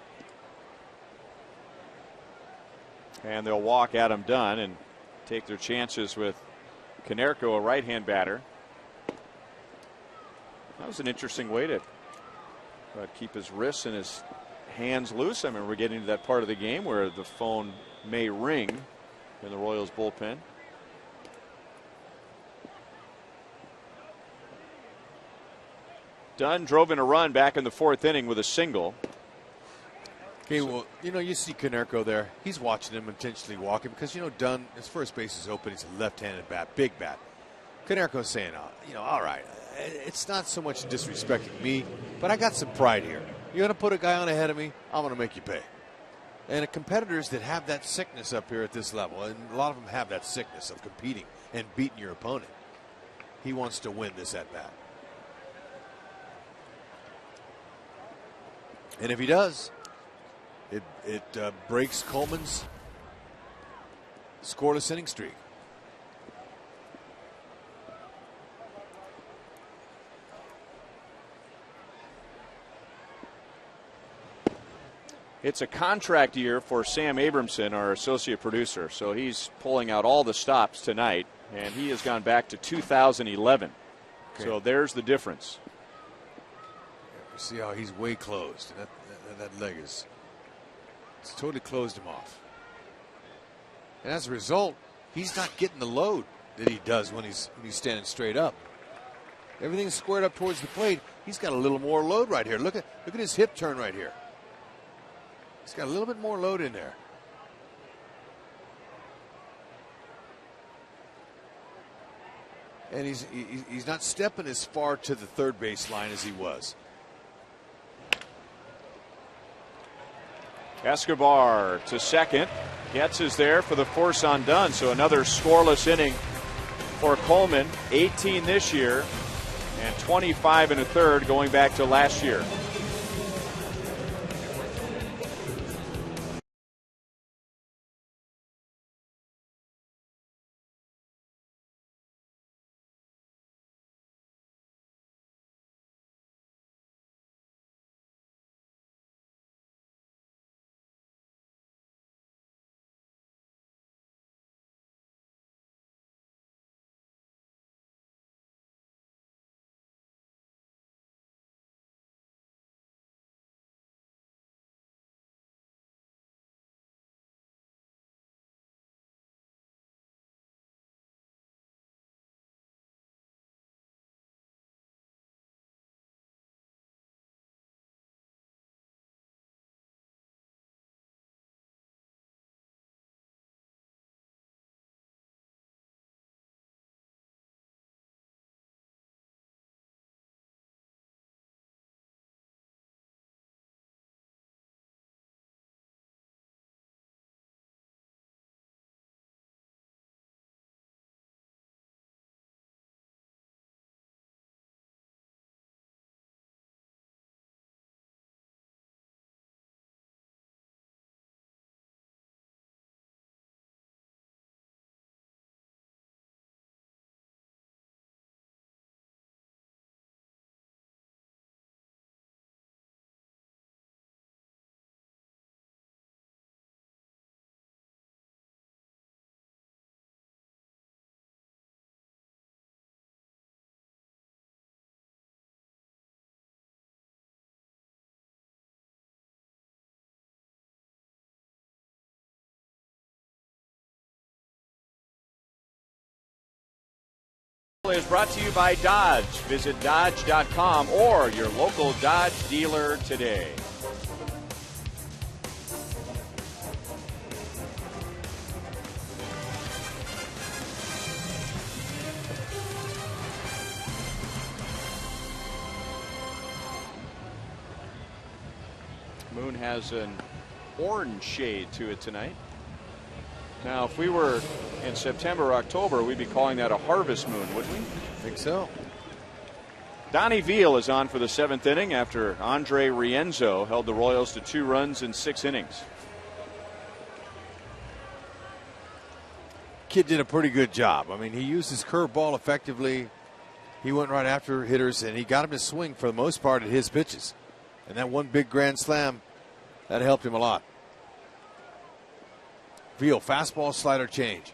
And they'll walk Adam Dunn and take their chances with Konerko, a right-hand batter. That was an interesting way to keep his wrists and his hands loose. I mean, we're getting to that part of the game where the phone may ring in the Royals bullpen. Dunn drove in a run back in the fourth inning with a single. Okay, well, you know, you see Konerko there. He's watching him intentionally walking because, you know, Dunn, his first base is open. He's a left-handed bat, big bat. Konerko's saying, you know, all right, it's not so much disrespecting me, but I got some pride here. You're going to put a guy on ahead of me, I'm going to make you pay. And competitors that have that sickness up here at this level, and a lot of them have that sickness of competing and beating your opponent. He wants to win this at-bat. And if he does, it breaks Coleman's scoreless inning streak. It's a contract year for Sam Abramson, our associate producer, so he's pulling out all the stops tonight, and he has gone back to 2011. Okay. So there's the difference. You see how he's way closed. That leg is totally closed him off. And as a result, he's not getting the load that he does when he's standing straight up. Everything's squared up towards the plate. He's got a little more load right here. Look at his hip turn right here. He's got a little bit more load in there. And he's not stepping as far to the third base line as he was. Escobar to second. Getz is there for the force on Dunn. So another scoreless inning for Coleman. 18 this year and 25 and a third going back to last year. Is brought to you by Dodge. Visit Dodge.com or your local Dodge dealer today. Moon has an orange shade to it tonight. Now, if we were in September or October, we'd be calling that a harvest moon, wouldn't we? I think so. Donnie Veal is on for the 7th inning after Andre Rienzo held the Royals to 2 runs in 6 innings. Kid did a pretty good job. I mean, he used his curveball effectively. He went right after hitters, and he got him to swing for the most part at his pitches. And that one big grand slam, that helped him a lot. Veal, fastball, slider change.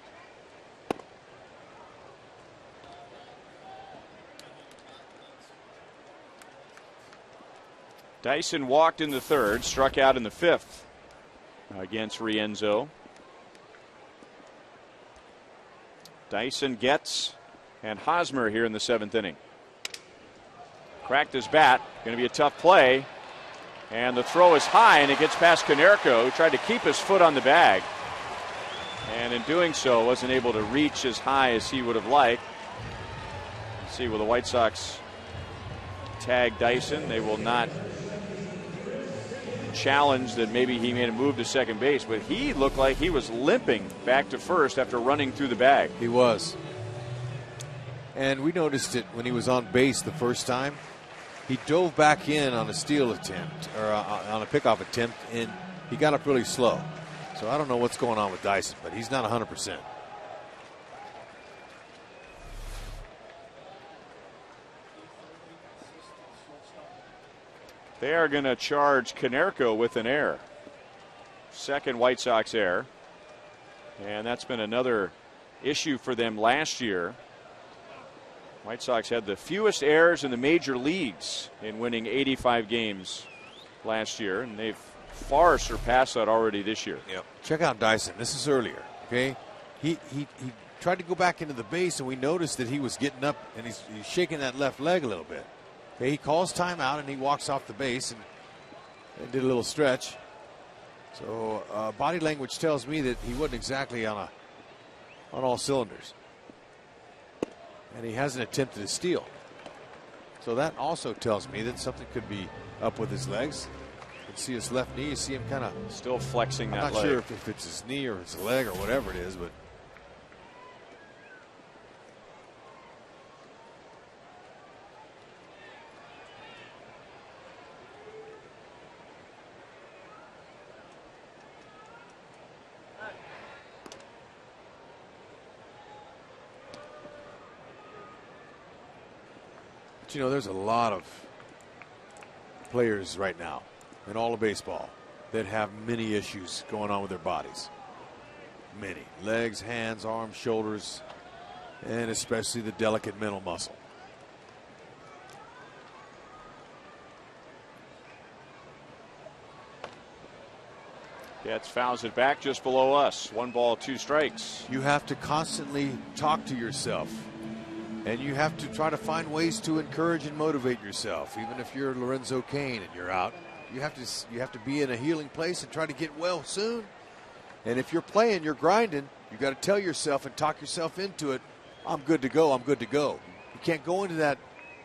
Dyson walked in the 3rd, struck out in the 5th against Rienzo. Dyson gets and Hosmer here in the 7th inning. Cracked his bat. Going to be a tough play. And the throw is high, and it gets past Konerko, who tried to keep his foot on the bag. And in doing so, wasn't able to reach as high as he would have liked. Let's see, will the White Sox tag Dyson? They will not challenge that maybe he made a move to second base, but he looked like he was limping back to first after running through the bag. He was. And we noticed it when he was on base the first time. He dove back in on a steal attempt, or on a pickoff attempt, and he got up really slow. So I don't know what's going on with Dyson, but he's not 100%. They are going to charge Konerko with an error. Second White Sox error. And that's been another issue for them last year. White Sox had the fewest errors in the major leagues in winning 85 games last year, and they've far surpassed that already this year. Yep. Check out Dyson. This is earlier. Okay, he tried to go back into the base, and we noticed that he was getting up and he's shaking that left leg a little bit. Okay, he calls timeout and he walks off the base and did a little stretch. So body language tells me that he wasn't exactly on all cylinders. And he hasn't attempted a steal. So that also tells me that something could be up with his legs. You can see his left knee. You see him kind of still flexing that leg. I'm not sure if it's his knee or his leg or whatever it is, but you know, there's a lot of players right now in all of baseball that have many issues going on with their bodies. Many. Legs, hands, arms, shoulders, and especially the delicate mental muscle. Gets fouls it back just below us. 1 ball, 2 strikes. You have to constantly talk to yourself. And you have to try to find ways to encourage and motivate yourself. Even if you're Lorenzo Cain and you're out, you have to be in a healing place and try to get well soon. And if you're playing, you're grinding, you got to tell yourself and talk yourself into it. I'm good to go. I'm good to go. You can't go into that,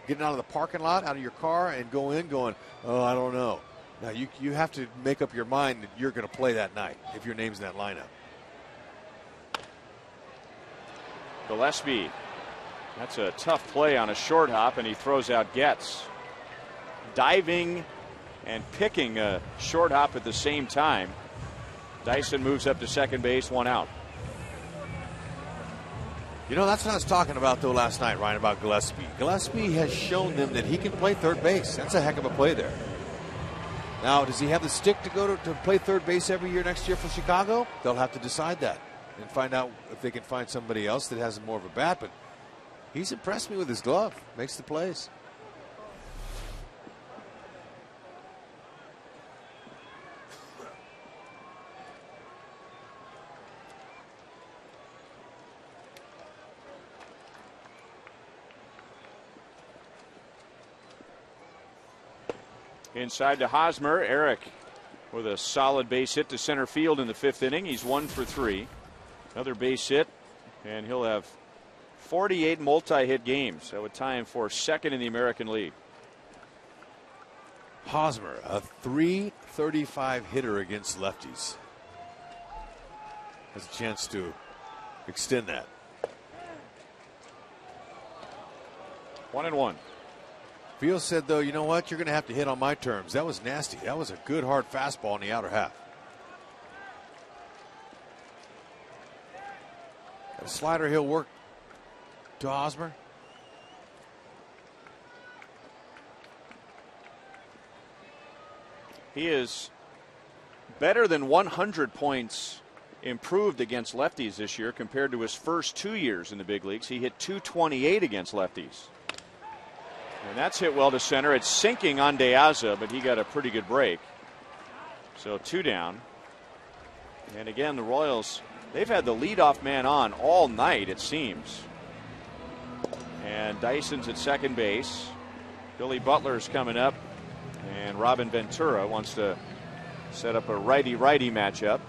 getting out of the parking lot, out of your car, and go in going, oh, I don't know. Now you have to make up your mind that you're going to play that night if your name's in that lineup. Gillespie. That's a tough play on a short hop, and he throws out Getz. Diving and picking a short hop at the same time. Dyson moves up to second base, 1 out. You know, that's what I was talking about, though, last night, Ryan, about Gillespie. Gillespie has shown them that he can play third base. That's a heck of a play there. Now, does he have the stick to go to play third base every year next year for Chicago? They'll have to decide that and find out if they can find somebody else that has more of a bat, but he's impressed me with his glove. Makes the plays. Inside to Hosmer. Eric with a solid base hit to center field in the 5th inning. He's 1 for 3. Another base hit, and he'll have 48 multi-hit games. That would tie him for second in the American League. Hosmer, a .335 hitter against lefties. Has a chance to extend that. 1-1. Fields said, though, you know what? You're going to have to hit on my terms. That was nasty. That was a good, hard fastball in the outer half. A slider he'll work to Hosmer. He is better than 100 points improved against lefties this year compared to his first 2 years in the big leagues. He hit .228 against lefties. And that's hit well to center. It's sinking on De Aza, but he got a pretty good break. So 2 down. And again, the Royals, they've had the leadoff man on all night, it seems. And Dyson's at second base. Billy Butler's coming up. And Robin Ventura wants to set up a righty-righty matchup.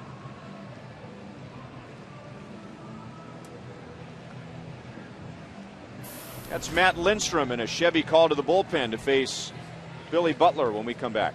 That's Matt Lindstrom in a Chevy call to the bullpen to face Billy Butler when we come back.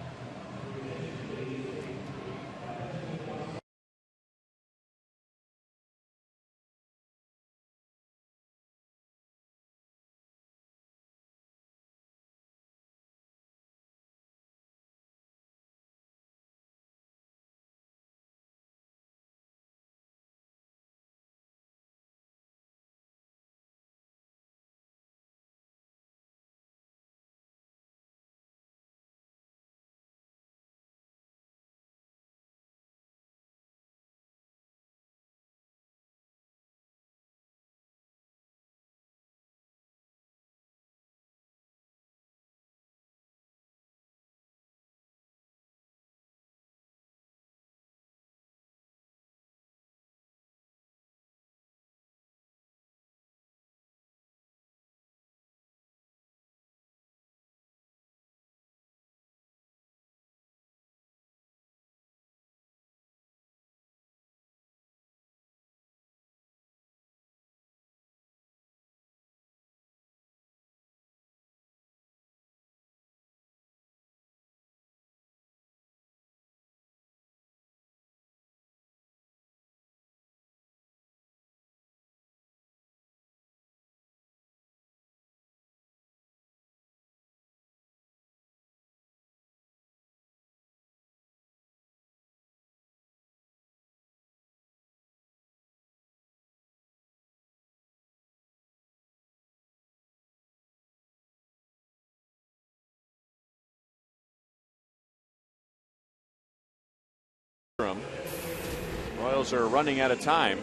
Royals are running out of time.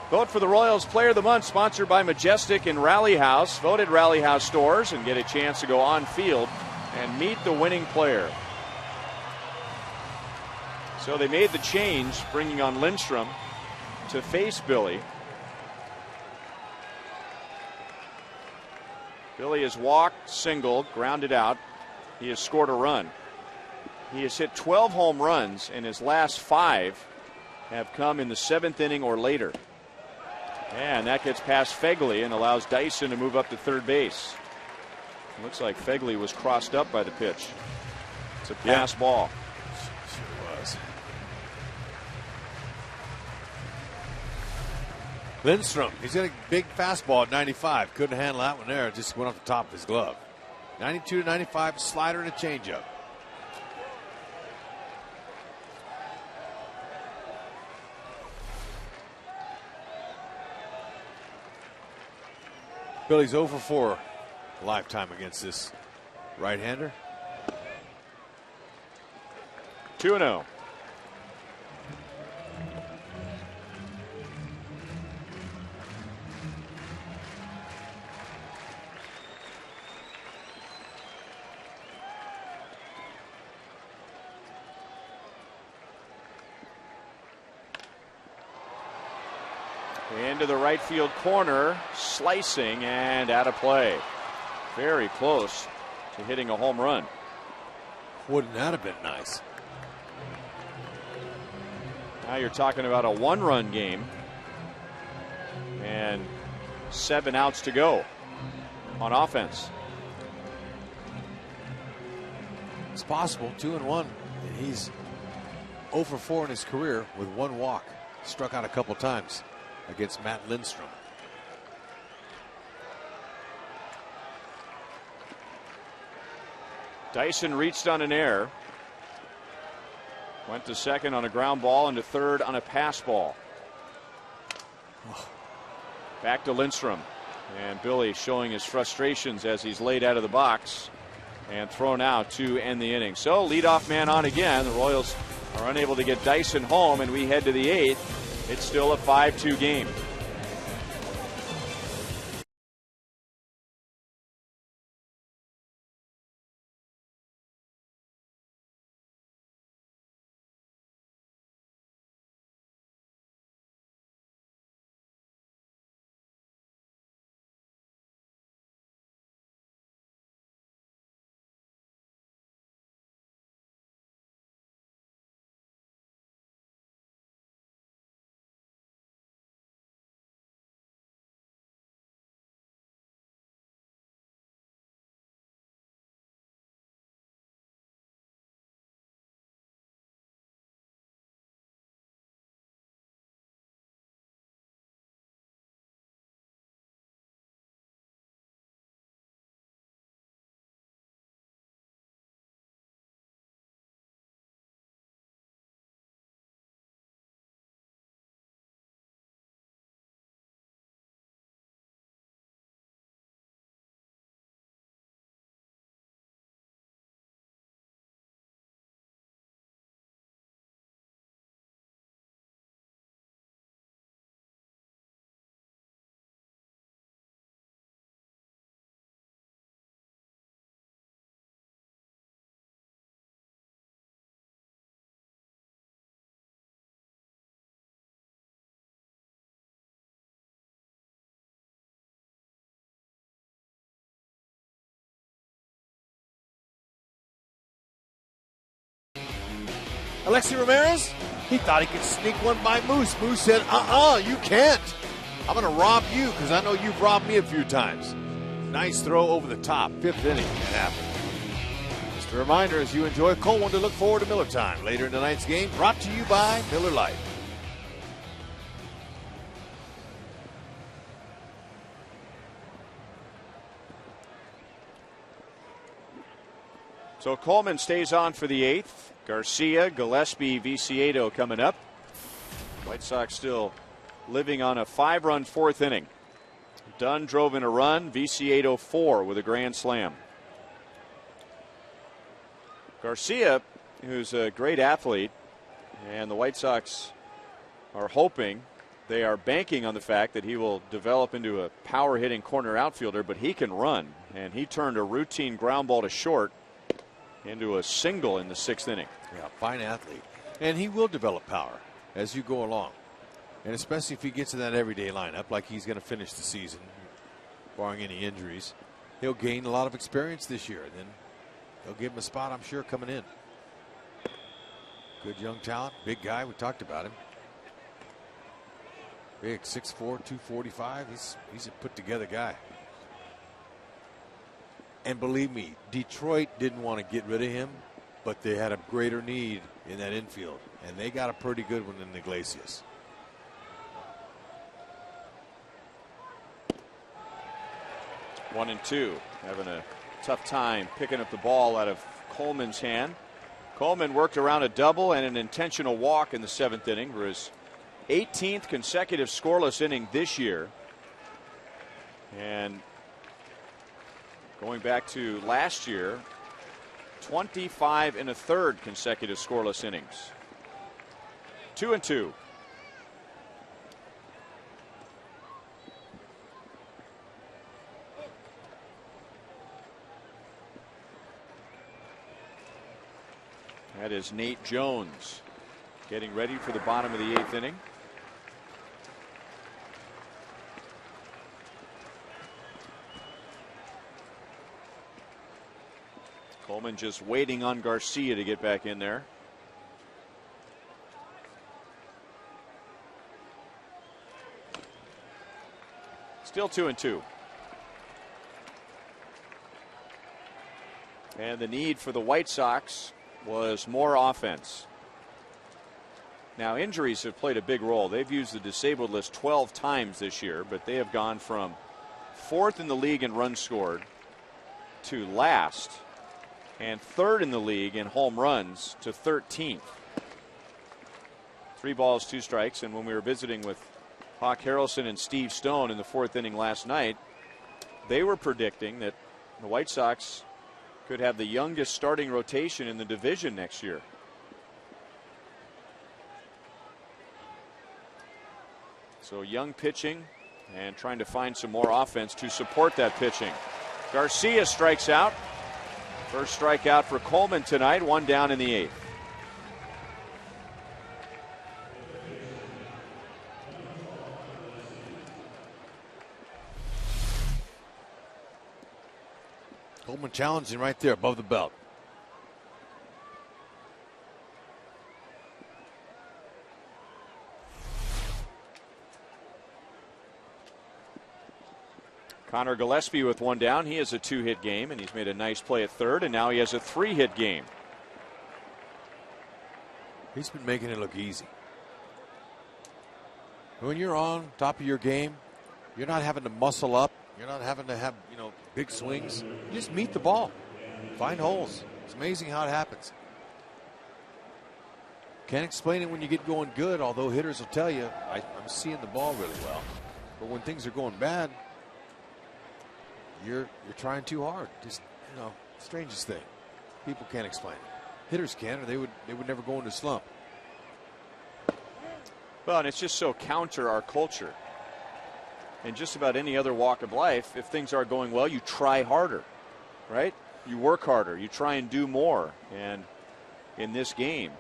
Vote for the Royals Player of the Month, sponsored by Majestic and Rally House. Vote at Rally House stores and get a chance to go on field and meet the winning player. So they made the change, bringing on Lindstrom to face Billy. Billy has walked, singled, grounded out. He has scored a run. He has hit 12 home runs, and his last 5 have come in the 7th inning or later. And that gets past Fegley and allows Dyson to move up to third base. It looks like Fegley was crossed up by the pitch. It's a pass ball. Sure was. Lindstrom, he's got a big fastball at 95. Couldn't handle that one there. It just went off the top of his glove. 92 to 95, slider and a changeup. Billy's 0 for 4 lifetime against this right-hander. 2-0. Into the right field corner, slicing and out of play. Very close to hitting a home run. Wouldn't that have been nice? Now you're talking about a 1-run game and 7 outs to go on offense. It's possible. 2-1. And he's 0 for 4 in his career with 1 walk. Struck out a couple times against Matt Lindstrom. Dyson reached on an error. Went to second on a ground ball and to third on a pass ball. Back to Lindstrom. And Billy showing his frustrations as he's laid out of the box and thrown out to end the inning. So leadoff man on again. The Royals are unable to get Dyson home, and we head to the 8th. It's still a 5-2 game. Alexi Ramirez, he thought he could sneak one by Moose. Moose said, you can't. I'm going to rob you because I know you've robbed me a few times. Nice throw over the top. 5th inning. It happened. Just a reminder, as you enjoy a cold one, to look forward to Miller Time later in tonight's game, brought to you by Miller Lite. So Coleman stays on for the 8th. Garcia, Gillespie, Viciedo coming up. White Sox still living on a 5-run 4th inning. Dunn drove in a run. Viciedo 4 with a grand slam. Garcia, who's a great athlete, and the White Sox are hoping, they are banking on the fact that he will develop into a power hitting corner outfielder, but he can run, and he turned a routine ground ball to short into a single in the 6th inning. Yeah, fine athlete. And he will develop power as you go along. And especially if he gets in that everyday lineup like he's going to finish the season, barring any injuries, he'll gain a lot of experience this year. And then they'll give him a spot, I'm sure, coming in. Good young talent, big guy. We talked about him. Big, 6'4", 245. He's a put-together guy. And believe me, Detroit didn't want to get rid of him, but they had a greater need in that infield. And they got a pretty good one in Iglesias. One and two, having a tough time picking up the ball out of Coleman's hand. Coleman worked around a double and an intentional walk in the 7th inning for his 18th consecutive scoreless inning this year. And going back to last year, 25 1/3 consecutive scoreless innings. 2 and 2. That is Nate Jones getting ready for the bottom of the 8th inning. Coleman just waiting on Garcia to get back in there. Still 2 and 2. And the need for the White Sox was more offense. Now, injuries have played a big role. They've used the disabled list 12 times this year, but they have gone from 4th in the league in runs scored to last, and 3rd in the league in home runs to 13th. 3 balls, 2 strikes, and when we were visiting with Hawk Harrelson and Steve Stone in the 4th inning last night, they were predicting that the White Sox could have the youngest starting rotation in the division next year. So young pitching and trying to find some more offense to support that pitching. Garcia strikes out. First strikeout for Coleman tonight, 1 down in the 8th. Coleman challenging right there above the belt. Connor Gillespie with 1 down. He has a 2-hit game, and he's made a nice play at 3rd, and now he has a 3-hit game. He's been making it look easy. When you're on top of your game, you're not having to muscle up. You're not having to have, big swings. You just meet the ball. Find holes. It's amazing how it happens. Can't explain it when you get going good, although hitters will tell you, I'm seeing the ball really well. But when things are going bad, you're trying too hard. Just, strangest thing. People can't explain it. Hitters can, or they would never go into a slump. Well, and it's just so counter our culture. In just about any other walk of life, if things are going well, you try harder, right? You work harder. You try and do more. And in this game,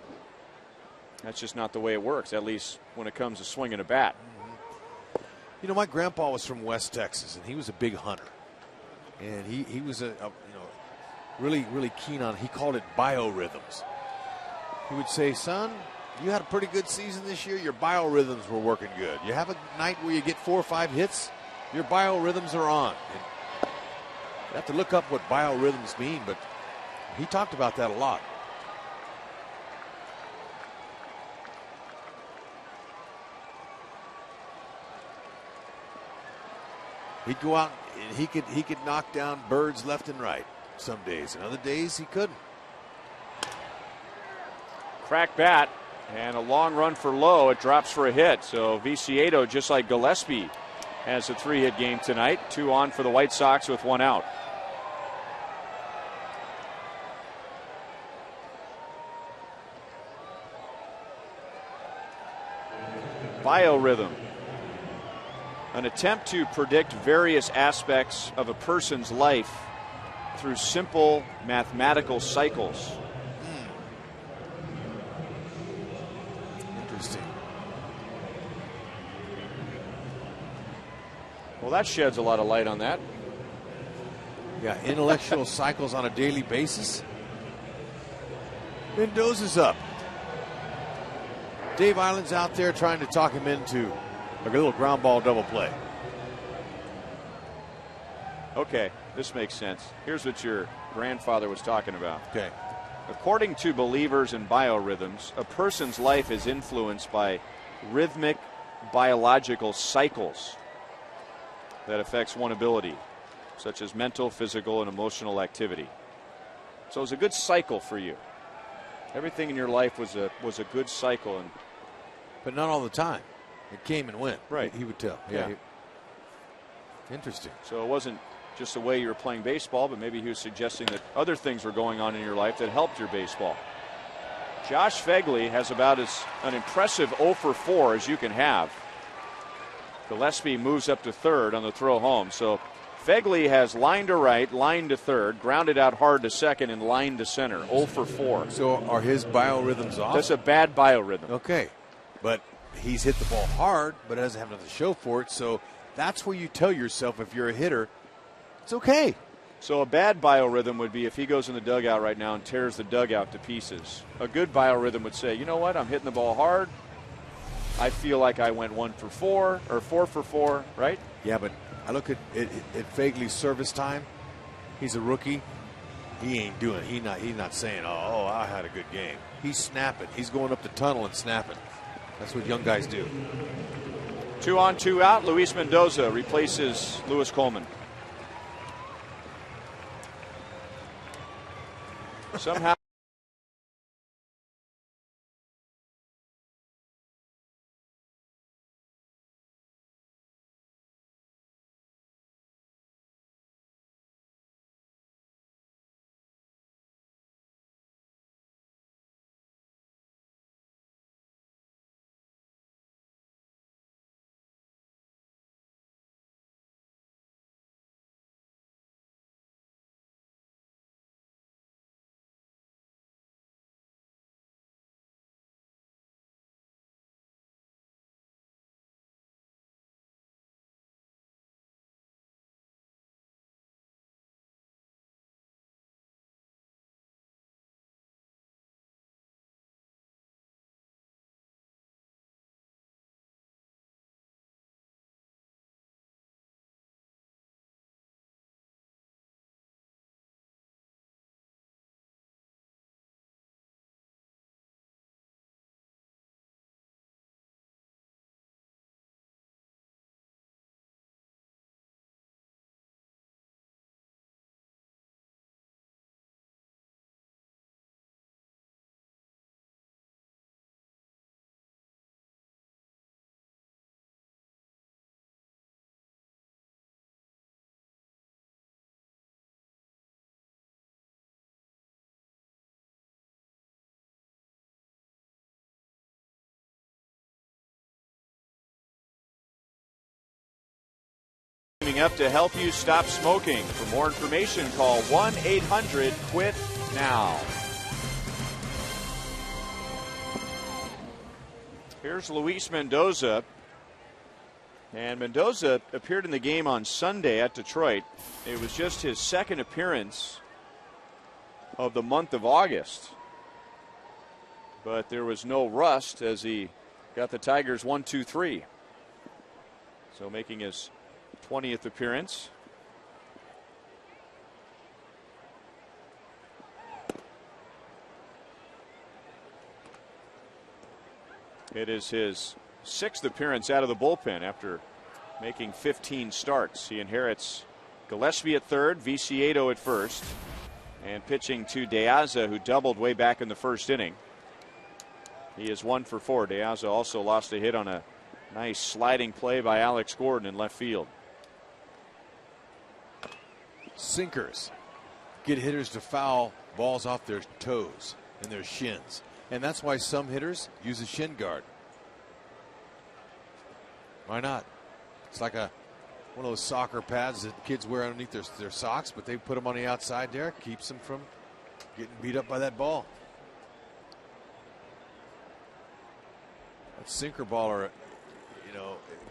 that's just not the way it works, at least when it comes to swinging a bat. My grandpa was from West Texas, and he was a big hunter. And he was really, really keen on, he called it biorhythms. He would say, son, you had a pretty good season this year. Your biorhythms were working good. You have a night where you get 4 or 5 hits, your biorhythms are on. And you have to look up what biorhythms mean, but he talked about that a lot. He'd go out and he could knock down birds left and right some days, and other days he couldn't. Crack bat and a long run for Lowe. It drops for a hit. So Viciedo, just like Gillespie, has a 3-hit game tonight. 2 on for the White Sox with 1 out. Biorhythm. An attempt to predict various aspects of a person's life through simple mathematical cycles. Interesting. Well, that sheds a lot of light on that. Yeah, intellectual cycles on a daily basis. Mendoza's up. Dave Island's out there trying to talk him into a little ground ball double play. Okay, this makes sense. Here's what your grandfather was talking about. Okay. According to believers in biorhythms, a person's life is influenced by rhythmic biological cycles that affects one ability, such as mental, physical, and emotional activity. So it was a good cycle for you. Everything in your life was a good cycle, but not all the time. It came and went. Right. He would tell. Yeah. Interesting. So it wasn't just the way you were playing baseball, but maybe he was suggesting that other things were going on in your life that helped your baseball. Josh Fegley has about an impressive 0 for 4 as you can have. Gillespie moves up to 3rd on the throw home. So Fegley has line to right, line to 3rd, grounded out hard to 2nd, and line to center. 0 for 4. So are his biorhythms off? That's a bad biorhythm. Okay. But he's hit the ball hard, but doesn't have nothing to show for it. So that's where you tell yourself, if you're a hitter, it's okay. So a bad biorhythm would be if he goes in the dugout right now and tears the dugout to pieces. A good biorhythm would say, you know what, I'm hitting the ball hard. I feel like I went 1 for 4 or 4 for 4, right? Yeah, but I look at Fegley's service time. He's a rookie. he ain't doing it. He's not saying, oh, I had a good game. He's snapping. He's going up the tunnel and snapping. That's what young guys do. 2 on, 2 out. Luis Mendoza replaces Lewis Coleman. Somehow. Up to help you stop smoking. For more information, call 1-800-QUIT-NOW. Here's Luis Mendoza. And Mendoza appeared in the game on Sunday at Detroit. It was just his second appearance of the month of August. But there was no rust as he got the Tigers 1-2-3. So making his 20th appearance. It is his 6th appearance out of the bullpen after making 15 starts. He inherits Gillespie at third, Viciedo at first, and pitching to De Aza, who doubled way back in the first inning. He is 1 for 4. De Aza also lost a hit on a nice sliding play by Alex Gordon in left field. Sinkers get hitters to foul balls off their toes and their shins. And that's why some hitters use a shin guard. Why not? It's like one of those soccer pads that kids wear underneath their socks, but they put them on the outside there. Keeps them from getting beat up by that ball. That sinker baller,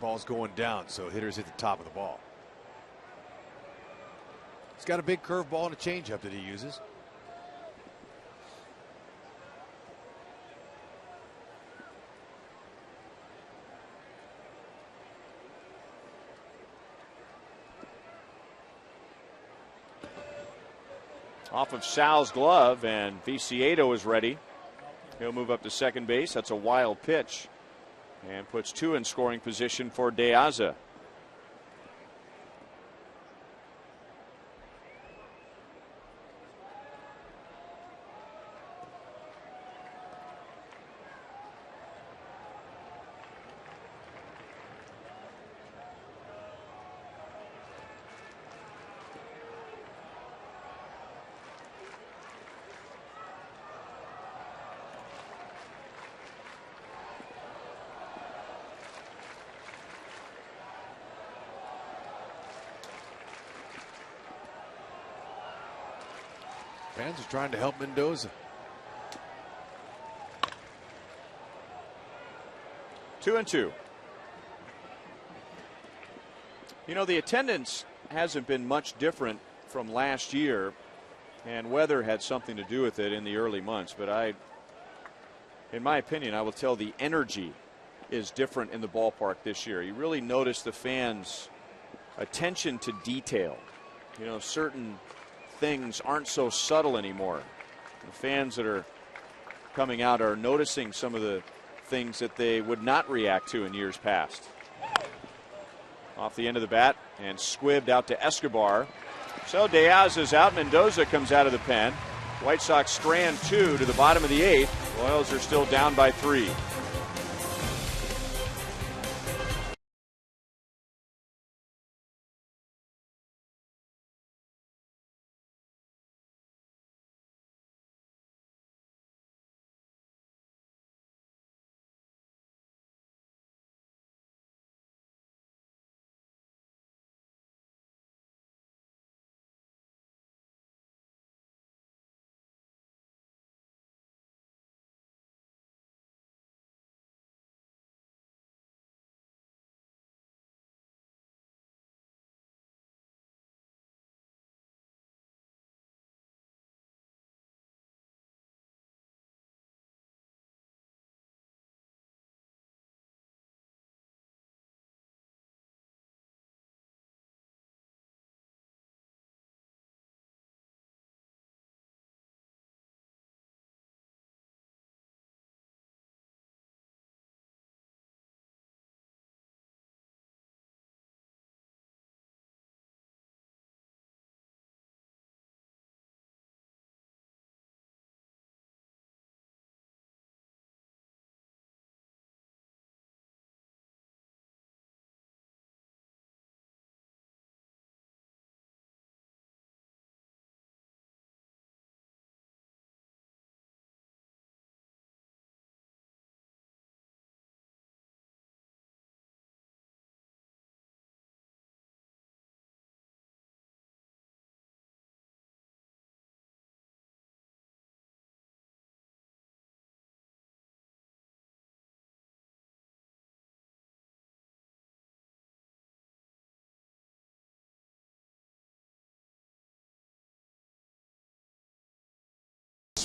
ball's going down, so hitters hit the top of the ball. He's got a big curveball and a changeup that he uses. Off of Sal's glove, and Viciedo is ready. He'll move up to second base. That's a wild pitch, and puts 2 in scoring position for De Aza. Fans are trying to help Mendoza. 2-2. The attendance hasn't been much different from last year, and weather had something to do with it in the early months. But in my opinion, I will tell the energy is different in the ballpark this year. You really notice the fans' attention to detail. Certain things aren't so subtle anymore. The fans that are coming out are noticing some of the things that they would not react to in years past. Off the end of the bat and squibbed out to Escobar. So Diaz is out. Mendoza comes out of the pen. White Sox strand 2 to the bottom of the 8th. Royals are still down by 3.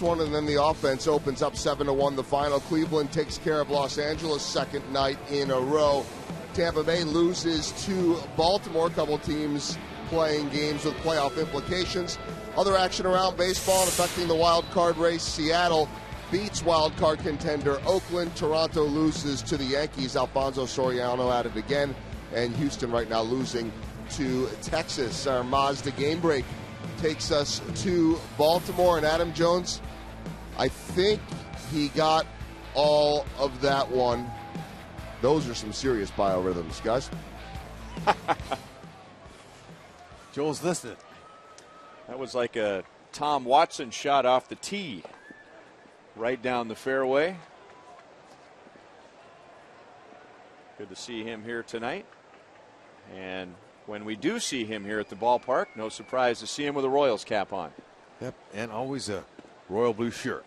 One, and then the offense opens up 7-1 the final. Cleveland takes care of Los Angeles second night in a row. Tampa Bay loses to Baltimore. A couple teams playing games with playoff implications. Other action around baseball affecting the wild card race. Seattle beats wild card contender Oakland. Toronto loses to the Yankees. Alfonso Soriano at it again. And Houston right now losing to Texas. Our Mazda game break takes us to Baltimore, and Adam Jones, I think he got all of that one. Those are some serious biorhythms, guys. Joel's listening. That was like a Tom Watson shot off the tee. Right down the fairway. Good to see him here tonight. And when we do see him here at the ballpark, no surprise to see him with a Royals cap on. Yep, and always a royal blue shirt.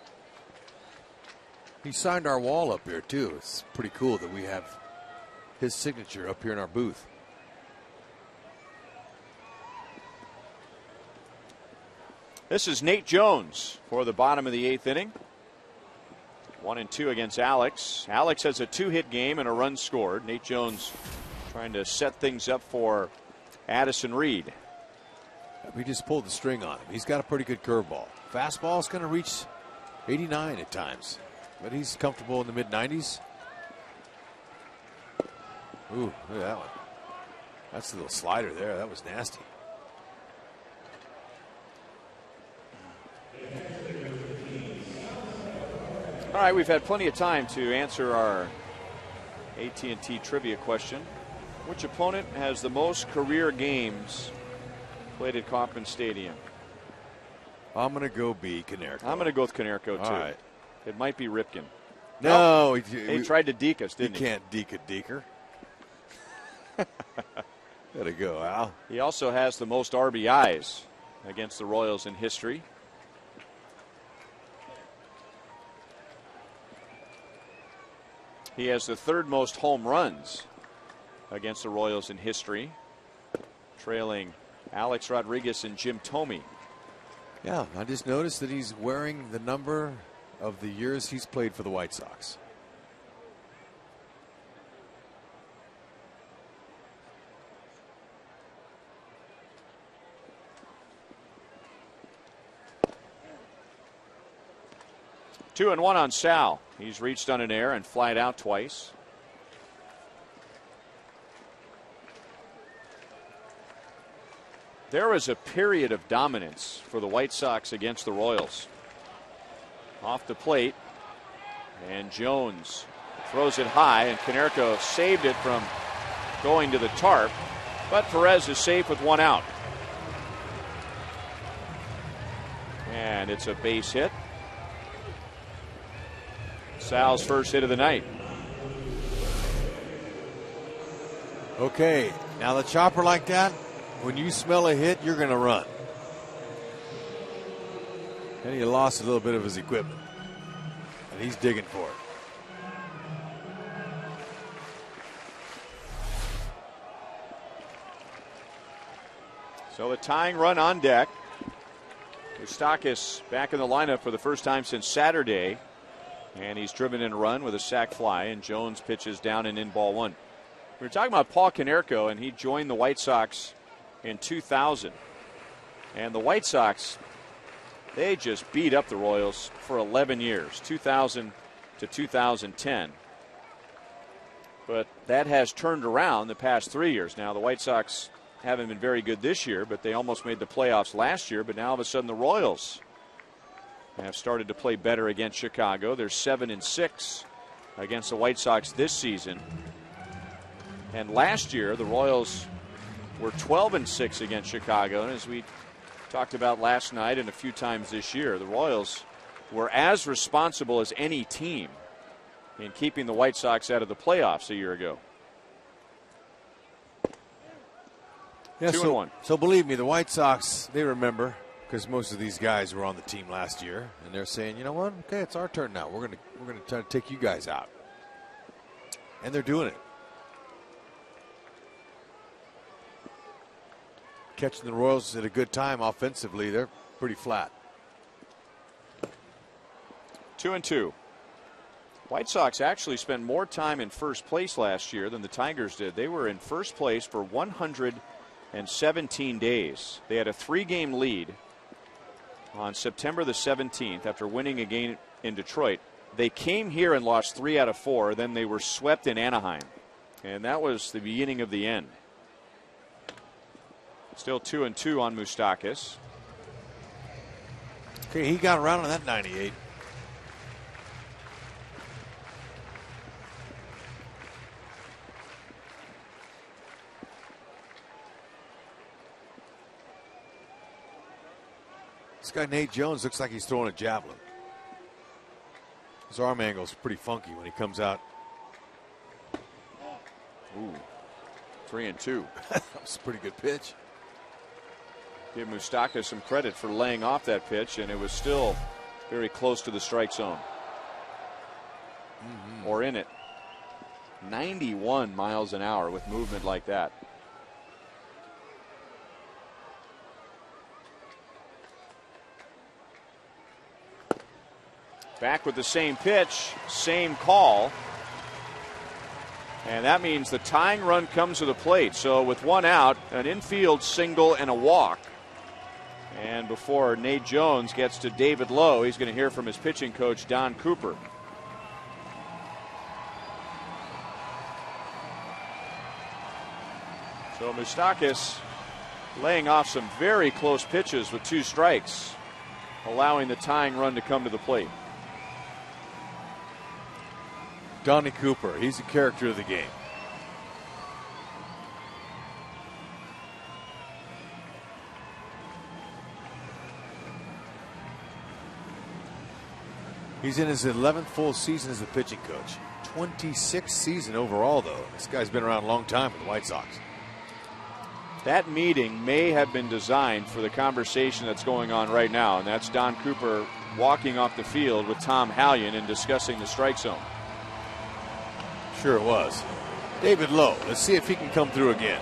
He signed our wall up here, too. It's pretty cool that we have his signature up here in our booth. This is Nate Jones for the bottom of the 8th inning. 1-2 against Alex. Alex has a 2-hit game and a run scored. Nate Jones trying to set things up for Addison Reed. We just pulled the string on him. He's got a pretty good curveball. Fastball is going to reach 89 at times, but he's comfortable in the mid-90s. Ooh, look at that one. That's a little slider there. That was nasty. All right, we've had plenty of time to answer our AT trivia question. Which opponent has the most career games played at Kauffman Stadium? I'm going to go B, Konerko. I'm going to go with Konerko, too. All right. It might be Ripken. No. He tried to deke us, didn't he? You can't deke a deker. Gotta go, Al. He also has the most RBIs against the Royals in history. He has the 3rd most home runs against the Royals in history, trailing Alex Rodriguez and Jim Thome. Yeah, I just noticed that he's wearing the number of the years he's played for the White Sox. 2-1 on Sal. He's reached on an air and flied out twice. There was a period of dominance for the White Sox against the Royals. Off the plate, and Jones throws it high, and Konerko saved it from going to the tarp, but Perez is safe with one out. And it's a base hit. Sal's first hit of the night. Okay, now the chopper like that, when you smell a hit, you're going to run. And he lost a little bit of his equipment. And he's digging for it. So the tying run on deck. Moustakas back in the lineup for the first time since Saturday. And he's driven in a run with a sac fly, and Jones pitches down and in ball one. We were talking about Paul Konerko, and he joined the White Sox in 2000. And the White Sox, they just beat up the Royals for 11 years, 2000 to 2010. But that has turned around the past 3 years. Now, the White Sox haven't been very good this year, but they almost made the playoffs last year. But now, all of a sudden, the Royals have started to play better against Chicago. They're 7-6 against the White Sox this season. And last year, the Royals were 12-6 against Chicago. And as we talked about last night and a few times this year, the Royals were as responsible as any team in keeping the White Sox out of the playoffs a year ago. Yeah, 2-1. So believe me, the White Sox, they remember, because most of these guys were on the team last year, and they're saying, you know what? Okay, it's our turn now. We're gonna try to take you guys out, and they're doing it. Catching the Royals at a good time offensively, they're pretty flat. 2-2. White Sox actually spent more time in first place last year than the Tigers did. They were in first place for 117 days. They had a 3-game lead on September the 17th after winning a game in Detroit. They came here and lost 3 out of 4. Then they were swept in Anaheim. And that was the beginning of the end. Still 2-2 on Moustakas. Okay, he got around on that 98. This guy Nate Jones looks like he's throwing a javelin. His arm angle is pretty funky when he comes out. Ooh, 3-2. That was a pretty good pitch. Give Moustakas some credit for laying off that pitch, and it was still very close to the strike zone. Or in it. 91 miles an hour with movement like that. Back with the same pitch, same call. And that means the tying run comes to the plate. So with one out, an infield single and a walk. And before Nate Jones gets to David Lowe, he's going to hear from his pitching coach, Don Cooper. So Moustakas laying off some very close pitches with 2 strikes, allowing the tying run to come to the plate. Donnie Cooper, he's a character of the game. He's in his 11th full season as a pitching coach. 26th season overall, though. This guy's been around a long time with the White Sox. That meeting may have been designed for the conversation that's going on right now, and that's Don Cooper walking off the field with Tom Hallion and discussing the strike zone. Sure it was. David Lowe, let's see if he can come through again.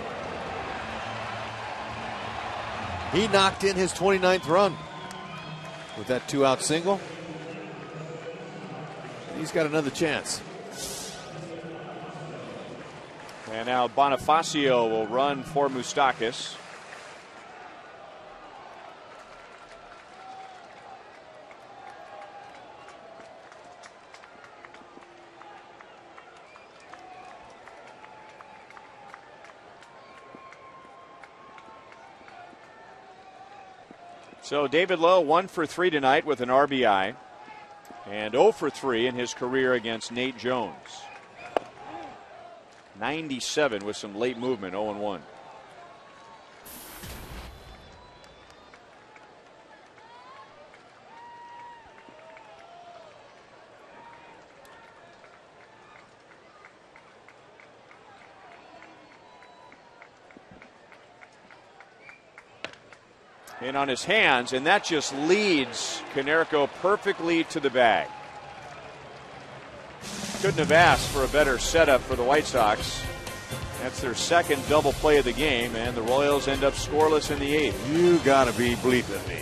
He knocked in his 29th run with that 2-out single. He's got another chance. And now Bonifacio will run for Moustakas. So David Lowe 1 for 3 tonight with an RBI and 0 for 3 in his career against Nate Jones. 97 with some late movement, 0-1. In on his hands, and that just leads Konerko perfectly to the bag. Couldn't have asked for a better setup for the White Sox. That's their second double play of the game, and the Royals end up scoreless in the 8th. You gotta be bleeping me.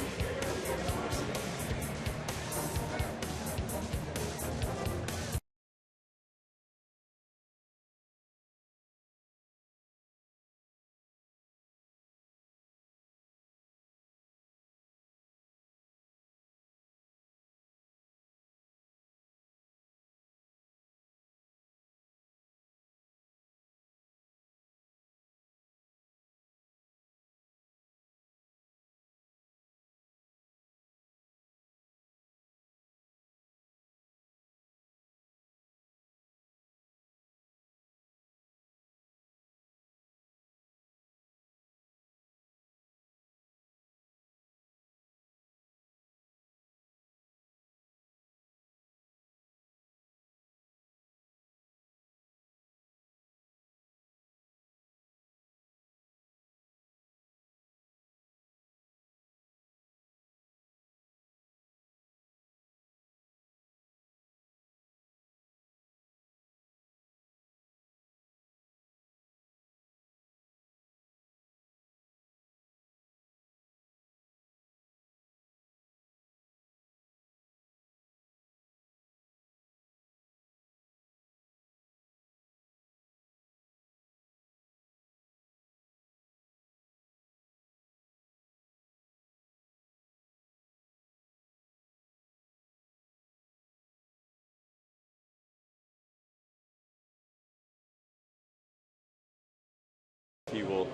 He will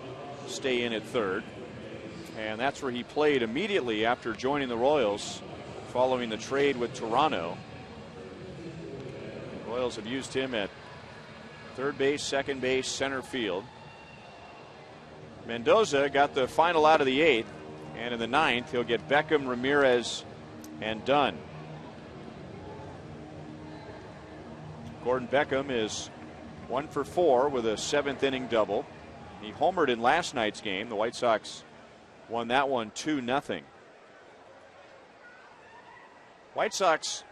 stay in at third, and that's where he played immediately after joining the Royals following the trade with Toronto. The Royals have used him at third base, second base, center field. Mendoza got the final out of the 8th, and in the 9th he'll get Beckham, Ramirez, and Dunn. Gordon Beckham is 1 for 4 with a 7th inning double. He homered in last night's game. The White Sox won that one 2-0. White Sox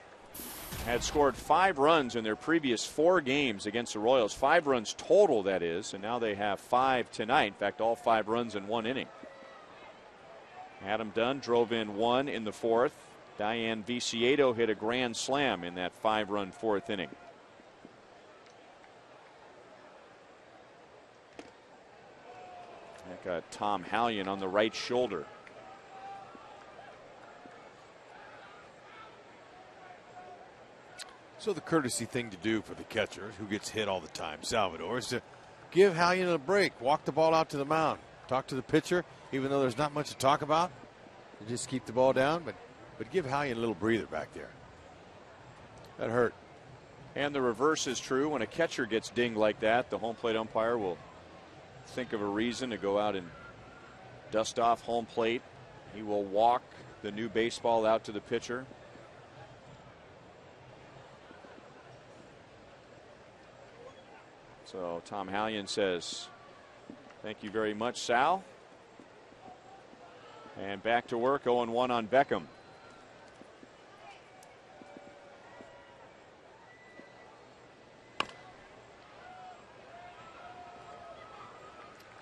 had scored 5 runs in their previous 4 games against the Royals. 5 runs total, that is, and now they have 5 tonight. In fact, all 5 runs in 1 inning. Adam Dunn drove in 1 in the 4th. Diane Viciedo hit a grand slam in that 5-run 4th inning. That got Tom Hallion on the right shoulder. So the courtesy thing to do for the catcher, who gets hit all the time, Salvador, is to give Hallion a break, walk the ball out to the mound, talk to the pitcher, even though there's not much to talk about. You just keep the ball down, but give Hallion a little breather back there. That hurt. And the reverse is true. When a catcher gets dinged like that, the home plate umpire will think of a reason to go out and dust off home plate. He will walk the new baseball out to the pitcher. So Tom Hallion says, "Thank you very much, Sal." And back to work, 0-1 on Beckham.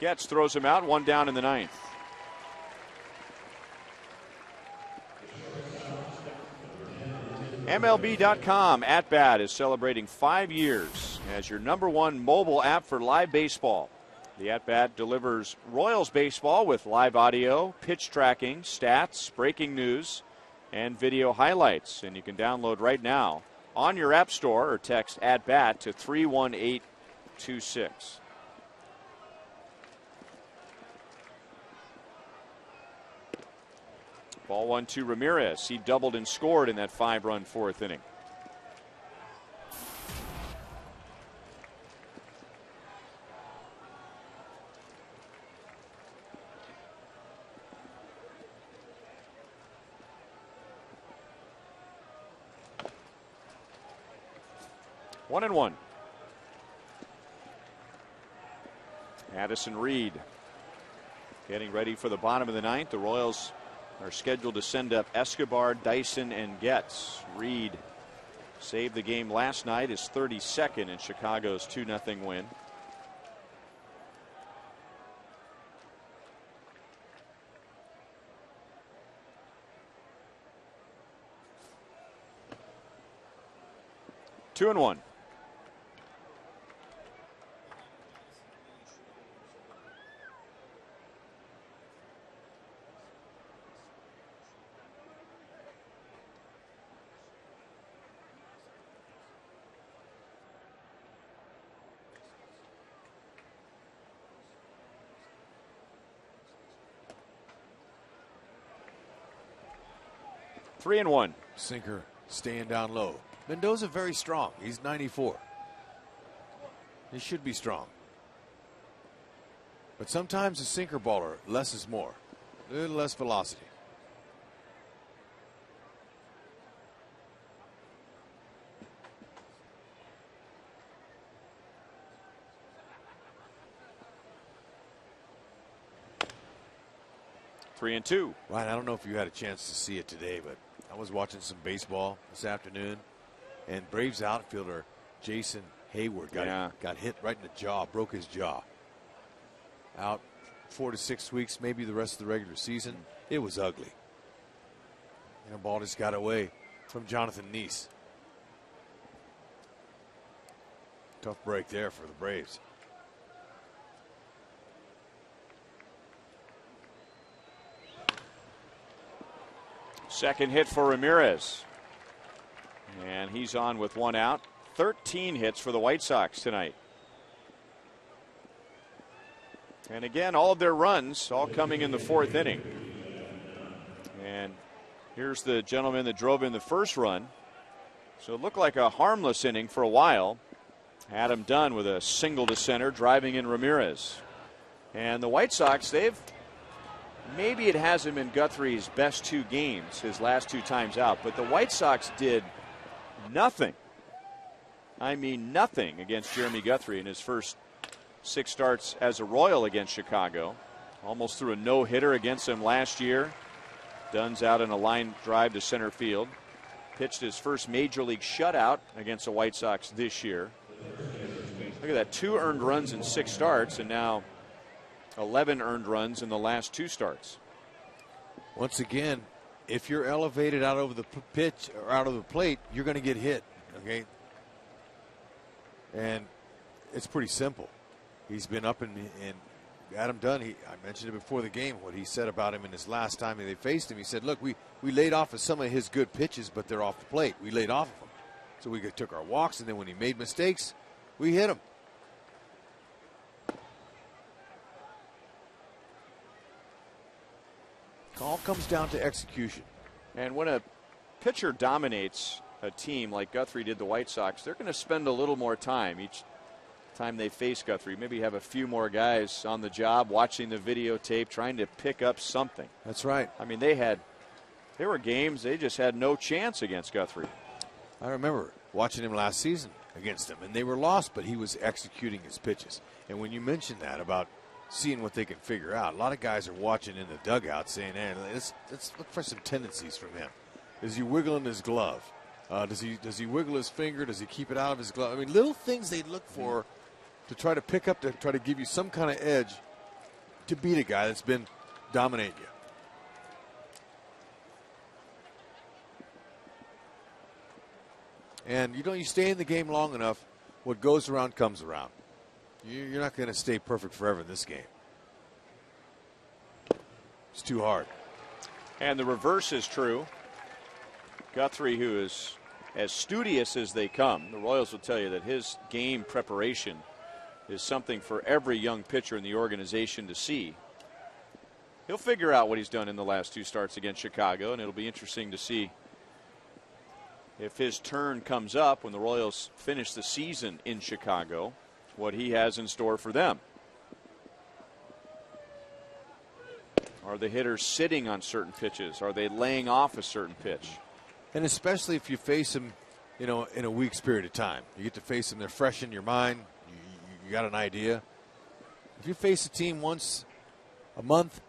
Getz throws him out, 1 down in the 9th. MLB.com at Bat is celebrating 5 years as your #1 mobile app for live baseball. The At Bat delivers Royals baseball with live audio, pitch tracking, stats, breaking news, and video highlights. And you can download right now on your app store or text At Bat to 31826. Ball 1-2 Ramirez. He doubled and scored in that 5-run fourth inning. One and one. Addison Reed getting ready for the bottom of the ninth. The Royals are scheduled to send up Escobar, Dyson, and Getz. Reed saved the game last night, his 32nd in Chicago's 2-0 win. Two and one. Three and one. Sinker staying down low. Mendoza very strong. He's 94. He should be strong. But sometimes a sinker baller, less is more. A little less velocity. Three and two. Ryan, I don't know if you had a chance to see it today, but I was watching some baseball this afternoon, and Braves outfielder Jason Hayward got hit right in the jaw, broke his jaw. Out 4 to 6 weeks, maybe the rest of the regular season. It was ugly. And the ball just got away from Jonathan Neese. Tough break there for the Braves. Second hit for Ramirez. And he's on with one out. 13 hits for the White Sox tonight. And again, all of their runs all coming in the fourth inning. And here's the gentleman that drove in the first run. So it looked like a harmless inning for a while. Adam Dunn with a single to center, driving in Ramirez. And the White Sox, maybe it hasn't been Guthrie's best two games, his last two times out, but the White Sox did nothing. I mean nothing against Jeremy Guthrie in his first 6 starts as a Royal against Chicago. Almost threw a no-hitter against him last year. Dunn's out in a line drive to center field. Pitched his first major league shutout against the White Sox this year. Look at that, 2 earned runs in 6 starts, and now 11 earned runs in the last 2 starts. Once again, if you're elevated out over the pitch or out of the plate, you're going to get hit. Okay, and it's pretty simple. He's been up in Adam Dunn. I mentioned it before the game. What he said about him in his last time they faced him. He said, "Look, we laid off of some of his good pitches, but they're off the plate. We laid off of them, so we took our walks, and then when he made mistakes, we hit him." All comes down to execution. And when a pitcher dominates a team like Guthrie did the White Sox, they're going to spend a little more time each time they face Guthrie. Maybe have a few more guys on the job watching the videotape, trying to pick up something. That's right. I mean, there were games they just had no chance against Guthrie. I remember watching him last season against them, and they were lost, but he was executing his pitches. And when you mentioned that about seeing what they can figure out, a lot of guys are watching in the dugout saying, "Hey, let's look for some tendencies from him. Is he wiggling his glove? Does he wiggle his finger? Does he keep it out of his glove?" I mean, little things they look for to try to pick up, to try to give you some kind of edge to beat a guy that's been dominating you. And you stay in the game long enough, what goes around comes around. You're not going to stay perfect forever in this game. It's too hard. And the reverse is true. Guthrie, who is as studious as they come, the Royals will tell you that his game preparation is something for every young pitcher in the organization to see. He'll figure out what he's done in the last 2 starts against Chicago, and it'll be interesting to see if his turn comes up when the Royals finish the season in Chicago, what he has in store for them. Are the hitters sitting on certain pitches? Are they laying off a certain pitch? And especially if you face them, in a week's period of time. You get to face them, they're fresh in your mind. You got an idea. If you face a team once a month,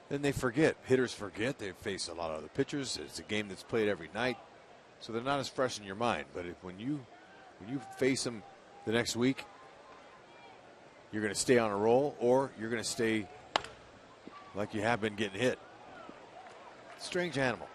then they forget. Hitters forget. They face a lot of other pitchers. It's a game that's played every night, so they're not as fresh in your mind. But when you face them the next week, you're going to stay on a roll, or you're going to stay like you have been getting hit. Strange animal.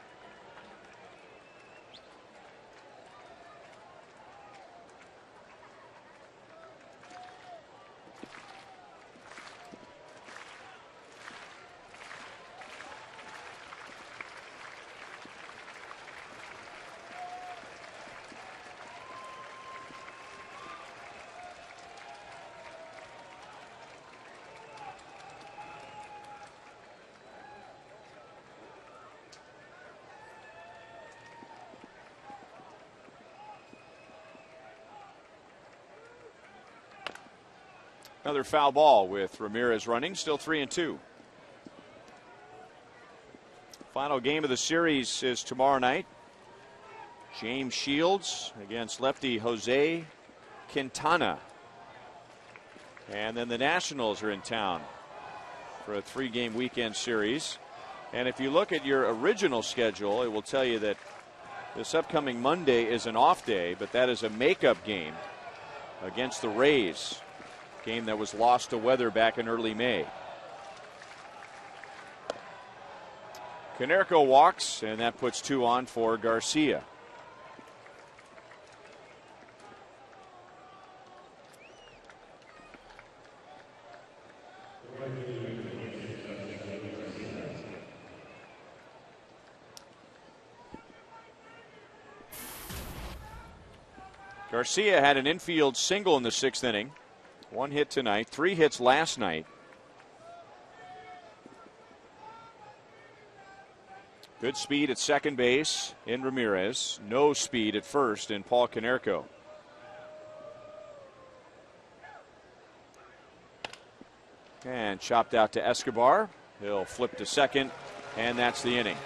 Another foul ball with Ramirez running, still 3-2. Final game of the series is tomorrow night. James Shields against lefty Jose Quintana. And then the Nationals are in town for a 3-game weekend series. And if you look at your original schedule, it will tell you that this upcoming Monday is an off day, but that is a makeup game against the Rays. Game that was lost to weather back in early May. Konerko walks, and that puts 2 on for Garcia. Garcia had an infield single in the 6th inning. 1 hit tonight, 3 hits last night. Good speed at second base in Ramirez. No speed at first in Paul Konerko. And chopped out to Escobar. He'll flip to second, and that's the inning.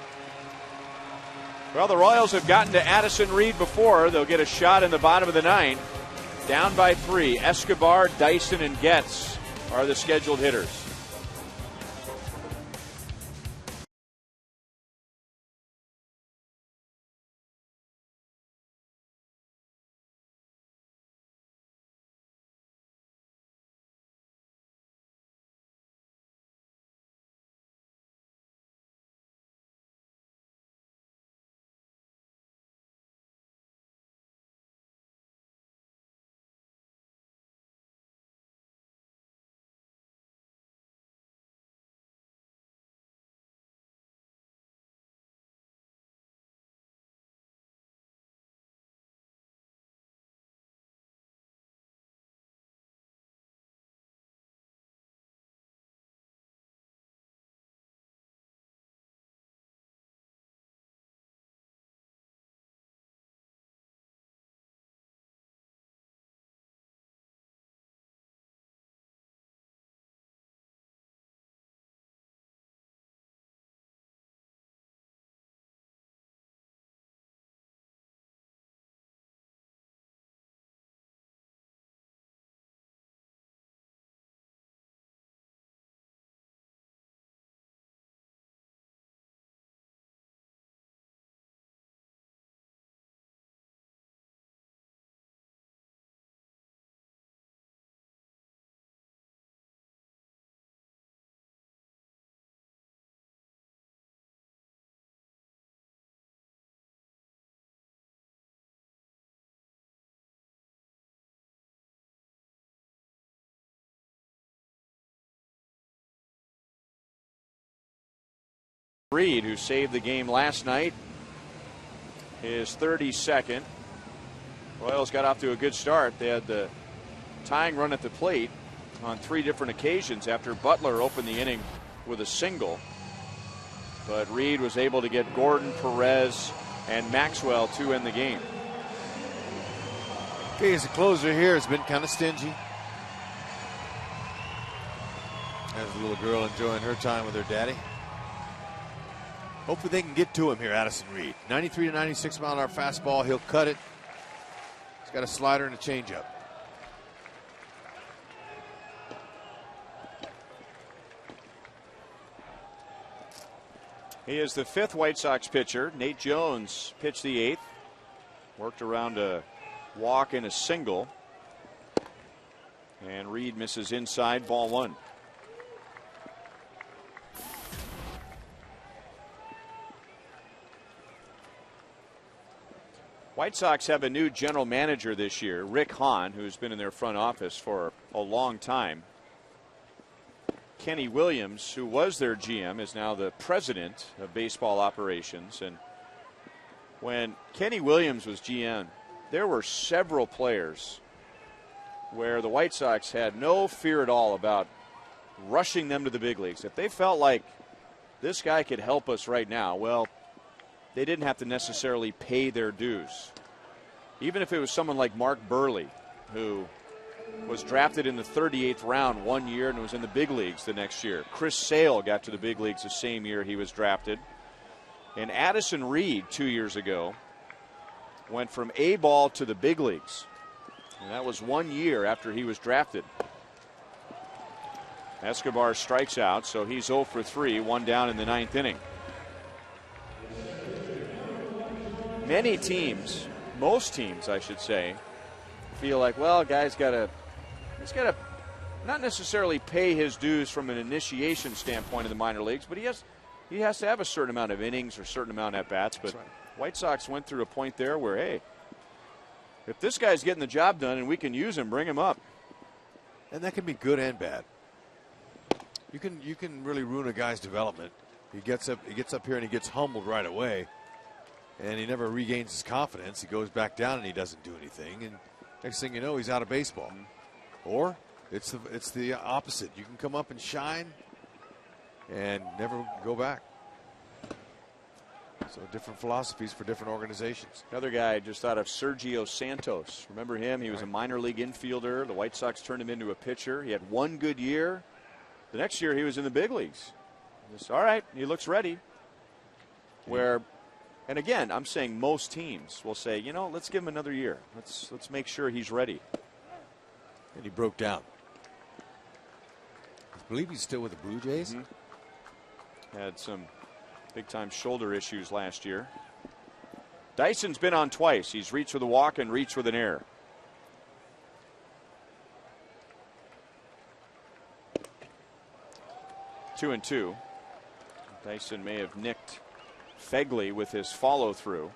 Well, the Royals have gotten to Addison Reed before. They'll get a shot in the bottom of the 9th. Down by 3. Escobar, Dyson, and Getz are the scheduled hitters. Reed, who saved the game last night, his 32nd. Royals got off to a good start. They had the tying run at the plate on 3 different occasions after Butler opened the inning with a single. But Reed was able to get Gordon, Perez, and Maxwell to end the game. Okay, as a closer here, has been kind of stingy. There's a little girl enjoying her time with her daddy. Hopefully they can get to him here, Addison Reed. 93 to 96 mile an hour fastball. He'll cut it. He's got a slider and a changeup. He is the 5th White Sox pitcher. Nate Jones pitched the 8th. Worked around a walk and a single. And Reed misses inside, ball 1. White Sox have a new general manager this year, Rick Hahn, who's been in their front office for a long time. Kenny Williams, who was their GM, is now the president of baseball operations. And when Kenny Williams was GM, there were several players where the White Sox had no fear at all about rushing them to the big leagues. If they felt like this guy could help us right now, well, they didn't have to necessarily pay their dues. Even if it was someone like Mark Burley, who was drafted in the 38th round one year and was in the big leagues the next year. Chris Sale got to the big leagues the same year he was drafted. And Addison Reed 2 years ago went from A-ball to the big leagues. And that was 1 year after he was drafted. Escobar strikes out, so he's 0 for 3, 1 down in the 9th inning. Many teams, most teams I should say, feel like, well, he's got to not necessarily pay his dues from an initiation standpoint in the minor leagues, but he has to have a certain amount of innings or a certain amount of at-bats. But right. White Sox went through a point there where, hey, if this guy's getting the job done and we can use him, bring him up. And that can be good and bad. You can really ruin a guy's development. He gets up here and he gets humbled right away, and he never regains his confidence. He goes back down and he doesn't do anything, and next thing you know, he's out of baseball. Or it's the opposite. You can come up and shine and never go back. So different philosophies for different organizations. Another guy just thought of Sergio Santos. Remember him? He was a minor league infielder. The White Sox turned him into a pitcher. He had one good year. The next year he was in the big leagues. Just, all right, he looks ready. And again, I'm saying most teams will say, let's give him another year. Let's make sure he's ready. And he broke down. I believe he's still with the Blue Jays. Mm-hmm. Had some big-time shoulder issues last year. Dyson's been on twice. He's reached with a walk and reached with an error. Two and two. Dyson may have nicked Fegley with his follow-through.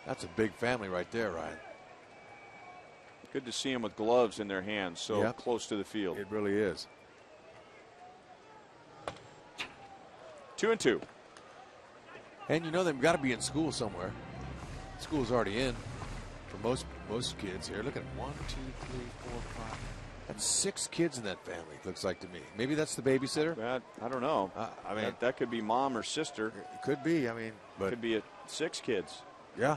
That's a big family right there, Ryan. Good to see them with gloves in their hands so close to the field. It really is. 2 and 2. And they've got to be in school somewhere. School's already in for most kids here. Look at 1, 2, 3, 4, 5. That's 6 kids in that family, looks like to me. Maybe that's the babysitter. I don't know. That could be mom or sister. It could be. But could be 6 kids. Yeah.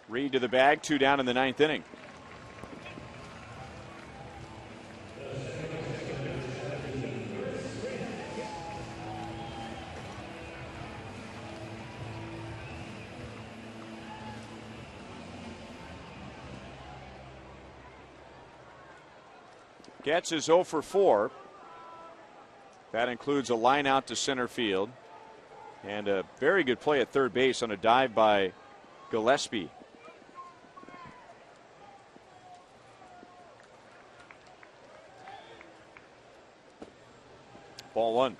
Reed to the bag, 2 down in the 9th inning. Getz is 0 for 4. That includes a line out to center field and a very good play at third base on a dive by Gillespie. Ball 1.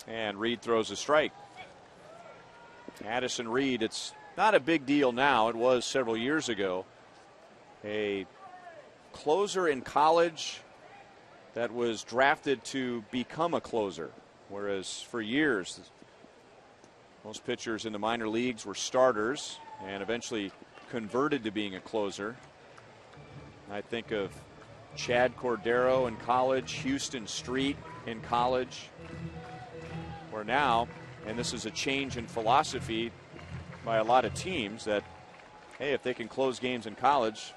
And Reed throws a strike. Addison Reed, it's not a big deal now. It was several years ago. A closer in college that was drafted to become a closer, whereas for years most pitchers in the minor leagues were starters and eventually converted to being a closer. I think of Chad Cordero in college, Houston Street in college, where now, and this is a change in philosophy by a lot of teams, that, hey, if they can close games in college,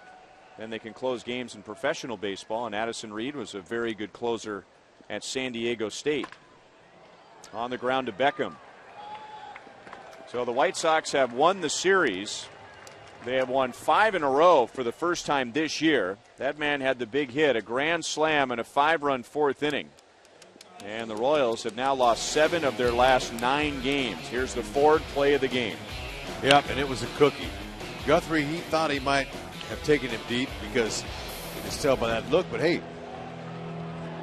then they can close games in professional baseball, and Addison Reed was a very good closer at San Diego State. On the ground to Beckham. So the White Sox have won the series. They have won 5 in a row for the first time this year. That man had the big hit, a grand slam in a 5-run fourth inning. And the Royals have now lost 7 of their last 9 games. Here's the Ford play of the game. Yep, and it was a cookie. Guthrie, he thought he might have taken him deep because you can tell by that look, but hey,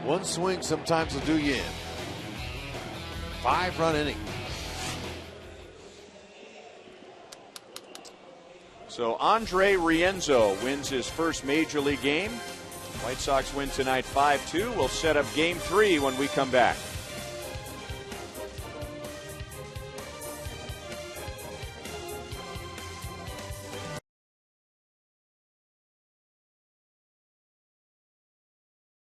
one swing sometimes will do you in. 5-run inning. So Andre Rienzo wins his first major league game. White Sox win tonight 5-2. We'll set up game 3 when we come back.